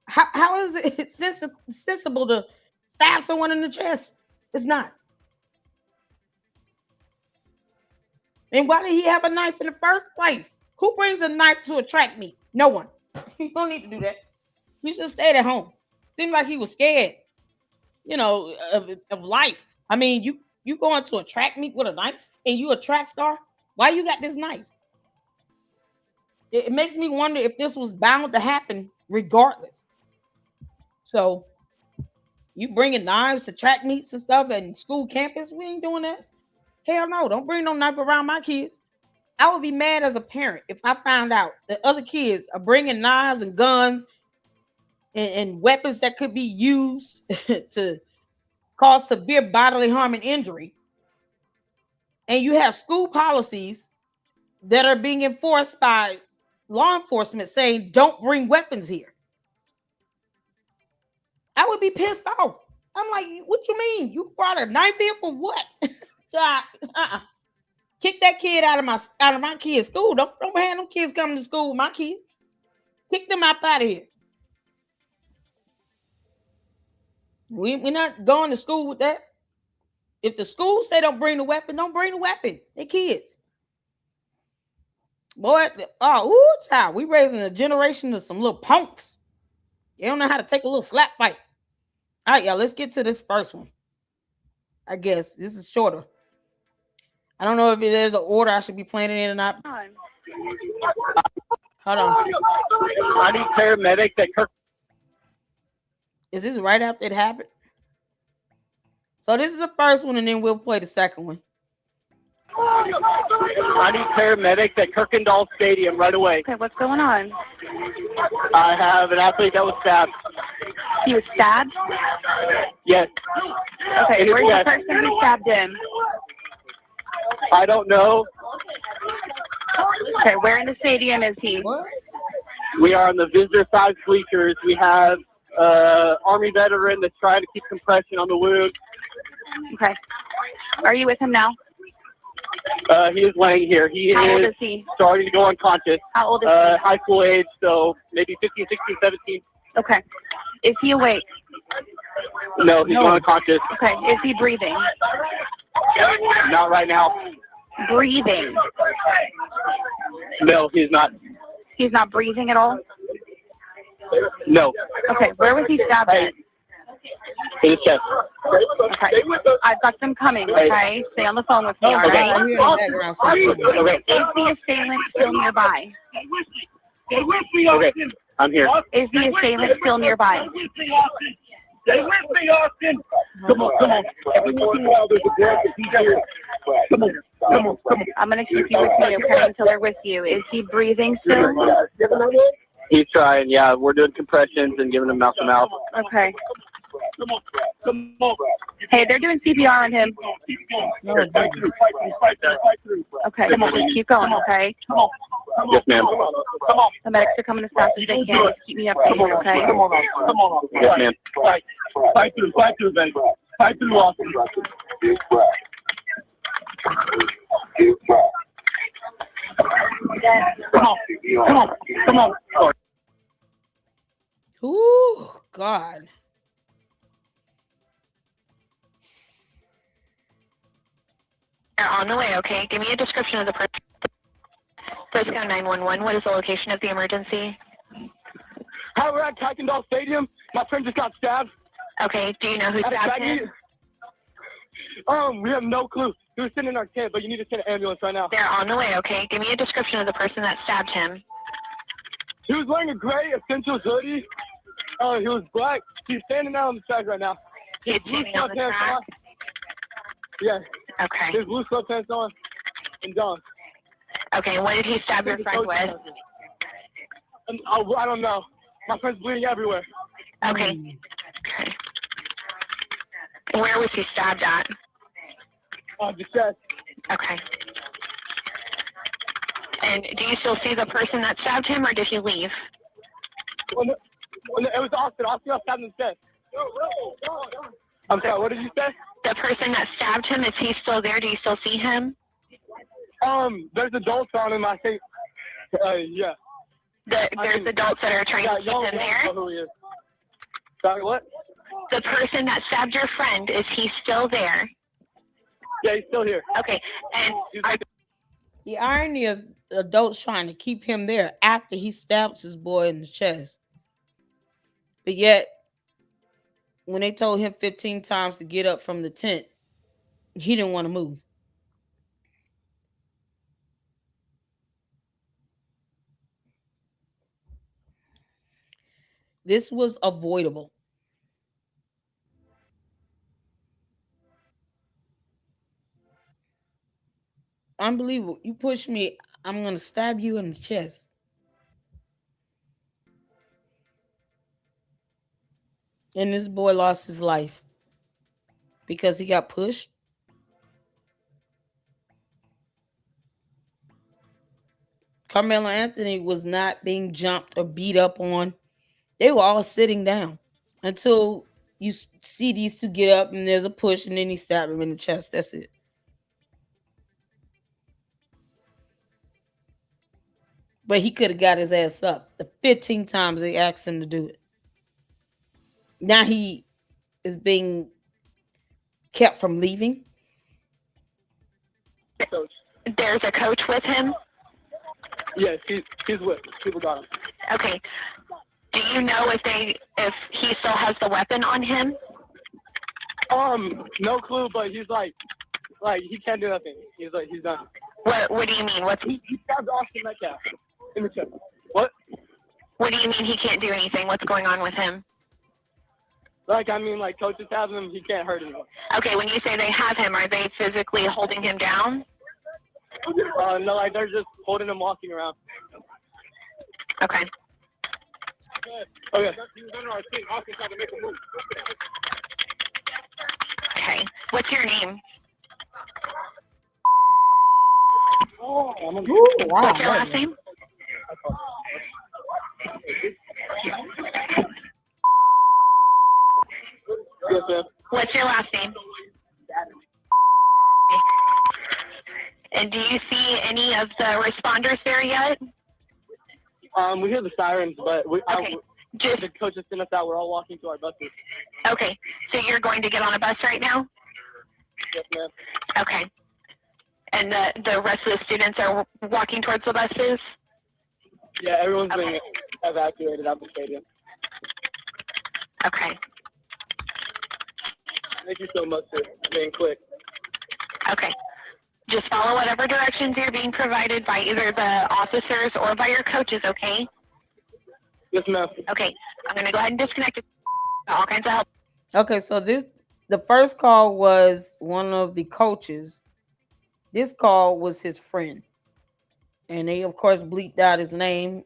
how is it sensible to stab someone in the chest? It's not. And why did he have a knife in the first place? Who brings a knife to a track meet? No one. You don't need to do that. You should have stayed at home. Seemed like he was scared, of life. I mean, you going to a track meet with a knife and you a track star? Why you got this knife? It makes me wonder if this was bound to happen regardless. So you bringing knives to track meets and stuff and school campus? We ain't doing that. Hell no, don't bring no knife around my kids. I would be mad as a parent if I found out that other kids are bringing knives and guns and weapons that could be used to cause severe bodily harm and injury. And you have school policies that are being enforced by law enforcement saying, don't bring weapons here. I would be pissed off. I'm like, what you mean? You brought a knife here for what? Kick that kid out of my kid's school. Don't have them kids coming to school with my kids. Kick them out of here. We're not going to school with that. If the school say don't bring the weapon, don't bring the weapon. They're kids. Boy, child, we raising a generation of some little punks. They don't know how to take a little slap fight. All right, y'all, let's get to this first one. I guess this is shorter. I don't know if there's an order I should be playing it in or not. Hold on.
I need paramedic that Kirk.
Is this right after it happened? So this is the first one, and then we'll play the second one.
I need paramedics at Kirkendall Stadium right away.
Okay, what's going on?
I have an athlete that was stabbed.
He was stabbed?
Yes.
Okay, where's the person who stabbed him?
I don't know.
Okay, where in the stadium is he?
We are on the visitor side bleachers. We have Army veteran that's trying to keep compression on the wound.
Okay. Are you with him now?
He is laying here.
How old is he?
Starting to go unconscious.
How old is he?
High school age, so maybe 15, 16, 17.
Okay. Is he awake?
No, he's going unconscious.
Okay. Is he breathing?
Not right now.
Breathing?
No, he's not.
He's not breathing at all?
No.
Okay. Where was he stabbed at?
In his chest.
Okay. I've got them coming, okay? Stay on the phone with me, all right?
I'm hearing the background.
Okay.
Is the assailant still nearby?
Okay. I'm here.
Is the assailant still nearby?
Stay with me, Austin. Come on, come on. Everyone while there's a break, if he's here. Come on, come on, come on.
I'm going to keep you with me, okay, until they're with you. Is he breathing still?
He's trying. Yeah, we're doing compressions and giving him mouth to mouth.
Okay.
Come on. Come on.
Hey, they're doing CPR on him.
No, fight through.
Okay, just keep going, okay?
Yes, ma'am. Come on.
The medics are coming as fast as they can. Just keep me updated, okay?
Come on. Yes, ma'am. Fight through, baby. Fight through, Austin. Come on.
Ooh, God.
They're on the way, okay? Give me a description of the person. Frisco 911, what is the location of the emergency?
Hi, we're at Kuykendall Stadium. My friend just got stabbed.
Okay, do you know who stabbed him?
We have no clue. He was sitting in our tent, but you need to send an ambulance right now.
They're on the way, okay? Give me a description of the person that stabbed him.
He was wearing a gray Essentials hoodie. He was black. He's standing out on the track right now.
He's standing on the track?
Yeah.
Okay.
His blue sweatpants on and John.
Okay, what did he stab your friend with?
I don't know. My friend's bleeding everywhere.
Okay. Where was he stabbed at?
The chest.
Okay. And do you still see the person that stabbed him, or did he leave?
It was Austin. Austin got stabbed in the chest. I'm sorry, what did you say?
The person that stabbed him, is he still there? Do you still see him?
There's adults on him, I think. Yeah.
There's adults that are trying to keep him there?
Sorry, what?
The person that stabbed your friend, is he still there?
Yeah, he's still here.
Okay. And
the irony of adults trying to keep him there after he stabs his boy in the chest. But yet, when they told him 15 times to get up from the tent, he didn't want to move. This was avoidable. Unbelievable. You push me, I'm going to stab you in the chest. And this boy lost his life because he got pushed. Karmelo Anthony was not being jumped or beat up on. They were all sitting down until you see these two get up and there's a push and then he stabbed him in the chest. That's it. But he could have got his ass up the 15 times they asked him to do it. Now he is being kept from leaving.
there's a coach with him?
Yes, he's with. People got him.
Okay. Do you know if he still has the weapon on him?
No clue, but he's like he can't do nothing. He's done.
What do you mean?
He stabbed Austin Metcalf in the chest. What?
What do you mean he can't do anything? What's going on with him?
Coaches have him, he can't hurt anyone.
Okay, when you say they have him, are they physically holding him down?
No, they're just holding him, walking around.
Okay.
Okay.
Okay. What's your name?
Wow.
What's your last name?
Yes, ma'am.
What's your last name? And do you see any of the responders there yet?
We hear the sirens, but
okay.
The coaches sent us out. We're all walking to our buses.
Okay. So you're going to get on a bus right now?
Yes, ma'am.
Okay. And the rest of the students are walking towards the buses?
Yeah, everyone's being evacuated out of the stadium.
Okay.
Thank you so much for being quick.
Okay. Just follow whatever directions you're being provided by either the officers or by your coaches, okay?
Yes, ma'am.
Okay. I'm going to go ahead and disconnect it. All kinds of help.
Okay, so the first call was one of the coaches. This call was his friend. And they, of course, bleeped out his name.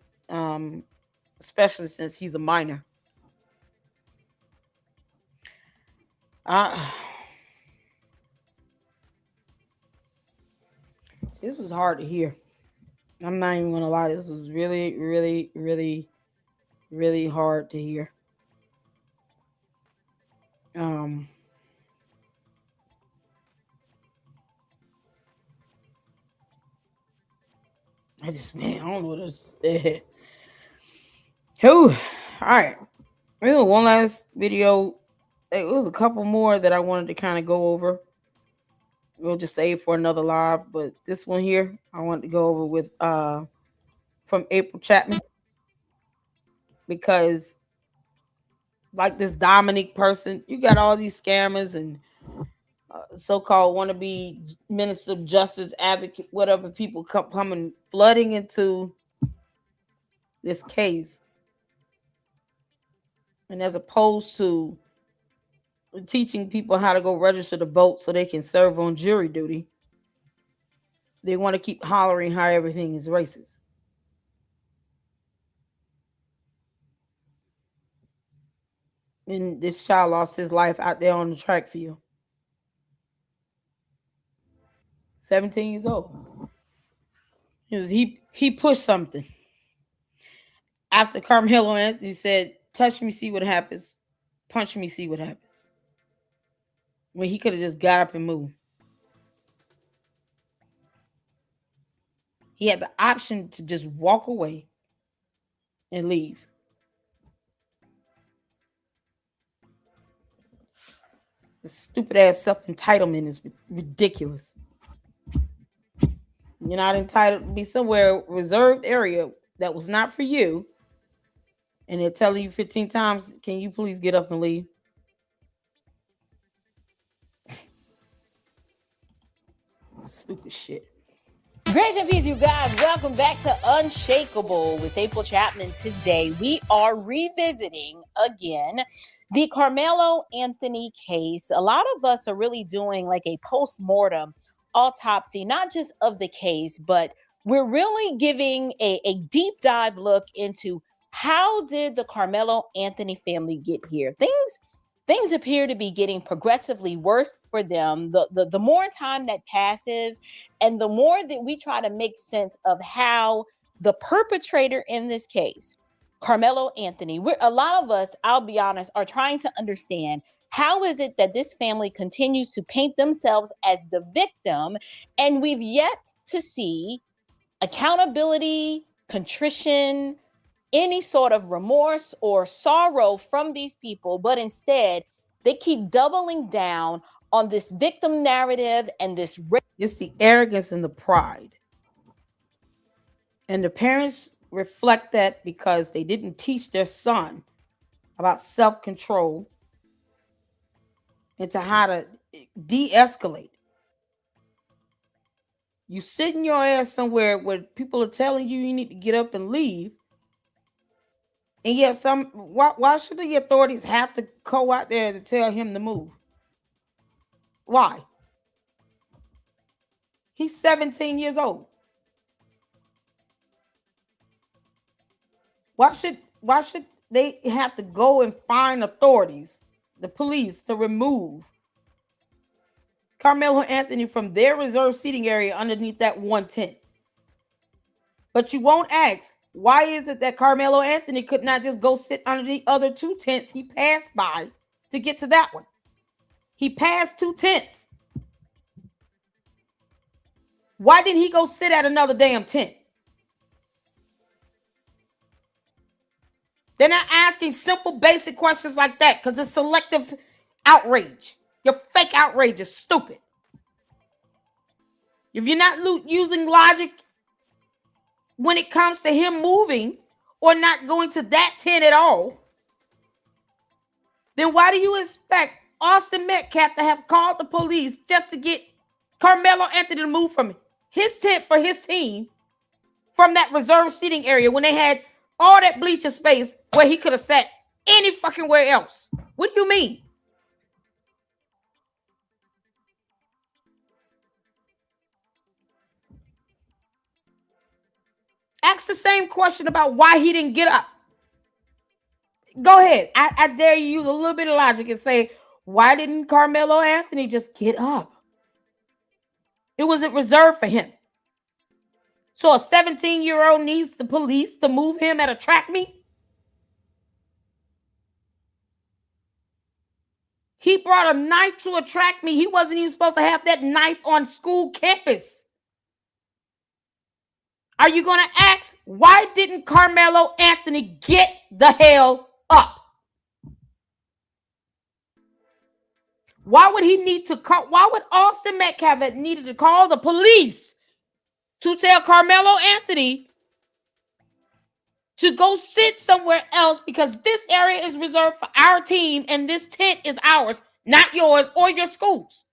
especially since he's a minor. This was hard to hear. I'm not even gonna lie. This was really, really, really, really hard to hear. I don't know what to say. All right. One last video. It was a couple more that I wanted to kind of go over. We'll just save for another live, but this one here I wanted to go over with from April Chapman, because like this Dominic person, you got all these scammers and so-called wannabe minister of justice advocate, whatever, people coming flooding into this case, and as opposed to teaching people how to go register to vote so they can serve on jury duty, they want to keep hollering how everything is racist. And this child lost his life out there on the track field. 17 years old. He pushed something. After Karmelo Anthony said, touch me, see what happens. Punch me, see what happens. When he could have just got up and moved. He had the option to just walk away and leave. The stupid ass self-entitlement is ridiculous. You're not entitled to be somewhere reserved area that was not for you, and they're telling you 15 times, can you please get up and leave? Stupid shit.
Grace and peace, you guys. Welcome back to Unshakable with April Chapman. Today, we are revisiting again the Karmelo Anthony case. A lot of us are really doing like a post-mortem autopsy, not just of the case, but we're really giving a deep dive look into how did the Karmelo Anthony family get here. Things appear to be getting progressively worse for them. The more time that passes and the more that we try to make sense of how the perpetrator in this case, Karmelo Anthony, a lot of us, I'll be honest, are trying to understand how is it that this family continues to paint themselves as the victim, and we've yet to see accountability, contrition, any sort of remorse or sorrow from these people, but instead they keep doubling down on this victim narrative and this.
It's the arrogance and the pride. And the parents reflect that because they didn't teach their son about self-control and to how to de-escalate. You sitting your ass somewhere where people are telling you you need to get up and leave. And yet why should the authorities have to go out there to tell him to move? Why? He's 17 years old. Why should they have to go and find authorities, the police, to remove Karmelo Anthony from their reserved seating area underneath that one tent? But you won't ask, why is it that Karmelo Anthony could not just go sit under the other two tents he passed by to get to that one? He passed two tents. Why didn't he go sit at another damn tent? They're not asking simple, basic questions like that because it's selective outrage. Your fake outrage is stupid. If you're not using logic when it comes to him moving or not going to that tent at all, then why do you expect Austin Metcalf to have called the police just to get Karmelo Anthony to move from his tent for his team from that reserved seating area when they had all that bleacher space where he could have sat any fucking where else? What do you mean? Ask the same question about why he didn't get up go ahead. I dare you use a little bit of logic and say, why didn't Karmelo Anthony just get up? It wasn't reserved for him. So a 17-year-old needs the police to move him at a track meet? He brought a knife to a track meet. He wasn't even supposed to have that knife on school campus. Are you going to ask, why didn't Karmelo Anthony get the hell up? Why would he need to call? Why would Austin Metcalf have needed to call the police to tell Karmelo Anthony to go sit somewhere else because this area is reserved for our team and this tent is ours, not yours or your school's?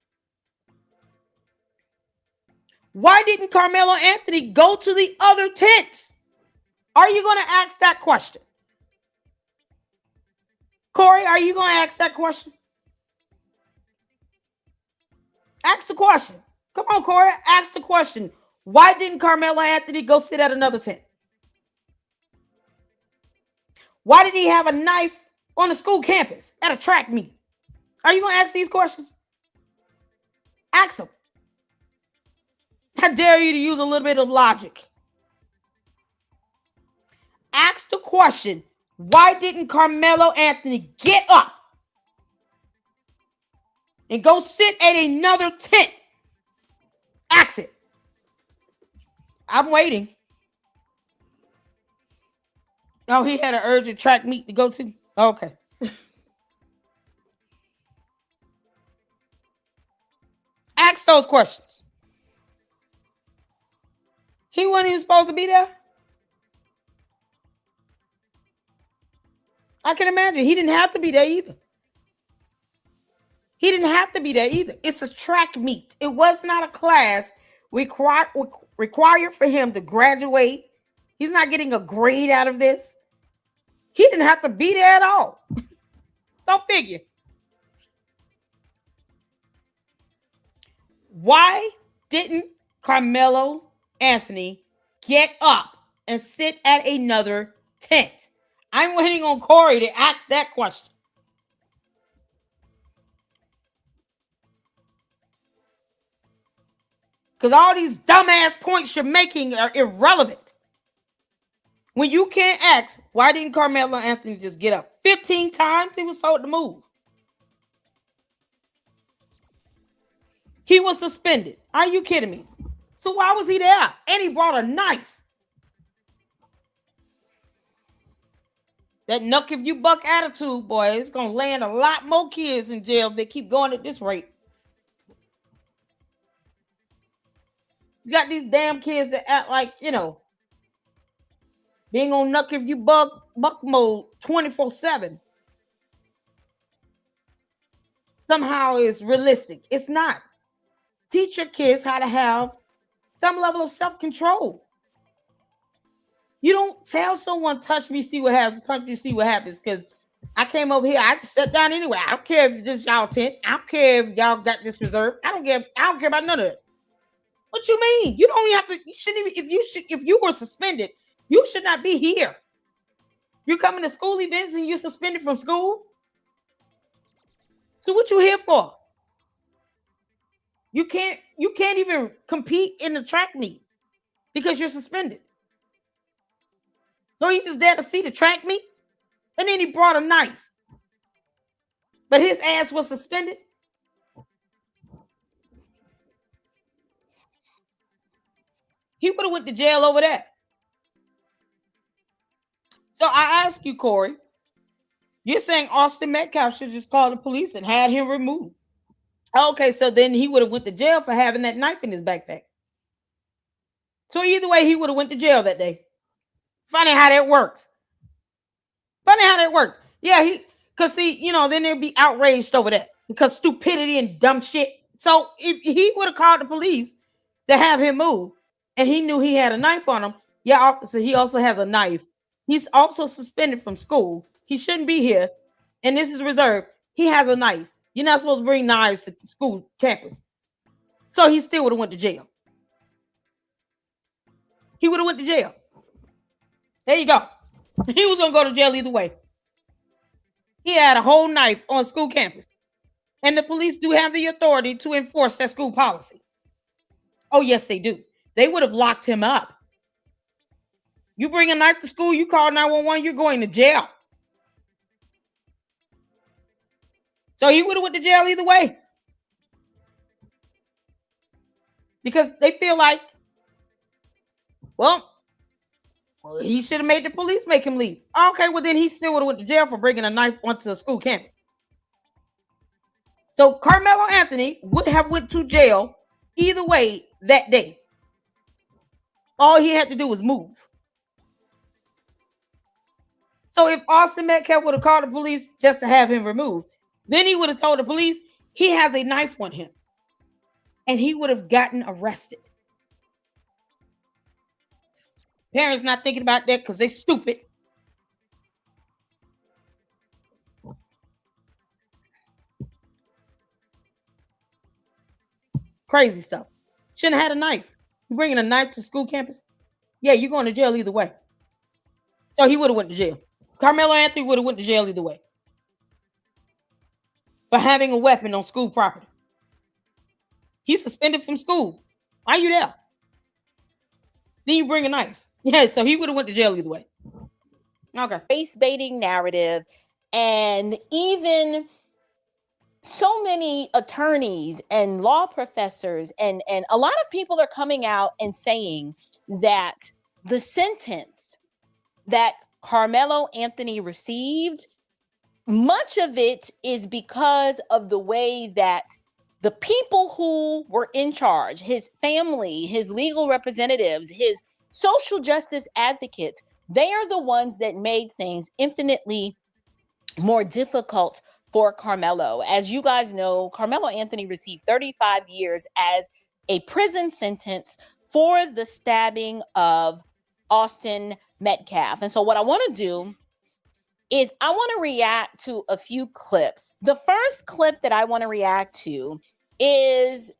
Why didn't Karmelo Anthony go to the other tents? Are you going to ask that question? Corey, are you going to ask that question? Ask the question. Come on, Corey, ask the question. Why didn't Karmelo Anthony go sit at another tent? Why did he have a knife on the school campus at a track meet? Are you going to ask these questions? Ask them. I dare you to use a little bit of logic. Ask the question, why didn't Karmelo Anthony get up and go sit at another tent? Ask it. I'm waiting. Oh, he had an urgent track meet to go to? Okay. Ask those questions. He wasn't even supposed to be there. I can imagine. He didn't have to be there either. He didn't have to be there either. It's a track meet. It was not a class required for him to graduate. He's not getting a grade out of this. He didn't have to be there at all. Don't figure. Why didn't Karmelo Anthony get up and sit at another tent? I'm waiting on Corey to ask that question. Because all these dumbass points you're making are irrelevant. When you can't ask, why didn't Karmelo Anthony just get up? 15 times he was told to move. He was suspended. Are you kidding me? So why was he there? And he brought a knife. That knuck if you buck attitude, boy, it's going to land a lot more kids in jail if they keep going at this rate. You got these damn kids that act like, being on knuck if you buck mode 24/7. Somehow is realistic. It's not. Teach your kids how to have some level of self-control. You don't tell someone, touch me, see what happens, punch you, see what happens, because I came over here, I just sat down anyway. I don't care if this is y'all tent. I don't care if y'all got this reserved. I don't care about none of it. What you mean? You don't even have to, you shouldn't even, if you were suspended, you should not be here. You coming to school events and you're suspended from school? So what you here for? You can't even compete in the track meet because you're suspended. So he just there to see the track meet, and then he brought a knife. But his ass was suspended. He would have went to jail over that. So I ask you, Corey, you're saying Austin Metcalf should just call the police and had him removed. Okay, so then he would have went to jail for having that knife in his backpack. So either way, he would have went to jail that day. Funny how that works. Yeah, because then they'd be outraged over that because stupidity and dumb shit. So if he would have called the police to have him move and he knew he had a knife on him, yeah, officer, he also has a knife. He's also suspended from school. He shouldn't be here. And this is reserved. He has a knife. You're not supposed to bring knives to the school campus. So he still would have went to jail. He would have went to jail. There you go. He was going to go to jail either way. He had a whole knife on school campus. And the police do have the authority to enforce that school policy. Oh, yes, they do. They would have locked him up. You bring a knife to school, you call 911, you're going to jail. So he would have went to jail either way. Because they feel like, well, he should have made the police make him leave. Okay, well, then he still would have went to jail for bringing a knife onto a school campus. So Karmelo Anthony would have went to jail either way that day. All he had to do was move. So if Austin Metcalf would have called the police just to have him removed, then he would have told the police he has a knife on him. And he would have gotten arrested. Parents not thinking about that because they're stupid. Crazy stuff. Shouldn't have had a knife. You bringing a knife to school campus? Yeah, you're going to jail either way. So he would have went to jail. Karmelo Anthony would have went to jail either way. For having a weapon on school property. He's suspended from school. Why are you there? Then you bring a knife. Yeah, so he would have went to jail either way. Okay.
Race baiting narrative, and even so many attorneys and law professors and a lot of people are coming out and saying that the sentence that Karmelo Anthony received, much of it is because of the way that the people who were in charge, his family, his legal representatives, his social justice advocates, they are the ones that made things infinitely more difficult for Karmelo. As you guys know, Karmelo Anthony received 35 years as a prison sentence for the stabbing of Austin Metcalf. And so what I want to do is I want to react to a few clips. The first clip that I want to react to is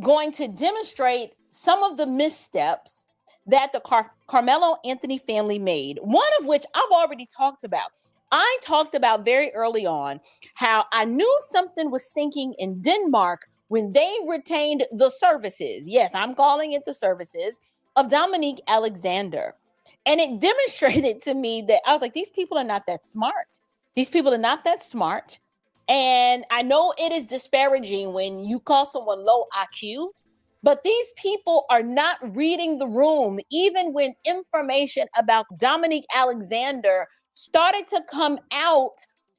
going to demonstrate some of the missteps that the Karmelo Anthony family made, one of which I've already talked about. I talked about very early on how I knew something was stinking in Denmark when they retained the services. Yes, I'm calling it the services of Dominique Alexander. And it demonstrated to me that I was like, these people are not that smart. These people are not that smart. And I know it is disparaging when you call someone low IQ, but these people are not reading the room. Even when information about Dominique Alexander started to come out,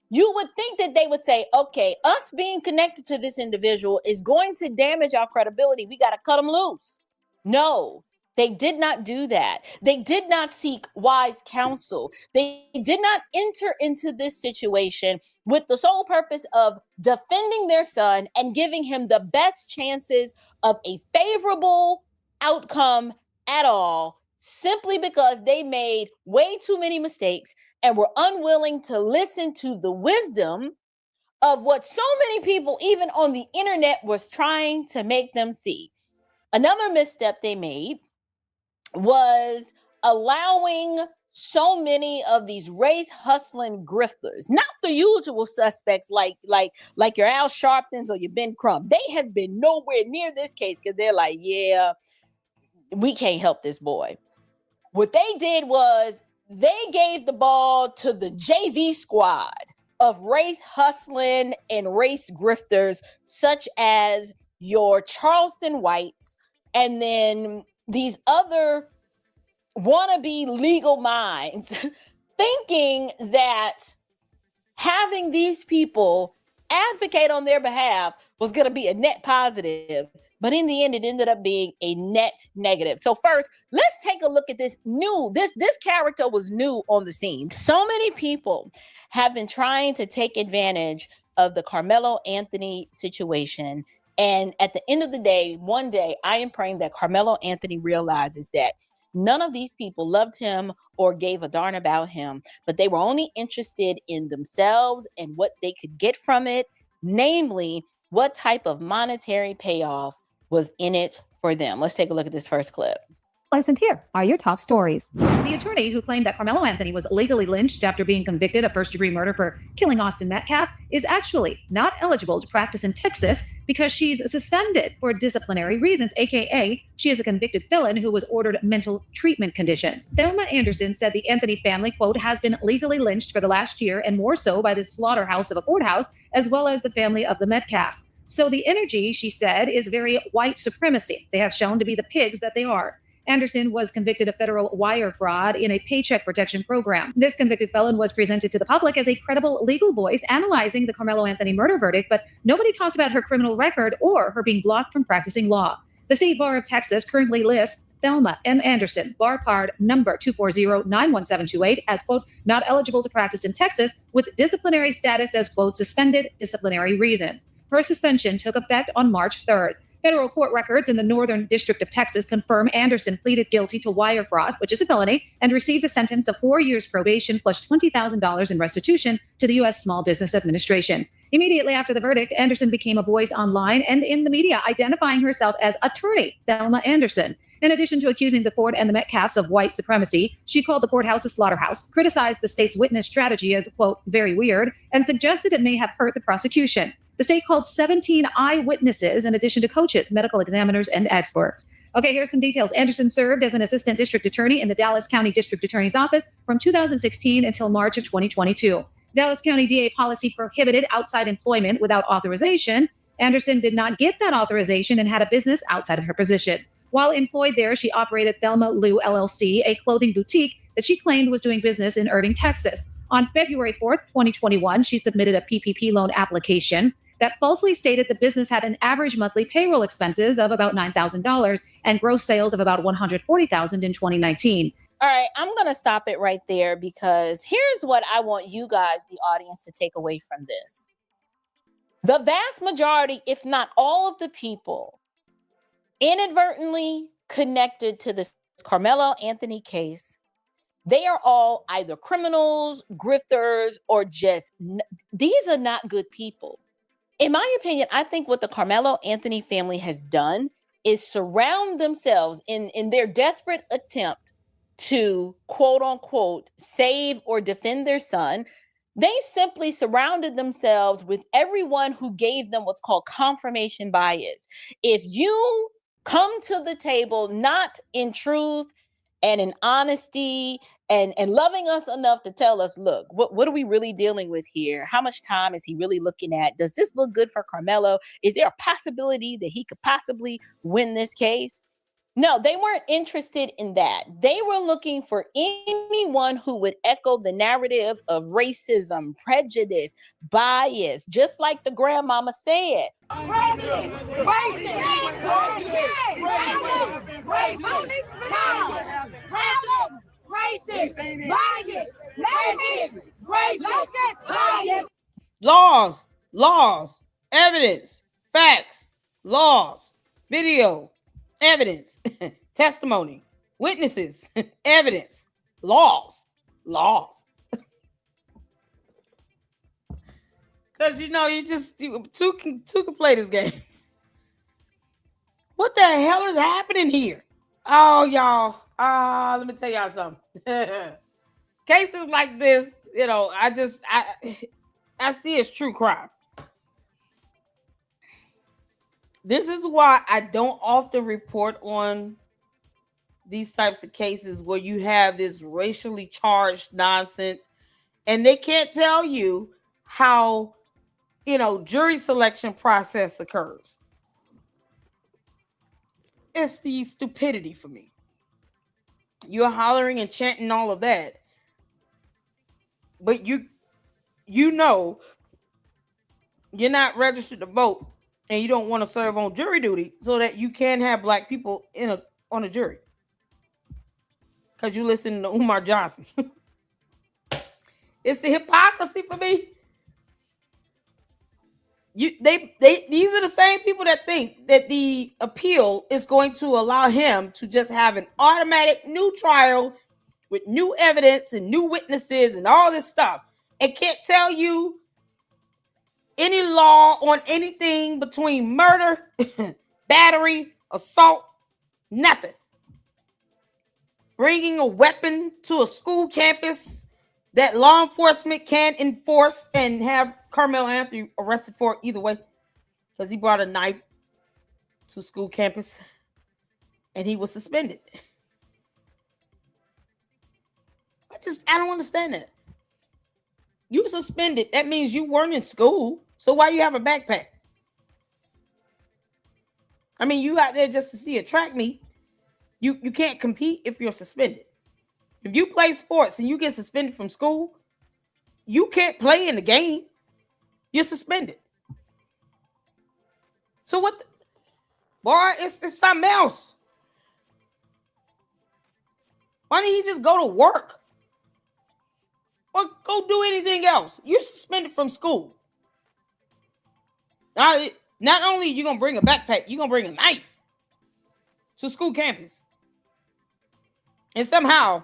you would think that they would say, okay, us being connected to this individual is going to damage our credibility. We got to cut them loose. No, they did not do that. They did not seek wise counsel. They did not enter into this situation with the sole purpose of defending their son and giving him the best chances of a favorable outcome at all, simply because they made way too many mistakes and were unwilling to listen to the wisdom of what so many people, even on the internet, was trying to make them see. Another misstep they made was allowing so many of these race hustling grifters, not the usual suspects like your Al Sharptons or your Ben Crump. They have been nowhere near this case because they're like, yeah, we can't help this boy. What they did was they gave the ball to the JV squad of race hustling and race grifters, such as your Charleston Whites, and then these other wannabe legal minds thinking that having these people advocate on their behalf was going to be a net positive. But in the end, it ended up being a net negative. So first, let's take a look at this new, this character was new on the scene. So many people have been trying to take advantage of the Karmelo Anthony situation. And at the end of the day, one day, I am praying that Karmelo Anthony realizes that none of these people loved him or gave a darn about him, but they were only interested in themselves and what they could get from it, namely, what type of monetary payoff was in it for them. Let's take a look at this first clip.
And here are your top stories. The attorney who claimed that Karmelo Anthony was illegally lynched after being convicted of first-degree murder for killing Austin Metcalf is actually not eligible to practice in Texas because she's suspended for disciplinary reasons, aka she is a convicted felon who was ordered mental treatment conditions. Thelma Anderson said the Anthony family, quote, has been legally lynched for the last year and more so by the slaughterhouse of a courthouse, as well as the family of the Metcalfs. So the energy, she said, is very white supremacy. They have shown to be the pigs that they are. Anderson was convicted of federal wire fraud in a paycheck protection program. This convicted felon was presented to the public as a credible legal voice analyzing the Karmelo Anthony murder verdict, but nobody talked about her criminal record or her being blocked from practicing law. The State Bar of Texas currently lists Thelma M. Anderson, bar card number 240-91728, as, quote, not eligible to practice in Texas with disciplinary status as, quote, suspended disciplinary reasons. Her suspension took effect on March 3rd. Federal court records in the Northern District of Texas confirm Anderson pleaded guilty to wire fraud, which is a felony, and received a sentence of 4 years probation plus $20,000 in restitution to the U.S. Small Business Administration. Immediately after the verdict, Anderson became a voice online and in the media, identifying herself as attorney Thelma Anderson. In addition to accusing the court and the Metcalfs of white supremacy, she called the courthouse a slaughterhouse, criticized the state's witness strategy as, quote, very weird, and suggested it may have hurt the prosecution. The state called 17 eyewitnesses in addition to coaches, medical examiners, and experts. Okay, here's some details. Anderson served as an assistant district attorney in the Dallas County District Attorney's Office from 2016 until March of 2022. Dallas County DA policy prohibited outside employment without authorization. Anderson did not get that authorization and had a business outside of her position. While employed there, she operated Thelma Lou LLC, a clothing boutique that she claimed was doing business in Irving, Texas. On February 4th, 2021, she submitted a PPP loan application that falsely stated the business had an average monthly payroll expenses of about $9,000 and gross sales of about $140,000 in 2019.
All right, I'm going to stop it right there because here's what I want you guys, the audience, to take away from this. The vast majority, if not all of the people inadvertently connected to this Karmelo Anthony case, they are all either criminals, grifters, or just, these are not good people. In my opinion, I think what the Karmelo Anthony family has done is surround themselves in their desperate attempt to, quote unquote, save or defend their son. They simply surrounded themselves with everyone who gave them what's called confirmation bias. If you come to the table not in truth and in honesty and loving us enough to tell us, look, what are we really dealing with here? How much time is he really looking at? Does this look good for Karmelo? Is there a possibility that he could possibly win this case? No, they weren't interested in that. They were looking for anyone who would echo the narrative of racism, prejudice, bias, just like the grandmama said.
Laws, evidence, facts, laws, video, evidence, testimony, witnesses, evidence, laws. Because two can play this game. What the hell is happening here? Oh, y'all. Let me tell y'all something. Cases like this, I see it's true crime. This is why I don't often report on these types of cases where you have this racially charged nonsense and they can't tell you how, jury selection process occurs. It's the stupidity for me. You're hollering and chanting all of that, but you're not registered to vote and you don't want to serve on jury duty so that you can have black people on a jury because you listen to Umar Johnson. It's the hypocrisy for me. These are the same people that think that the appeal is going to allow him to just have an automatic new trial with new evidence and new witnesses and all this stuff. And can't tell you any law on anything between murder, battery, assault, nothing. bringing a weapon to a school campus that law enforcement can enforce and have Karmelo Anthony arrested for either way, because he brought a knife to school campus and he was suspended. I don't understand that. You suspended. That means you weren't in school. So why you have a backpack? I mean, you out there just to see a track meet. You can't compete if you're suspended. If you play sports and you get suspended from school, you can't play in the game. You're suspended. So what? Boy, it's something else. Why don't he just go to work? Or go do anything else? You're suspended from school. Not only are you going to bring a backpack, you're going to bring a knife to school campus. And somehow,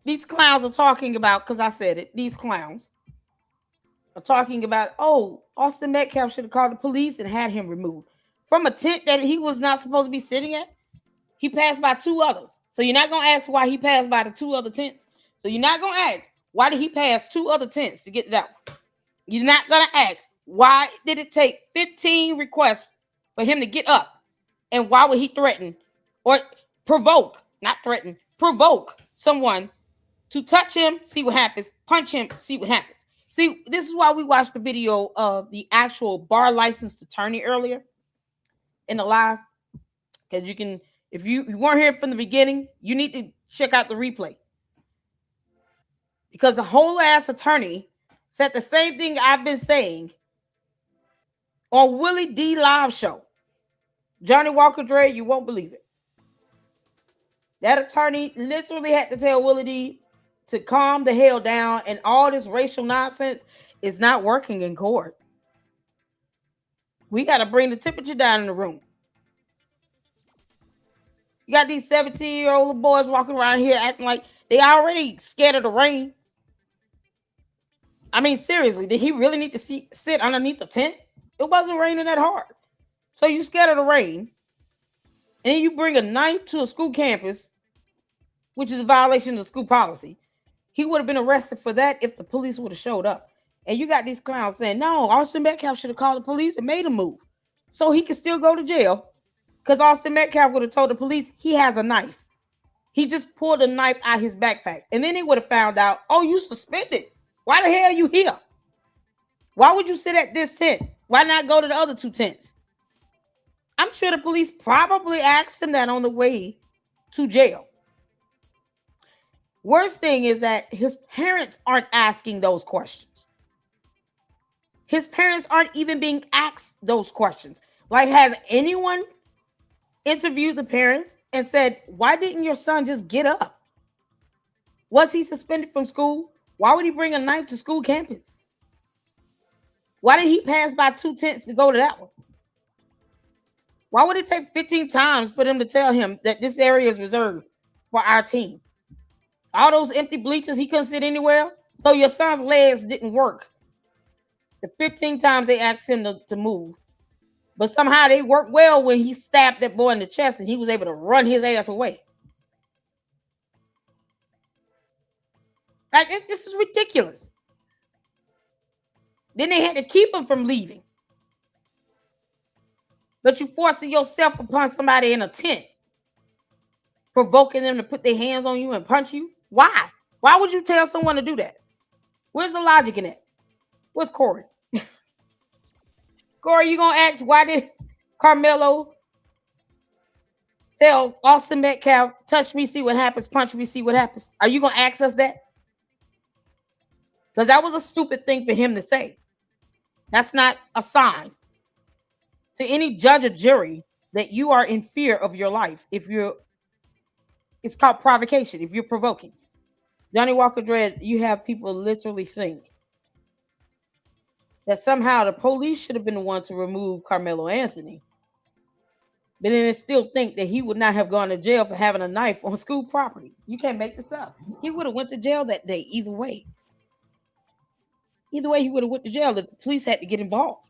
these clowns are talking about, because I said it, these clowns are talking about, oh, Austin Metcalf should have called the police and had him removed from a tent that he was not supposed to be sitting at. He passed by two others. So you're not going to ask why he passed by the two other tents. So you're not going to ask, why did he pass two other tents to get to that one? You're not going to ask, why did it take 15 requests for him to get up? And why would he threaten or provoke, not threaten, provoke someone to touch him, see what happens, punch him, see what happens. See, this is why we watched the video of the actual bar licensed attorney earlier in the live. Because you can, if you weren't here from the beginning, you need to check out the replay. Because the whole ass attorney said the same thing I've been saying on Willie D live show. Johnny Walker Dre, you won't believe it. That attorney literally had to tell Willie D to calm the hell down, and all this racial nonsense is not working in court. We got to bring the temperature down in the room. You got these 17-year-old boys walking around here acting like they already scared of the rain. I mean, seriously, did he really need to sit underneath the tent? It wasn't raining that hard. So you scared of the rain, and you bring a knife to a school campus, which is a violation of the school policy. He would have been arrested for that if the police would have showed up. And you got these clowns saying, no, Austin Metcalf should have called the police and made a move so he could still go to jail. Because Austin Metcalf would have told the police he has a knife. He just pulled a knife out his backpack. And then they would have found out, oh, you suspended. Why the hell are you here? Why would you sit at this tent? Why not go to the other two tents? I'm sure the police probably asked him that on the way to jail. Worst thing is that his parents aren't asking those questions. His parents aren't even being asked those questions. Like, has anyone interviewed the parents and said, why didn't your son just get up? Was he suspended from school? Why would he bring a knife to school campus? Why did he pass by two tents to go to that one? Why would it take 15 times for them to tell him that this area is reserved for our team? All those empty bleachers, he couldn't sit anywhere else. So your son's legs didn't work. The 15 times they asked him to move. But somehow they worked well when he stabbed that boy in the chest and he was able to run his ass away. Like, this is ridiculous. Then they had to keep him from leaving. But you forcing yourself upon somebody in a tent, provoking them to put their hands on you and punch you. Why? Why would you tell someone to do that? Where's the logic in that? Where's Corey? Corey, you gonna ask why did Karmelo tell Austin Metcalf, touch me, see what happens, punch me, see what happens? Are you gonna ask us that? Because that was a stupid thing for him to say. That's not a sign to any judge or jury that you are in fear of your life. It's called provocation if you're provoking. Johnny Walker Dread, you have people literally think that somehow the police should have been the one to remove Karmelo Anthony. But then they still think that he would not have gone to jail for having a knife on school property. You can't make this up. He would have went to jail that day either way. Either way, he would have went to jail. The police had to get involved.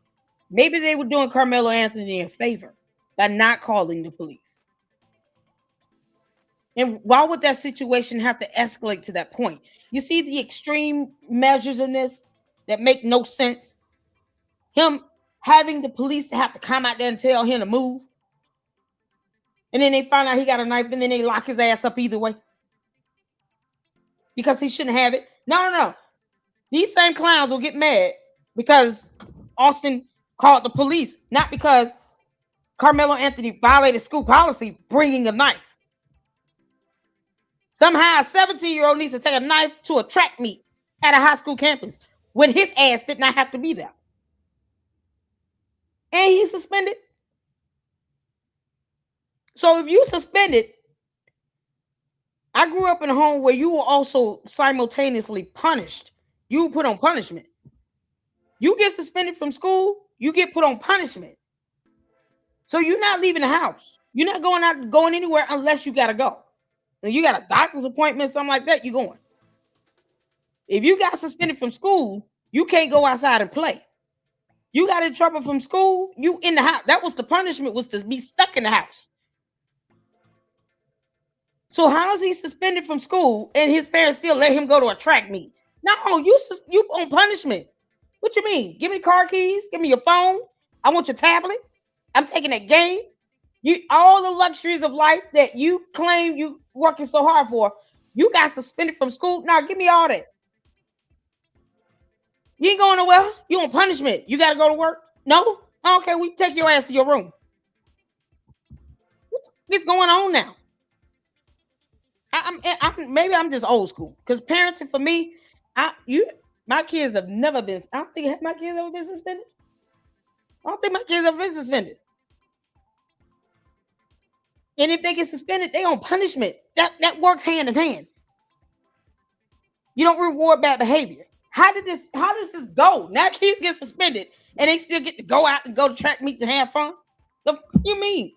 Maybe they were doing Karmelo Anthony a favor by not calling the police. And why would that situation have to escalate to that point? You see the extreme measures in this that make no sense. Him having the police to have to come out there and tell him to move. And then they find out he got a knife and then they lock his ass up either way. Because he shouldn't have it. No. These same clowns will get mad because Austin called the police, not because Karmelo Anthony violated school policy bringing a knife. Somehow a 17-year-old needs to take a knife to a track meet at a high school campus when his ass did not have to be there. And he's suspended. So if you suspended, I grew up in a home where you were also simultaneously punished. You were put on punishment. You get suspended from school, you get put on punishment. So you're not leaving the house. You're not going anywhere unless you got to go. And you got a doctor's appointment, something like that, you're going. If you got suspended from school, you can't go outside and play. You got in trouble from school, you in the house. That was the punishment, was to be stuck in the house. So how is he suspended from school and his parents still let him go to a track meet? No, you on punishment. What you mean? Give me car keys. Give me your phone. I want your tablet. I'm taking that game. All the luxuries of life that you claim you working so hard for, you got suspended from school. Now give me all that. You ain't going nowhere. You on punishment. You got to go to work. No? Okay, we take your ass to your room. What's going on now? Maybe I'm just old school because parenting for me, my kids have never been. I don't think my kids ever been suspended. I don't think my kids ever been suspended. And if they get suspended, they on punishment. That works hand in hand. You don't reward bad behavior. How does this go? Now kids get suspended and they still get to go out and go to track meets and have fun. What you mean?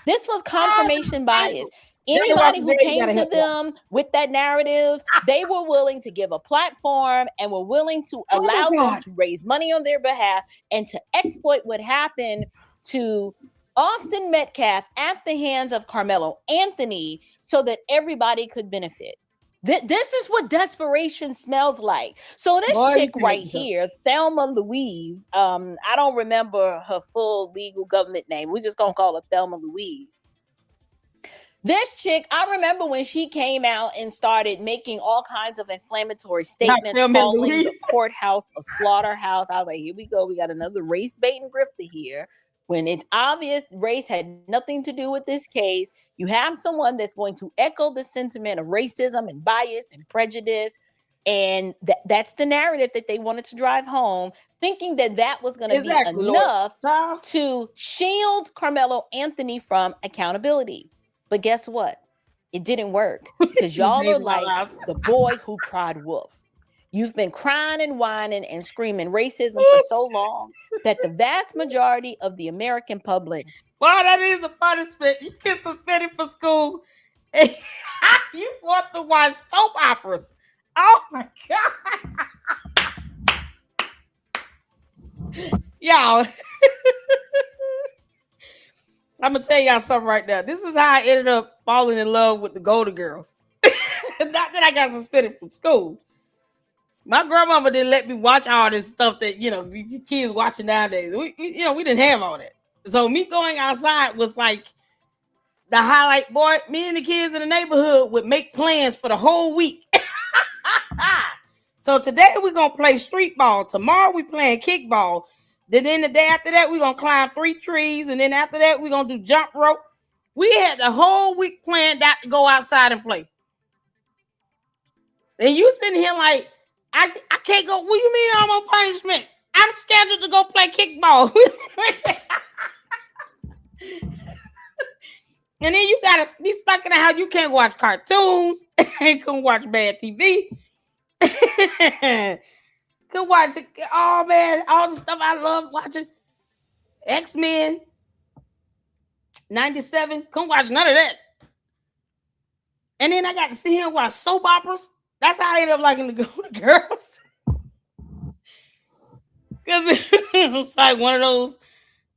This was confirmation bias. Anybody who came to them with that narrative, they were willing to give a platform and were willing to allow them to raise money on their behalf and to exploit what happened to Austin Metcalf at the hands of Karmelo Anthony so that everybody could benefit. This is what desperation smells like. So this chick right here, Thelma Louise, I don't remember her full legal government name. We're just going to call her Thelma Louise. This chick, I remember when she came out and started making all kinds of inflammatory statements, calling the courthouse a slaughterhouse. I was like, here we go. We got another race bait and grifter here. When it's obvious race had nothing to do with this case, you have someone that's going to echo the sentiment of racism and bias and prejudice. And that's the narrative that they wanted to drive home, thinking that was going to be enough to shield Karmelo Anthony from accountability. But guess what? It didn't work because y'all are like the boy who cried wolf. You've been crying and whining and screaming racism for so long that the vast majority of the American public.
Well, that is a punishment. You get suspended from school and you forced to watch soap operas. Oh my God. Y'all. I'm going to tell y'all something right now. This is how I ended up falling in love with the Golden Girls. Not that I got suspended from school. My grandmama didn't let me watch all this stuff that, kids watching nowadays. We didn't have all that. So me going outside was like the highlight. Boy, me and the kids in the neighborhood would make plans for the whole week. So today we're going to play street ball. Tomorrow we playing kickball. Then the day after that, we're going to climb 3 trees. And then after that, we're going to do jump rope. We had the whole week planned out to go outside and play. And you sitting here like, I can't go. What do you mean I'm on punishment? I'm scheduled to go play kickball. And then you got to be stuck in the house. You can't watch cartoons. You can watch bad TV. Could watch it. Oh man, all the stuff I love watching. X-Men 97. Couldn't watch none of that. And then I got to sit here and watch soap operas. That's how I ended up liking the Golden Girls. Because it was like one of those,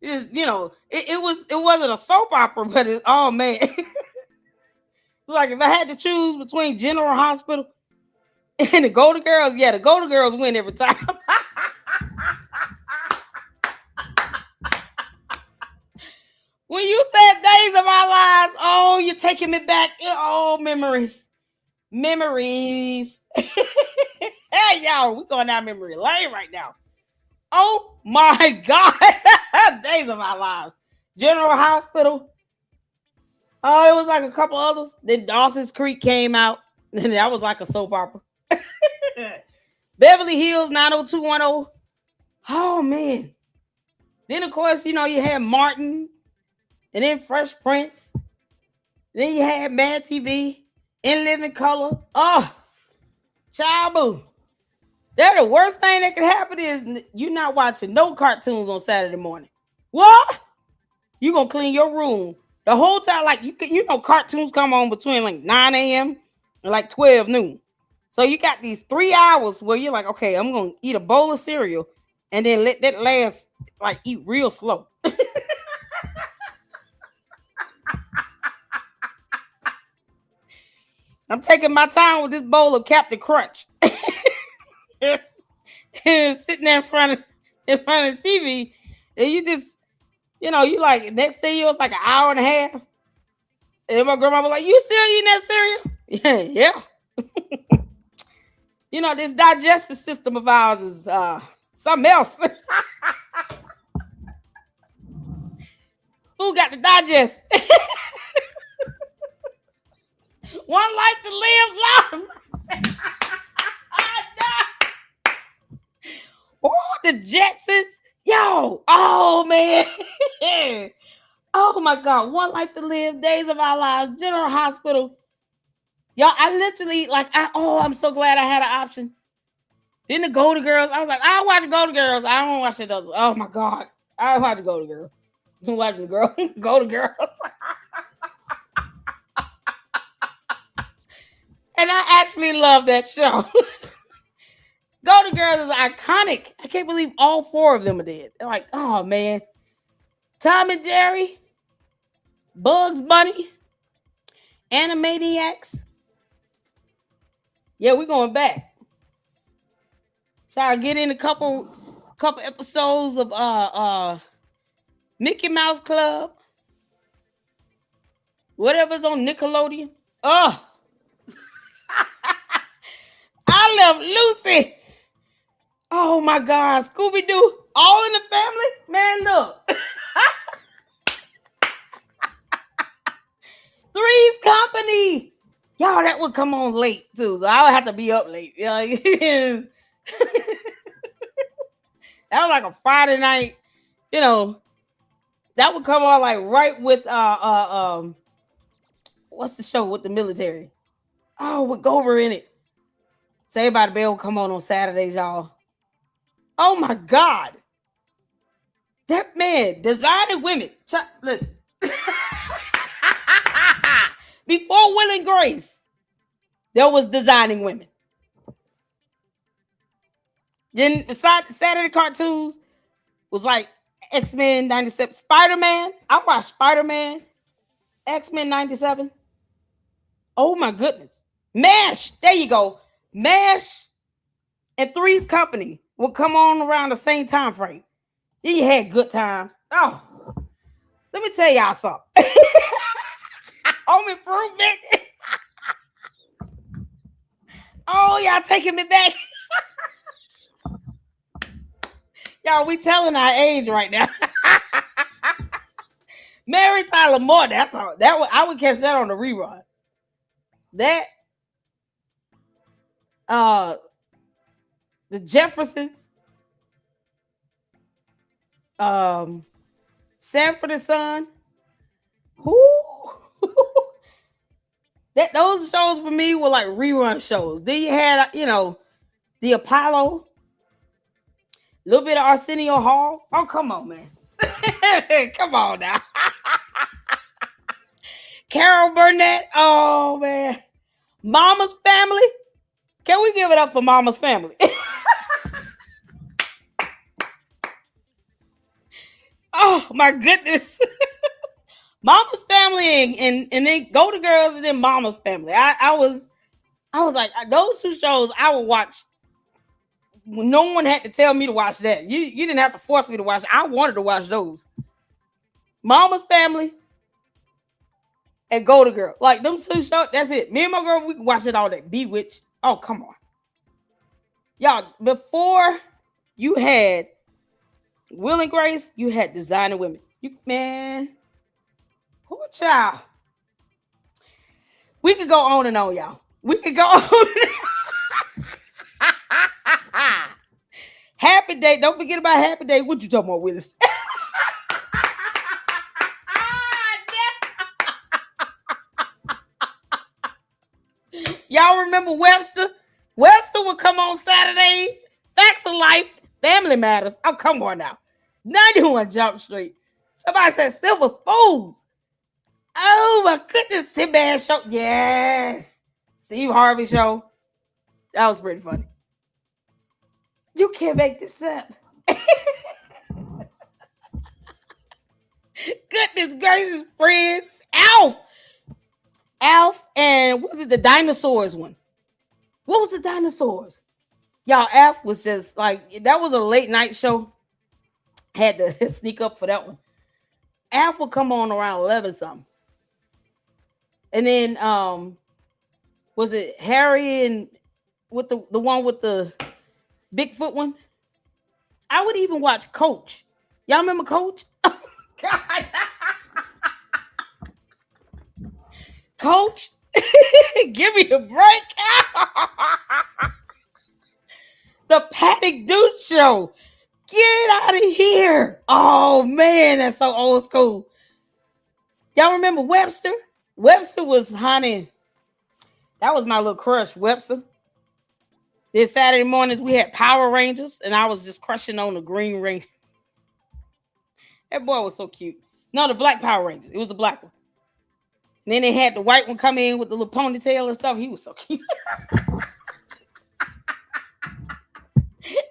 it wasn't a soap opera, but oh man. Like if I had to choose between General Hospital and the Golden Girls, yeah, the Golden Girls win every time. When you said Days of Our Lives, oh, you're taking me back. Oh, memories. Hey, y'all, we're going down memory lane right now. Oh, my God. Days of Our Lives. General Hospital. Oh, it was like a couple others. Then Dawson's Creek came out. And that was like a soap opera. Beverly Hills 90210. Oh, man. Then, of course, you had Martin. And then Fresh Prince. Then you had Mad TV. In Living Color. Oh, child boo. They're the worst thing that could happen is you not watching no cartoons on Saturday morning. What? You gonna clean your room the whole time? Like cartoons come on between like 9 a.m. and like 12 noon. So you got these 3 hours where you're like, okay, I'm gonna eat a bowl of cereal and then let that last like eat real slow. I'm taking my time with this bowl of Captain Crunch. Sitting there in front of the TV, and you just, you like next thing it's like an hour and a half. And my grandma was like, "You still eating that cereal?" Yeah. This digestive system of ours is something else. Who got to digest? One life to live long. Oh, the Jetsons. Yo. Oh, man. Oh, my God. One life to live. Days of Our Lives. General Hospital. Y'all, I literally, I'm so glad I had an option. Then the Golden Girls. I was like, I'll watch Golden Girls. I don't watch it. Oh, my God. I'll watch the Golden Girls. I'm watching the Golden Girls. And I actually love that show. Golden Girls is iconic. I can't believe all 4 of them are dead. They're like, oh, man. Tom and Jerry, Bugs Bunny, Animaniacs. Yeah, we're going back. Try to get in a couple episodes of Mickey Mouse Club. Whatever's on Nickelodeon. Oh. I love Lucy. Oh my God, Scooby-Doo, All in the Family. Man, look. Three's Company. Y'all, that would come on late too, so I would have to be up late. That was like a Friday night. That would come on like right with what's the show with the military? Oh, with Gover in it. Saved by the Bell will come on Saturdays, y'all. Oh my God. That man, Designing Women. Listen. Before Will and Grace, there was Designing Women. Then besides Saturday cartoons was like X-Men 97. Spider-Man. I watched Spider-Man. X-Men 97. Oh my goodness. MASH. There you go. MASH and Three's Company will come on around the same time frame. Then you had Good Times. Oh, let me tell y'all something. Home Improvement. Oh, y'all taking me back. Y'all, we telling our age right now. Mary Tyler Moore. That's all. I would catch that on the rerun. That. The Jeffersons, Sanford and Son. Those shows for me were like rerun shows. Then you had, the Apollo, a little bit of Arsenio Hall. Oh, come on, man. Come on now. Carol Burnett. Oh, man. Mama's Family. Can we give it up for Mama's Family? Oh, my goodness. Mama's Family and then Golden Girls and then Mama's Family. I was like, those two shows I would watch. No one had to tell me to watch that. You didn't have to force me to watch it. I wanted to watch those. Mama's Family and Golden Girl. Like them two shows, that's it. Me and my girl, we can watch it all day. Bewitched. Oh, come on. Y'all, before you had Will and Grace, you had Designer Women. Man, poor child. We could go on and on, y'all. We could go on. Happy Day. Don't forget about Happy Day. What you talking about, Willis? Y'all remember Webster? Webster would come on Saturdays. Facts of Life. Family Matters. Oh, come on now. 91 Jump Street. Somebody said Silver Spoons. Oh my goodness. Sinbad Show. Yes. Steve Harvey Show. That was pretty funny. You can't make this up. Goodness gracious, friends. Alf, and what was it, the dinosaurs one? What was the dinosaurs? Y'all, Alf was just like, that was a late night show. Had to sneak up for that one. Alf would come on around 11 something. And then was it Harry and with the one with the Bigfoot one? I would even watch Coach. Y'all remember Coach? Oh, God. Coach, give me a break. The Paddock Dude Show. Get out of here. Oh, man, that's so old school. Y'all remember Webster? Webster was, honey, that was my little crush, Webster. Then Saturday mornings, we had Power Rangers, and I was just crushing on the Green Ranger. That boy was so cute. No, the Black Power Ranger. It was the black one. And then they had the white one come in with the little ponytail and stuff. He was so cute.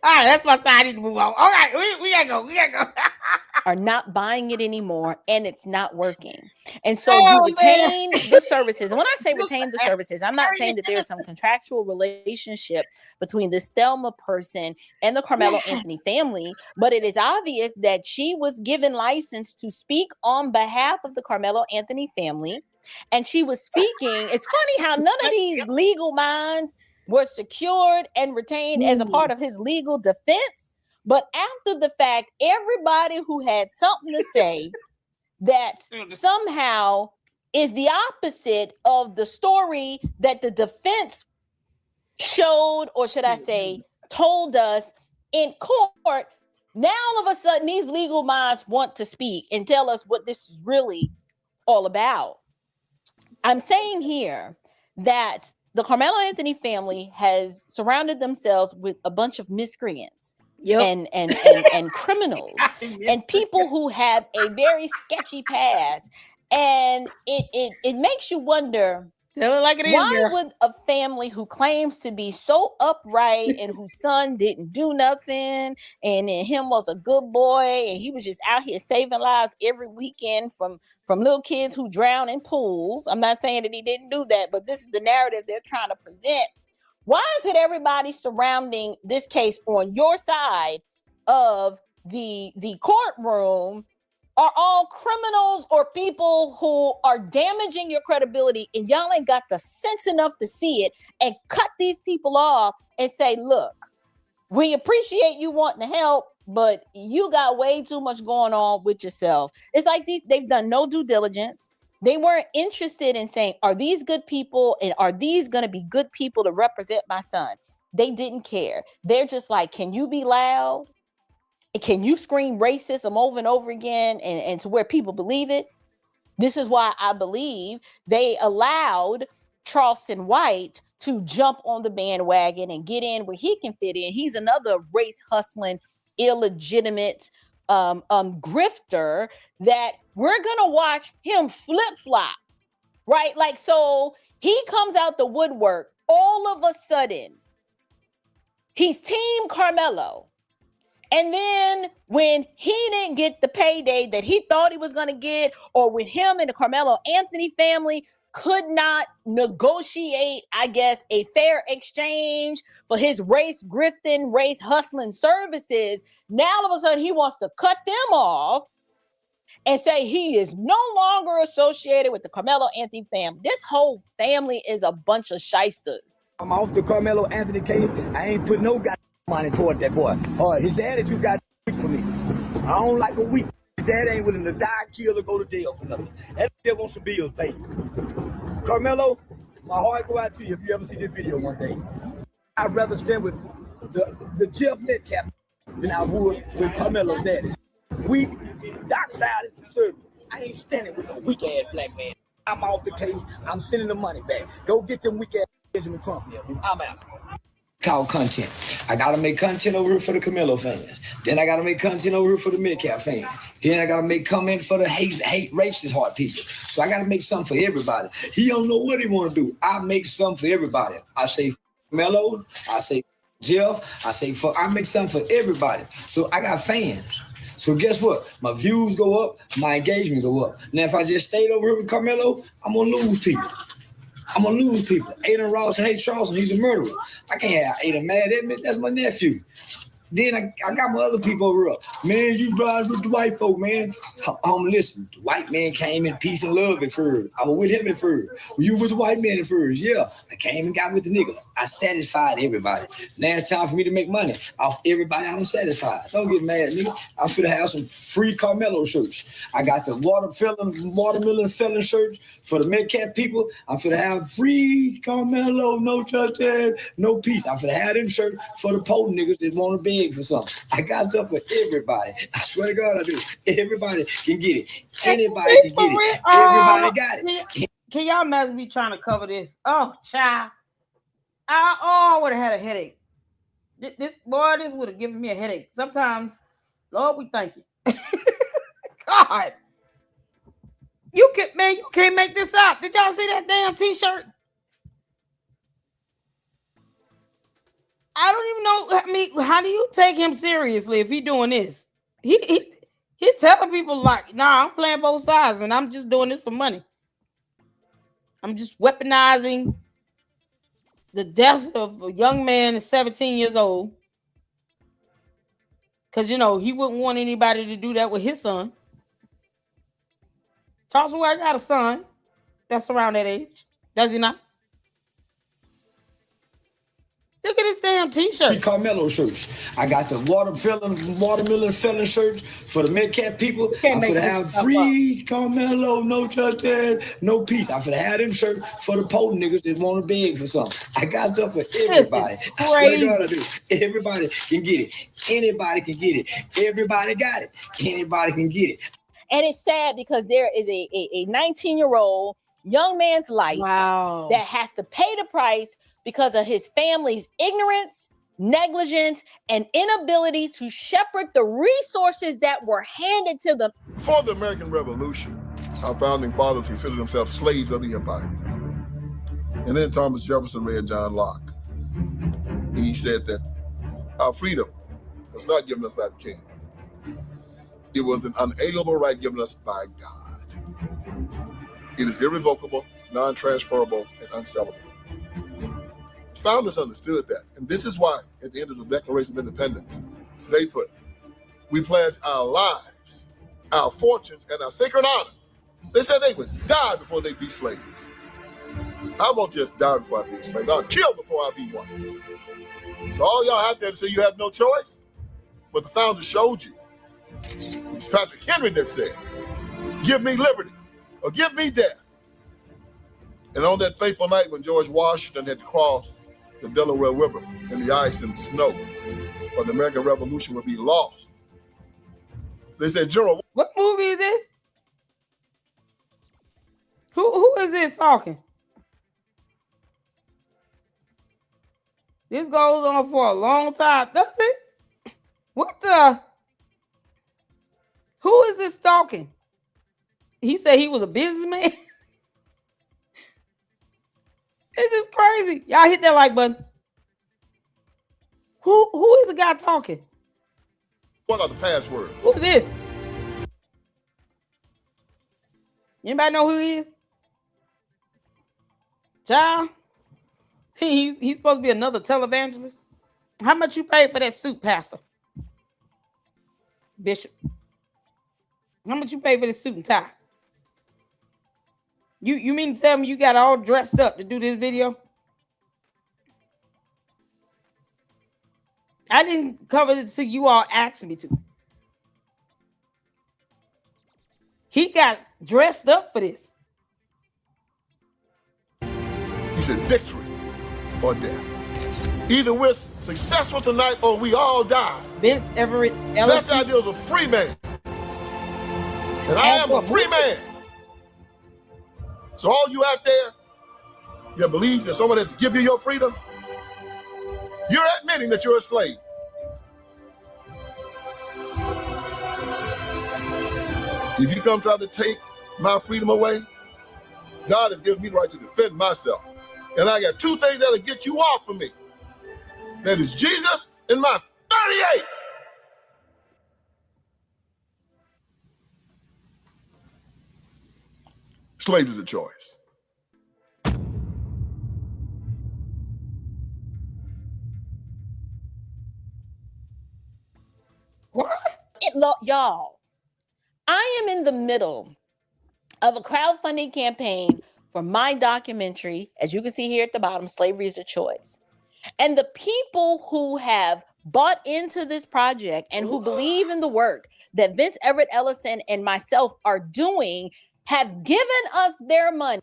All right, that's my side. I need to move on. All right, we gotta go.
Are not buying it anymore, and it's not working. And so you retain the services. And when I say retain the services, I'm not saying that there's some contractual relationship between this Thelma person and the Karmelo Anthony family, but it is obvious that she was given license to speak on behalf of the Karmelo Anthony family. And she was speaking. It's funny how none of these legal minds were secured and retained as a part of his legal defense. But after the fact, everybody who had something to say that somehow is the opposite of the story that the defense showed, or should I say, told us in court, now all of a sudden these legal minds want to speak and tell us what this is really all about. I'm saying here that the Karmelo Anthony family has surrounded themselves with a bunch of miscreants. Yep. And criminals and people who have a very sketchy past, and it makes you wonder,
tell it like it is,
why
girl.
would a family who claims to be so upright and whose son didn't do nothing and him was a good boy and he was just out here saving lives every weekend from little kids who drown in pools? I'm not saying that he didn't do that, but this is the narrative they're trying to present. Why is it everybody surrounding this case on your side of the courtroom are all criminals or people who are damaging your credibility, and y'all ain't got the sense enough to see it and cut these people off and say, look, we appreciate you wanting to help, but you got way too much going on with yourself. It's like they've done no due diligence. They weren't interested in saying, are these good people and are these going to be good people to represent my son? They didn't care. They're just like, can you be loud? Can you scream racism over and over again and to where people believe it? This is why I believe they allowed Charleston White to jump on the bandwagon and get in where he can fit in. He's another race hustling, illegitimate grifter that we're gonna watch him flip-flop, right? Like, so he comes out the woodwork, all of a sudden he's Team Karmelo, And then when he didn't get the payday that he thought he was going to get, or when him and the Karmelo Anthony family could not negotiate, I guess, a fair exchange for his race grifting, race hustling services, now all of a sudden he wants to cut them off and say he is no longer associated with the Karmelo Anthony family. This whole family is a bunch of shysters.
I'm off the Karmelo Anthony case. I ain't put no goddamn money toward that boy. His daddy too goddamn weak for me. I don't like a weak. His dad ain't willing to die, kill, or go to jail for nothing. That still wants some bills paid. Karmelo, my heart go out to you if you ever see this video one day. I'd rather stand with the Jeff Metcalf than I would with Karmelo's daddy. Weak, dark side is conservative. I ain't standing with no weak ass black man. I'm off the case. I'm sending the money back. Go get them weak ass Benjamin Trump here. I'm out. Call content. I gotta make content over here for the Karmelo fans. Then I gotta make content over here for the Metcalf fans. Then I gotta make comment for the hate racist heart people. So I gotta make something for everybody. He don't know what he wanna do. I make something for everybody. I say Karmelo, I say Jeff, I make something for everybody. So I got fans. So guess what? My views go up, my engagement go up. Now if I just stayed over here with Karmelo, I'm gonna lose people. Aiden Ross hate Charleston. He's a murderer. I can't have Aiden mad at me. That's my nephew. Then I got my other people over here. Man, you ride with the white folk, man. Listen, the white man came in peace and love at first. I was with him at first. Were you with the white man at first? Yeah. I came and got with the nigga. I satisfied everybody. Now it's time for me to make money off everybody I'm satisfied. Don't get mad, nigga. I'm finna have some free Karmelo shirts. I got the watermelon felon shirts for the Metcalf people. I'm finna have free Karmelo, no touchdown, no peace. I'm finna have them shirts for the poor niggas that want to beg for something. I got something for everybody. I swear to God I do. Everybody can get it. Anybody can get it. Everybody got it.
Can y'all imagine me trying to cover this? Oh, child. I would have had a headache. This would have given me a headache. Sometimes, Lord, we thank you. God. You can't make this up. Did y'all see that damn t-shirt? I don't even know. I mean, how do you take him seriously if he doing this? He telling people like, nah, I'm playing both sides and I'm just doing this for money. I'm just weaponizing the death of a young man at 17 years old. Because, he wouldn't want anybody to do that with his son. Charles White got a son that's around that age. Does he not? Look at this damn t-shirt.
Karmelo shirts. I got the watermelon felon shirts for the Metcalf people. I'm finna have free Karmelo, no touchdown, no peace. I'm finna have them shirts for the poor niggas that want to beg for something. I got something for everybody. I swear to God I do. Everybody can get it. Anybody can get it. Everybody got it. Anybody can get it.
And it's sad because there is a 19-year-old young man's life that has to pay the price because of his family's ignorance, negligence, and inability to shepherd the resources that were handed to them.
Before the American Revolution, our founding fathers considered themselves slaves of the empire. And then Thomas Jefferson read John Locke. And he said that our freedom was not given us by the king. It was an unalienable right given us by God. It is irrevocable, non-transferable, and unsellable. Founders understood that. And this is why, at the end of the Declaration of Independence, they put, we pledge our lives, our fortunes, and our sacred honor. They said they would die before they be slaves. I won't just die before I be a slave. I'll kill before I be one. So all y'all out there to say you have no choice, but the founders showed you. It's Patrick Henry that said, give me liberty or give me death. And on that fateful night when George Washington had to cross the Delaware River in the ice and the snow, or the American Revolution would be lost. They said, General,
what movie is this? Who is this talking? This goes on for a long time, does it? What the? Who is this talking? He said he was a businessman. This is crazy. Y'all hit that like button. Who is the guy talking?
What are the passwords?
Who's this? Anybody know who he is? Child? He's supposed to be another televangelist. How much you paid for that suit, Pastor? Bishop. How much you paid for this suit and tie? You mean to tell me you got all dressed up to do this video? I didn't cover it so you all asked me to. He got dressed up for this.
He said victory or death. Either we're successful tonight or we all die.
Vince Everett Ellison.
That's the idea of a free man. And I am a free man. So all you out there that believes that someone has to give you your freedom, you're admitting that you're a slave. If you come try to take my freedom away, God has given me the right to defend myself. And I got two things that'll get you off of me. That is Jesus and my 38. Slave is a choice.
What? Y'all, I am in the middle of a crowdfunding campaign for my documentary, as you can see here at the bottom, Slavery is a Choice. And the people who have bought into this project and who believe in the work that Vince Everett Ellison and myself are doing have given us their money.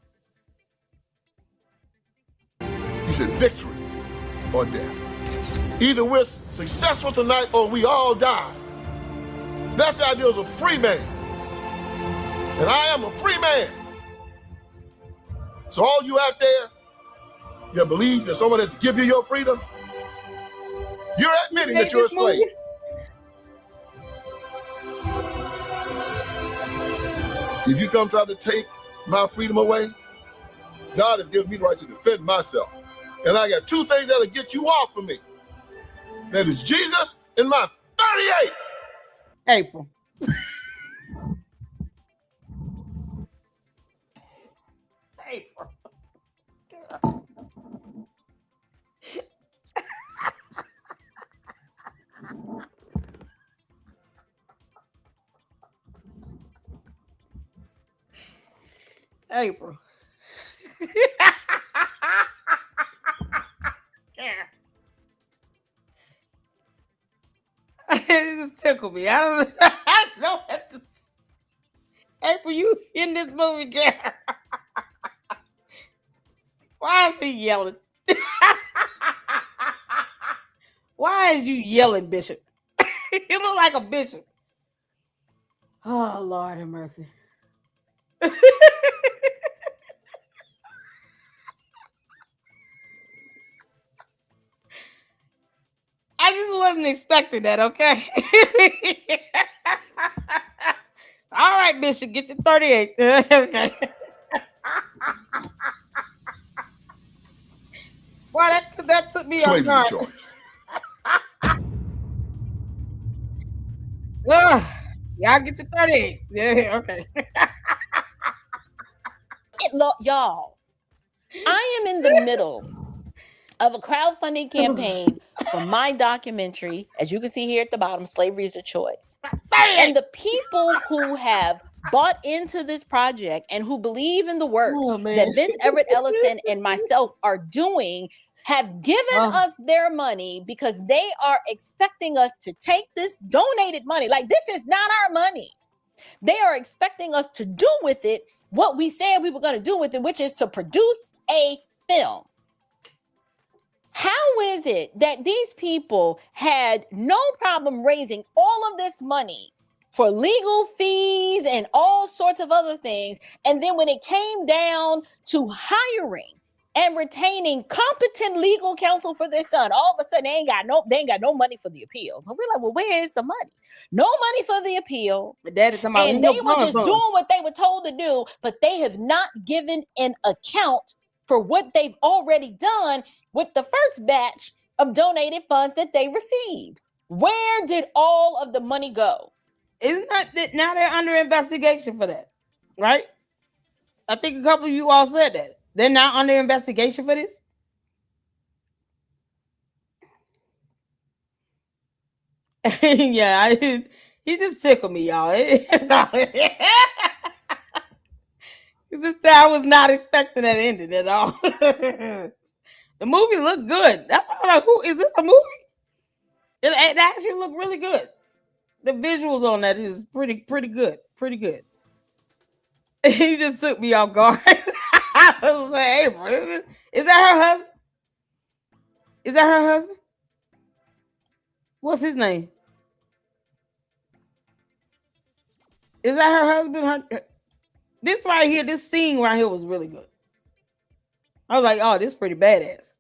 He said victory or death. Either we're successful tonight or we all die. That's the idea of a free man. And I am a free man. So all you out there that believes that someone has to give you your freedom, you're admitting that you're a slave. If you come try to take my freedom away, God has given me the right to defend myself. And I got two things that'll get you off of me. That is Jesus and my 38.
April. April. April. It just tickled me. I don't know. April, you in this movie, girl? Why is he yelling? Why is you yelling, Bishop? You look like a bishop. Oh, Lord have mercy. I just wasn't expecting that, okay? All right, Bishop, get your 38. Okay. Why that took me off guard.
Choice.
Y'all get your 38. Yeah, okay.
Y'all, I am in the middle of a crowdfunding campaign for my documentary, as you can see here at the bottom, Slavery is a Choice. And the people who have bought into this project and who believe in the work that Vince Everett Ellison and myself are doing have given us their money because they are expecting us to take this donated money. Like, this is not our money. They are expecting us to do with it what we said we were going to do with it, which is to produce a film. How is it that these people had no problem raising all of this money for legal fees and all sorts of other things, and then when it came down to hiring and retaining competent legal counsel for their son, all of a sudden they ain't got no money for the appeal? So we're like, well, where is the money? No money for the appeal.
And they
were just doing what they were told to do, but they have not given an account for what they've already done with the first batch of donated funds that they received. Where did all of the money go?
Isn't that now they're under investigation for that, right? I think a couple of you all said that. They're now under investigation for this. Yeah, he just tickled me, y'all. I was not expecting that ending at all. The movie looked good. That's why I'm like, who is this a movie? It actually looked really good. The visuals on that is pretty good. Pretty good. He just took me off guard. I was like, hey, bro, is that her husband? Is that her husband? What's his name? Is that her husband? This right here, this scene right here was really good. I was like, oh, this is pretty badass.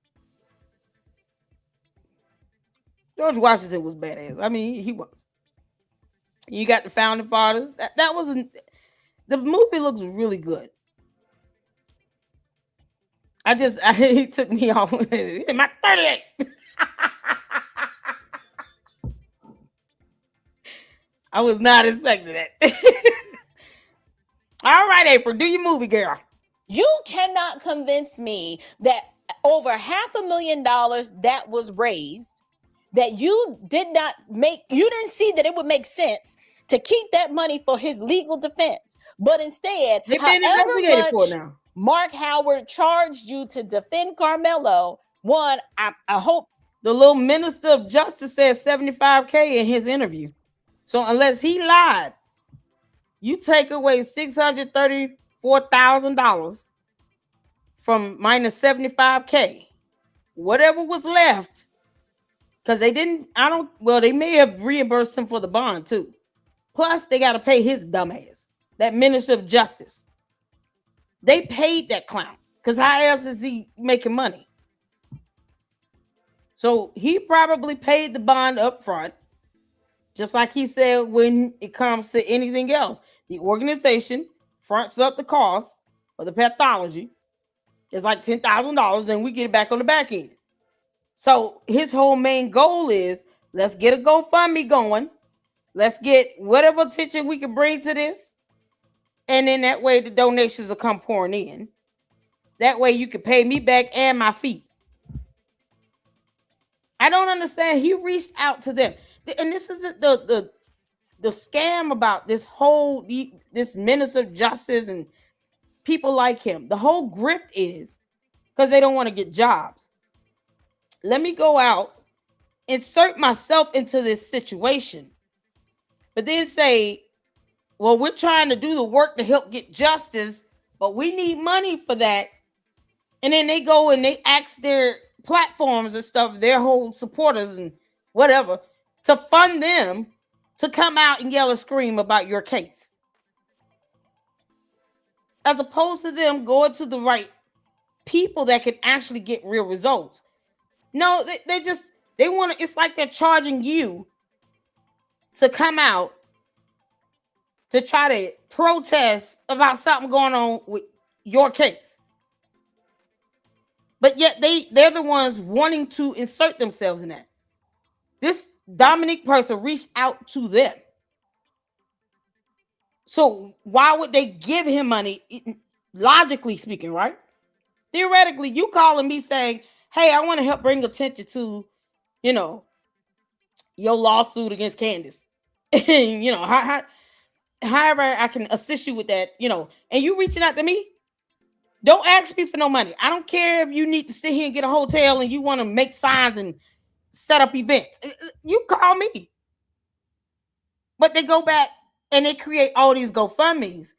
George Washington was badass. I mean, he was. You got the founding fathers. That wasn't. The movie looks really good. He took me off. In my 38. I was not expecting that. All right, April, do your movie, girl.
You cannot convince me that over $500,000 that was raised, that you didn't see that it would make sense to keep that money for his legal defense. But instead,
they've been investigated for now.
Mark Howard charged you to defend Karmelo. One, I hope
the little minister of justice said $75,000 in his interview. So unless he lied, you take away $634,000 from minus $75,000. Whatever was left, because they may have reimbursed him for the bond too. Plus, they got to pay his dumbass, that minister of justice. They paid that clown, because how else is he making money? So he probably paid the bond up front. Just like he said, when it comes to anything else, the organization fronts up the cost of the pathology. It's like $10,000, and we get it back on the back end. So his whole main goal is, let's get a GoFundMe going. Let's get whatever attention we can bring to this. And then that way the donations will come pouring in. That way you can pay me back and my fee. I don't understand. He reached out to them. And this is the scam about this minister of justice and people like him. The whole grift is because they don't want to get jobs. Let me go out, insert myself into this situation, but then say, well, we're trying to do the work to help get justice, but we need money for that. And then they go and they ask their platforms and stuff, their whole supporters and whatever, to fund them to come out and yell and scream about your case. As opposed to them going to the right people that can actually get real results. No, they want to, it's like they're charging you to come out to try to protest about something going on with your case. But yet they're the ones wanting to insert themselves in that. This Dominique person reached out to them. So why would they give him money? Logically speaking, right? Theoretically, you calling me saying, hey, I want to help bring attention to, your lawsuit against Candace. However I can assist you with that, and you reaching out to me. Don't ask me for no money. I don't care if you need to sit here and get a hotel and you want to make signs and set up events. You call me. But they go back and they create all these GoFundMes.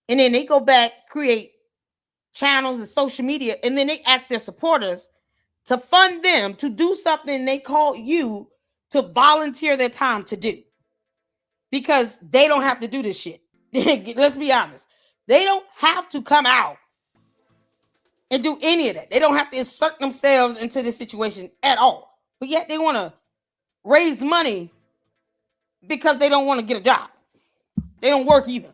And then they go back, create channels and social media, and then they ask their supporters to fund them to do something they call you to volunteer their time to do. Because they don't have to do this shit. Let's be honest. They don't have to come out and do any of that. They don't have to insert themselves into this situation at all. But yet they want to raise money because they don't want to get a job. They don't work either.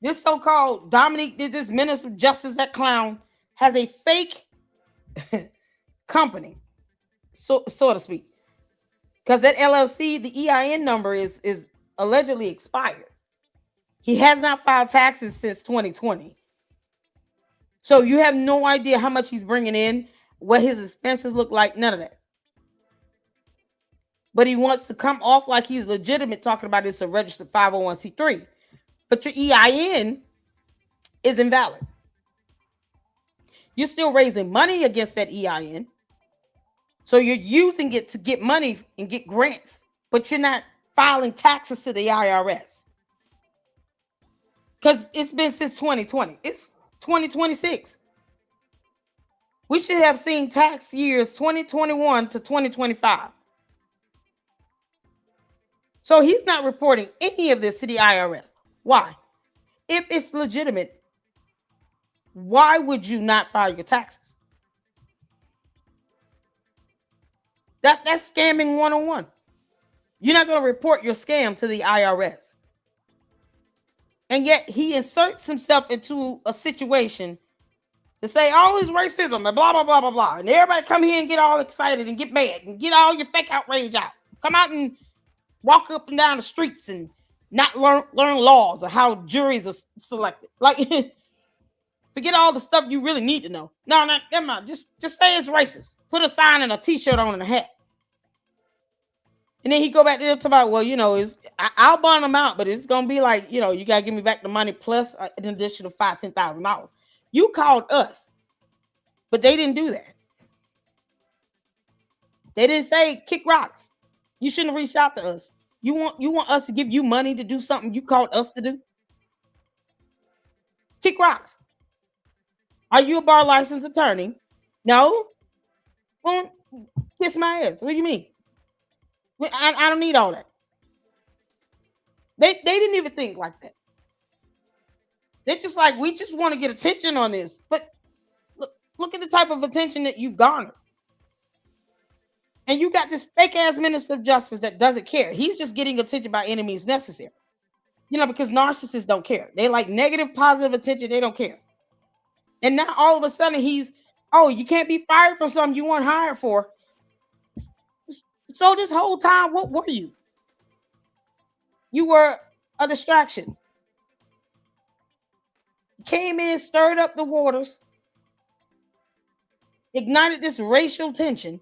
This so-called Dominique, this minister of justice, that clown, has a fake company, so to speak. Because that LLC, the EIN number is allegedly expired. He has not filed taxes since 2020. So you have no idea how much he's bringing in, what his expenses look like, none of that. But he wants to come off like he's legitimate, talking about it's a registered 501c3. But your EIN is invalid. You're still raising money against that EIN. So you're using it to get money and get grants, but you're not filing taxes to the IRS. Because it's been since 2020. It's 2026. We should have seen tax years 2021 to 2025. So he's not reporting any of this to the IRS. Why? If it's legitimate, why would you not file your taxes? That's scamming 101. You're not going to report your scam to the IRS. And yet he inserts himself into a situation to say all this racism and blah, blah, blah, blah, blah. And everybody come here and get all excited and get mad and get all your fake outrage out. Come out and walk up and down the streets and not learn laws or how juries are selected. Like, forget all the stuff you really need to know. No, never mind. Just say it's racist. Put a sign and a t-shirt on and a hat. And then he go back there to about, well, I'll bond them out, but it's going to be like, you got to give me back the money plus an additional $5,000, $10,000. You called us, but they didn't do that. They didn't say kick rocks. You shouldn't have reached out to us. You want us to give you money to do something you called us to do? Kick rocks. Are you a bar licensed attorney? No. Well, kiss my ass. What do you mean? I don't need all that. They didn't even think like that. They're just like, we just want to get attention on this. But look at the type of attention that you've garnered. And you got this fake ass minister of justice that doesn't care. He's just getting attention by any means necessary. Because narcissists don't care. They like negative, positive attention. They don't care. And now all of a sudden you can't be fired from something you weren't hired for. So this whole time, what were you? You were a distraction. Came in, stirred up the waters, ignited this racial tension,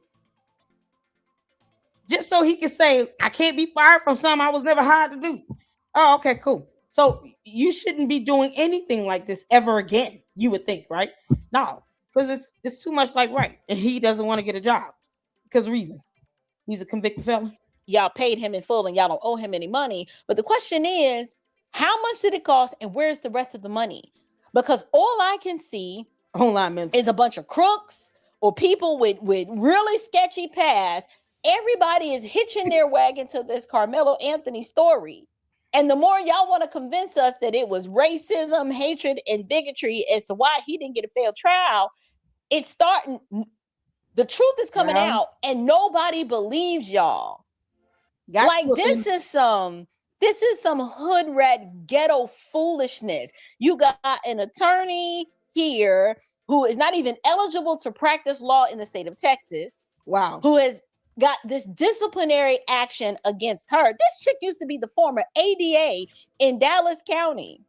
just so he could say, I can't be fired from something I was never hired to do. Oh, okay, cool. So you shouldn't be doing anything like this ever again, you would think, right? No, because it's too much like right. And he doesn't want to get a job because of reasons. He's a convicted felon.
Y'all paid him in full and y'all don't owe him any money. But the question is, how much did it cost and where's the rest of the money? Because all I can see is a bunch of crooks or people with really sketchy past. Everybody is hitching their wagon to this Karmelo Anthony story. And the more y'all want to convince us that it was racism, hatred, and bigotry as to why he didn't get a fair trial, it's starting... The truth is coming out and nobody believes y'all. This is some hood rat ghetto foolishness. You got an attorney here who is not even eligible to practice law in the state of Texas.
Wow.
Who has got this disciplinary action against her. This chick used to be the former ADA in Dallas County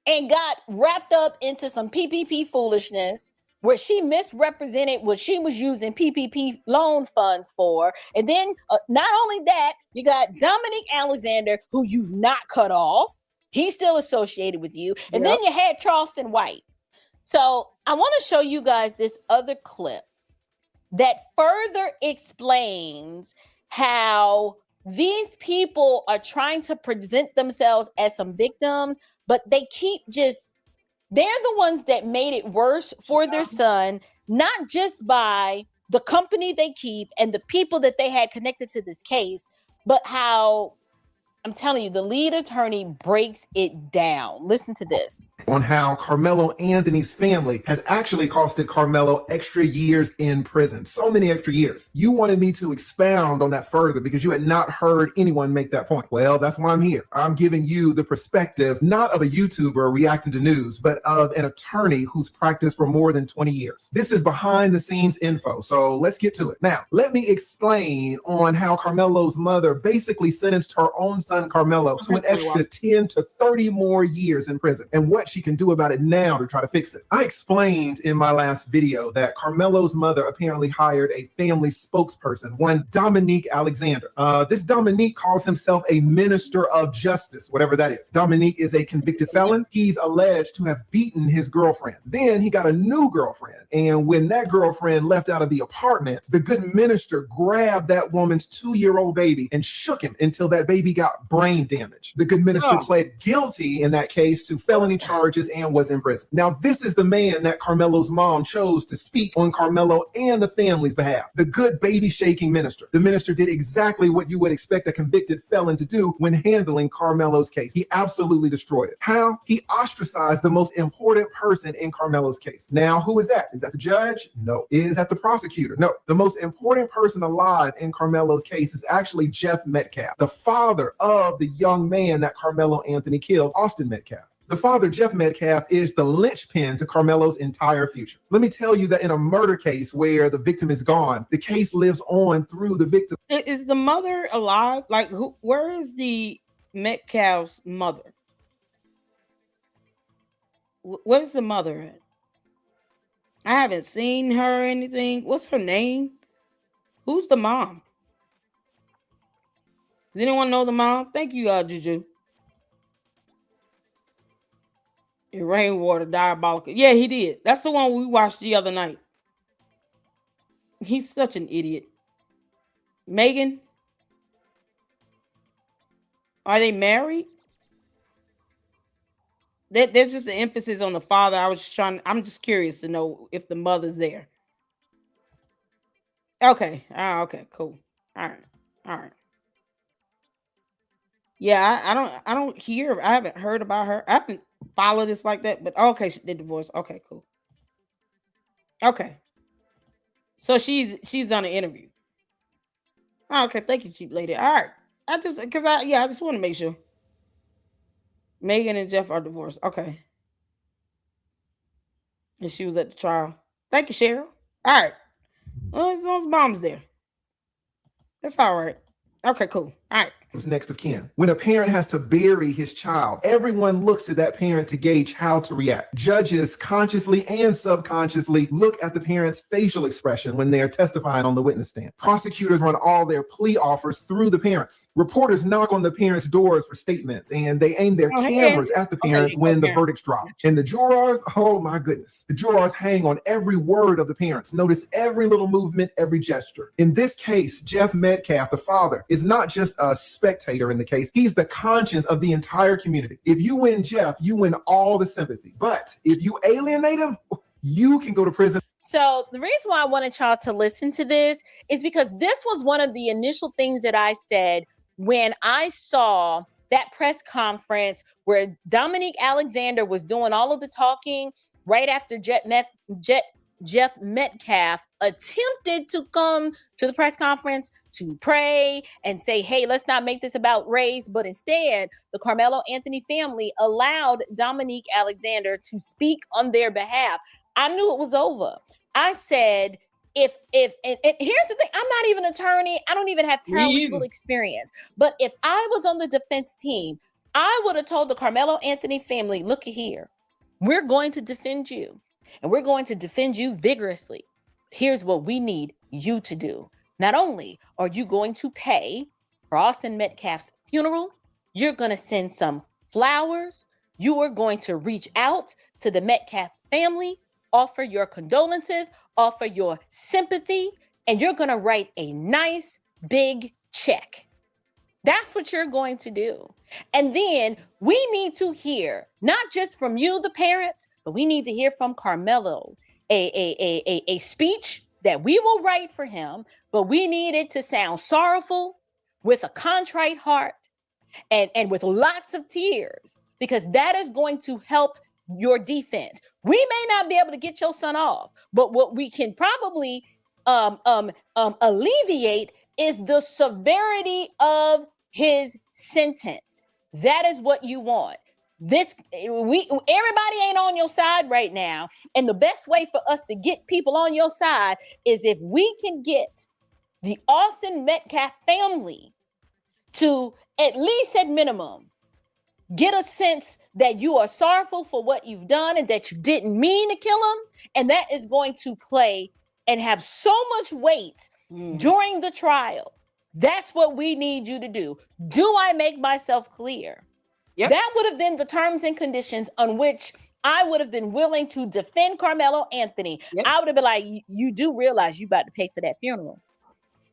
and got wrapped up into some PPP foolishness where she misrepresented what she was using PPP loan funds for. And then not only that, you got Dominic Alexander, who you've not cut off. He's still associated with you. And then you had Charleston White. So I want to show you guys this other clip that further explains how these people are trying to present themselves as some victims, but they keep they're the ones that made it worse for their son, not just by the company they keep and the people that they had connected to this case, but how I'm telling you, the lead attorney breaks it down. Listen to this.
On how Karmelo Anthony's family has actually costed Karmelo extra years in prison. So many extra years. You wanted me to expound on that further because you had not heard anyone make that point. Well, that's why I'm here. I'm giving you the perspective, not of a YouTuber reacting to news, but of an attorney who's practiced for more than 20 years. This is behind the scenes info. So let's get to it. Now, let me explain on how Karmelo's mother basically sentenced her own son Karmelo to an extra 10 to 30 more years in prison and what she can do about it now to try to fix it. I explained in my last video that Karmelo's mother apparently hired a family spokesperson, one Dominique Alexander. This Dominique calls himself a minister of justice, whatever that is. Dominique is a convicted felon. He's alleged to have beaten his girlfriend. Then he got a new girlfriend. And when that girlfriend left out of the apartment, the good minister grabbed that woman's 2-year-old baby and shook him until that baby got brain damage. The good minister pled guilty in that case to felony charges and was in prison. Now, this is the man that Karmelo's mom chose to speak on Karmelo and the family's behalf. The good baby shaking minister. The minister did exactly what you would expect a convicted felon to do when handling Karmelo's case. He absolutely destroyed it. How? He ostracized the most important person in Karmelo's case. Now, who is that? Is that the judge? No. Is that the prosecutor? No. The most important person alive in Karmelo's case is actually Jeff Metcalf, the father of the young man that Karmelo Anthony killed, Austin Metcalf. The father, Jeff Metcalf, is the linchpin to Karmelo's entire future. Let me tell you that in a murder case where the victim is gone, the case lives on through the victim.
Is the mother alive? Like, where is the Metcalf's mother? Where's the mother at? I haven't seen her or anything. What's her name? Who's the mom? Does anyone know the mom? Thank you, Juju. Your rainwater diabolical. Yeah, he did. That's the one we watched the other night. He's such an idiot. Megan? Are they married? There's just an emphasis on the father. I'm just curious to know if the mother's there. Okay. Okay, cool. All right. Yeah, I haven't heard about her. I haven't followed this like that, but okay, she did divorce. Okay, cool. Okay. So she's done an interview. Okay, thank you, cheap lady. All right. I just want to make sure. Megan and Jeff are divorced. Okay. And she was at the trial. Thank you, Cheryl. All right. Well, as long as mom's there. That's all right. Okay, cool. All right.
Was next of kin. When a parent has to bury his child, everyone looks at that parent to gauge how to react. Judges consciously and subconsciously look at the parent's facial expression when they are testifying on the witness stand. Prosecutors run all their plea offers through the parents. Reporters knock on the parents' doors for statements, and they aim their cameras at the parents when the verdicts drop. And the jurors, oh my goodness, the jurors hang on every word of the parents. Notice every little movement, every gesture. In this case, Jeff Metcalf, the father, is not just a spectator in the case. He's the conscience of the entire community. If you win Jeff, you win all the sympathy. But if you alienate him, you can go to prison.
So the reason why I wanted y'all to listen to this is because this was one of the initial things that I said when I saw that press conference where Dominique Alexander was doing all of the talking right after Jeff Metcalf attempted to come to the press conference to pray and say, hey, let's not make this about race. But instead, the Karmelo Anthony family allowed Dominique Alexander to speak on their behalf. I knew it was over. I said, and here's the thing, I'm not even an attorney. I don't even have paralegal experience. But if I was on the defense team, I would have told the Karmelo Anthony family, look here, we're going to defend you and we're going to defend you vigorously. Here's what we need you to do. Not only are you going to pay for Austin Metcalf's funeral, you're going to send some flowers. You are going to reach out to the Metcalf family, offer your condolences, offer your sympathy, and you're going to write a nice big check. That's what you're going to do. And then we need to hear, not just from you, the parents, but we need to hear from Karmelo, a speech that we will write for him, but we need it to sound sorrowful, with a contrite heart, and with lots of tears, because that is going to help your defense. We may not be able to get your son off, but what we can probably alleviate is the severity of his sentence. That is what you want. Everybody ain't on your side right now, and the best way for us to get people on your side is if we can get the Austin Metcalf family to, at least at minimum, get a sense that you are sorrowful for what you've done and that you didn't mean to kill him. And that is going to play and have so much weight during the trial. That's what we need you to do. Do I make myself clear? Yep. That would have been the terms and conditions on which I would have been willing to defend Karmelo Anthony. Yep. I would have been like, you do realize you about to pay for that funeral.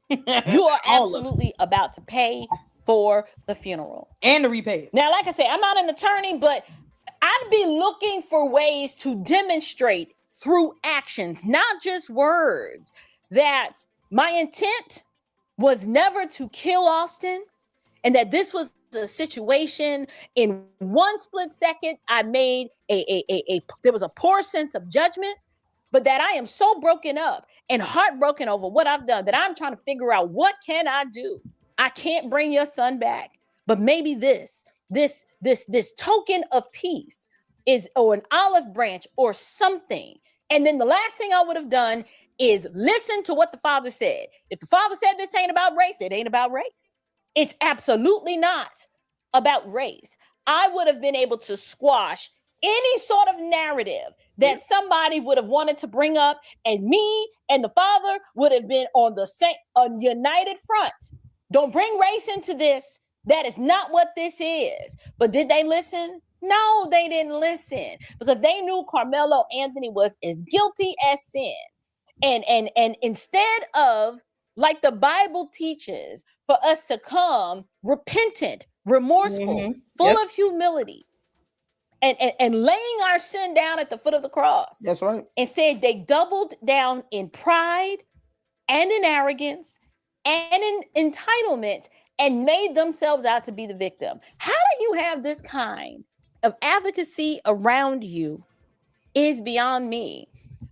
You are absolutely about to pay for the funeral.
And to repay it.
Now, like I said, I'm not an attorney, but I'd be looking for ways to demonstrate through actions, not just words, that my intent was never to kill Austin, and that this was a situation in one split second I made there was a poor sense of judgment, but that I am so broken up and heartbroken over what I've done that I'm trying to figure out, what can I do? I can't bring your son back, but maybe this token of peace is, or an olive branch or something. And then the last thing I would have done is listen to what the father said. If the father said this ain't about race, it ain't about race. It's absolutely not about race. I would have been able to squash any sort of narrative that somebody would have wanted to bring up, and me and the father would have been on the same, united front. Don't bring race into this. That is not what this is. But did they listen? No, they didn't listen, because they knew Karmelo Anthony was as guilty as sin. And instead of, like the Bible teaches, for us to come repentant, remorseful, full of humility, and laying our sin down at the foot of the cross.
That's right.
Instead, they doubled down in pride and in arrogance and in entitlement and made themselves out to be the victim. How do you have this kind of advocacy around you is beyond me.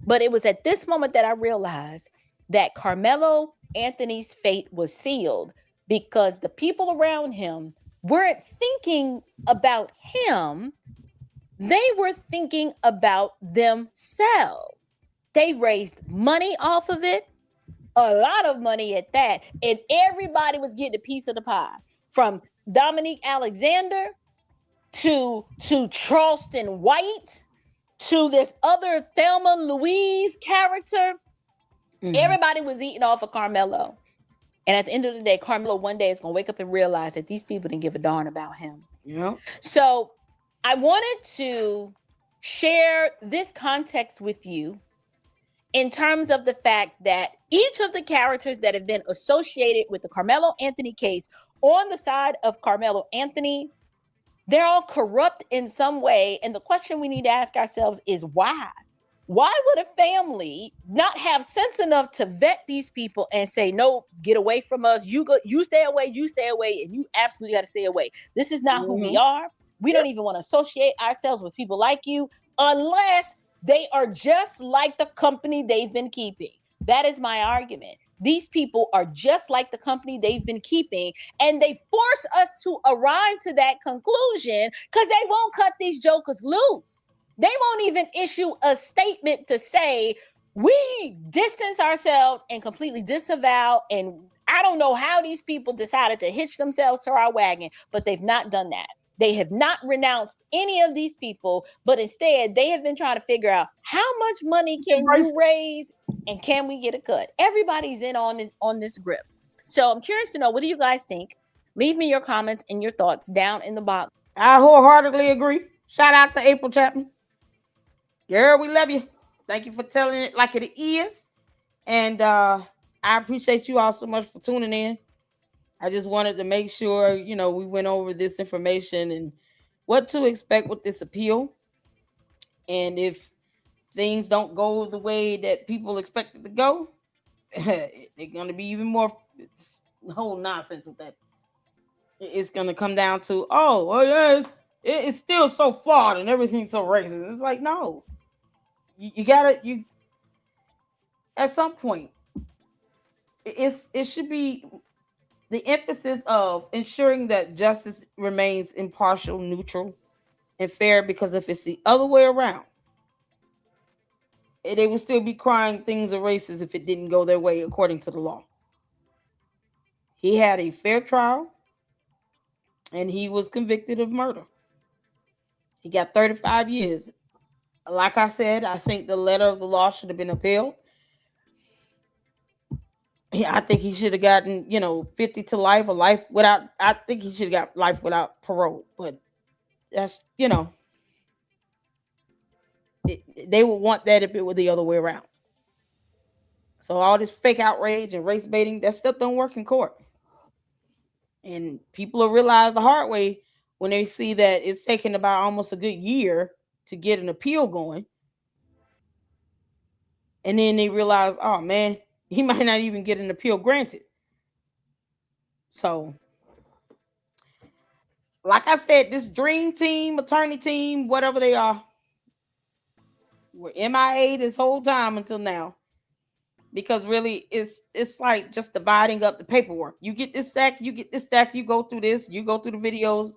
But it was at this moment that I realized that Karmelo Anthony's fate was sealed, because the people around him weren't thinking about him. They were thinking about themselves. They raised money off of it, a lot of money at that, and everybody was getting a piece of the pie, from Dominique Alexander to Charleston White to this other Thelma Louise character. Everybody was eating off of Karmelo. And at the end of the day, Karmelo one day is going to wake up and realize that these people didn't give a darn about him.
Yeah.
So I wanted to share this context with you in terms of the fact that each of the characters that have been associated with the Karmelo Anthony case on the side of Karmelo Anthony, they're all corrupt in some way. And the question we need to ask ourselves is why? Why would a family not have sense enough to vet these people and say, no, get away from us. You stay away, and you absolutely got to stay away. This is not who we are. We don't even want to associate ourselves with people like you unless they are just like the company they've been keeping. That is my argument. These people are just like the company they've been keeping, and they force us to arrive to that conclusion because they won't cut these jokers loose. They won't even issue a statement to say, we distance ourselves and completely disavow. And I don't know how these people decided to hitch themselves to our wagon, but they've not done that. They have not renounced any of these people, but instead they have been trying to figure out how much money can you raise and can we get a cut? Everybody's in on this grift. So I'm curious to know, what do you guys think? Leave me your comments and your thoughts down in the box.
I wholeheartedly agree. Shout out to April Chapman. Girl, we love you. Thank you for telling it like it is. And I appreciate you all so much for tuning in. I just wanted to make sure, we went over this information and what to expect with this appeal. And if things don't go the way that people expect it to go, they're going to be even more whole nonsense with that it's going to come down to, oh, well, yeah, it's still so flawed and everything's so racist. It's like, no, you gotta, at some point, it should be the emphasis of ensuring that justice remains impartial, neutral, and fair, because if it's the other way around, they would still be crying things are racist if it didn't go their way according to the law. He had a fair trial, and he was convicted of murder. He got 35 years. Like I said, I think the letter of the law should have been appealed. Yeah, I think he should have gotten, 50 to life or life without. I think he should have got life without parole. But that's, they would want that if it were the other way around. So all this fake outrage and race baiting, that stuff don't work in court. And people will realize the hard way when they see that it's taken about almost a good year to get an appeal going. And then they realize, oh man, he might not even get an appeal granted. So, like I said, this dream team, attorney team, whatever they are, were MIA this whole time until now. Because really, it's like just dividing up the paperwork. You get this stack, you get this stack, you go through this, you go through the videos,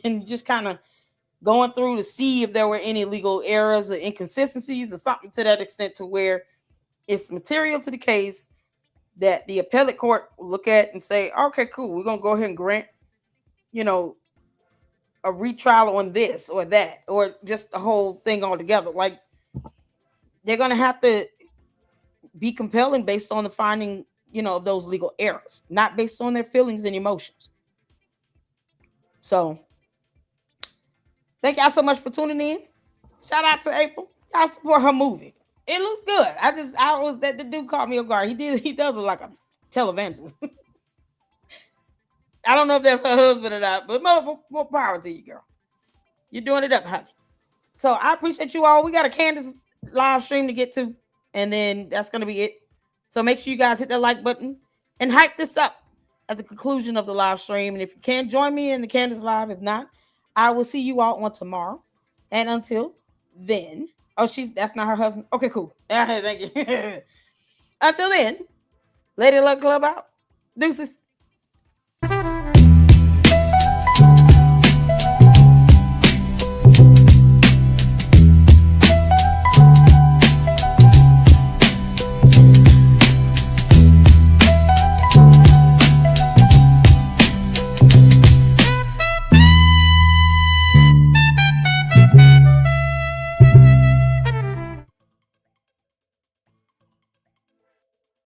and just kind of going through to see if there were any legal errors or inconsistencies or something to that extent, to where it's material to the case that the appellate court will look at and say, okay, cool, we're going to go ahead and grant, a retrial on this or that, or just the whole thing altogether. Like, they're going to have to be compelling based on the finding, of those legal errors, not based on their feelings and emotions. So, thank y'all so much for tuning in. Shout out to April. Y'all support her movie. It looks good. The dude caught me off guard. He does look like a televangelist. I don't know if that's her husband or not, but more power to you, girl. You're doing it up, honey. So I appreciate you all. We got a Candace live stream to get to, and then that's going to be it. So make sure you guys hit that like button and hype this up at the conclusion of the live stream. And if you can, join me in the Candace live. If not, I will see you all on tomorrow. And until then, that's not her husband. Okay, cool. Thank you. Until then, Lady Luck Club out. Deuces.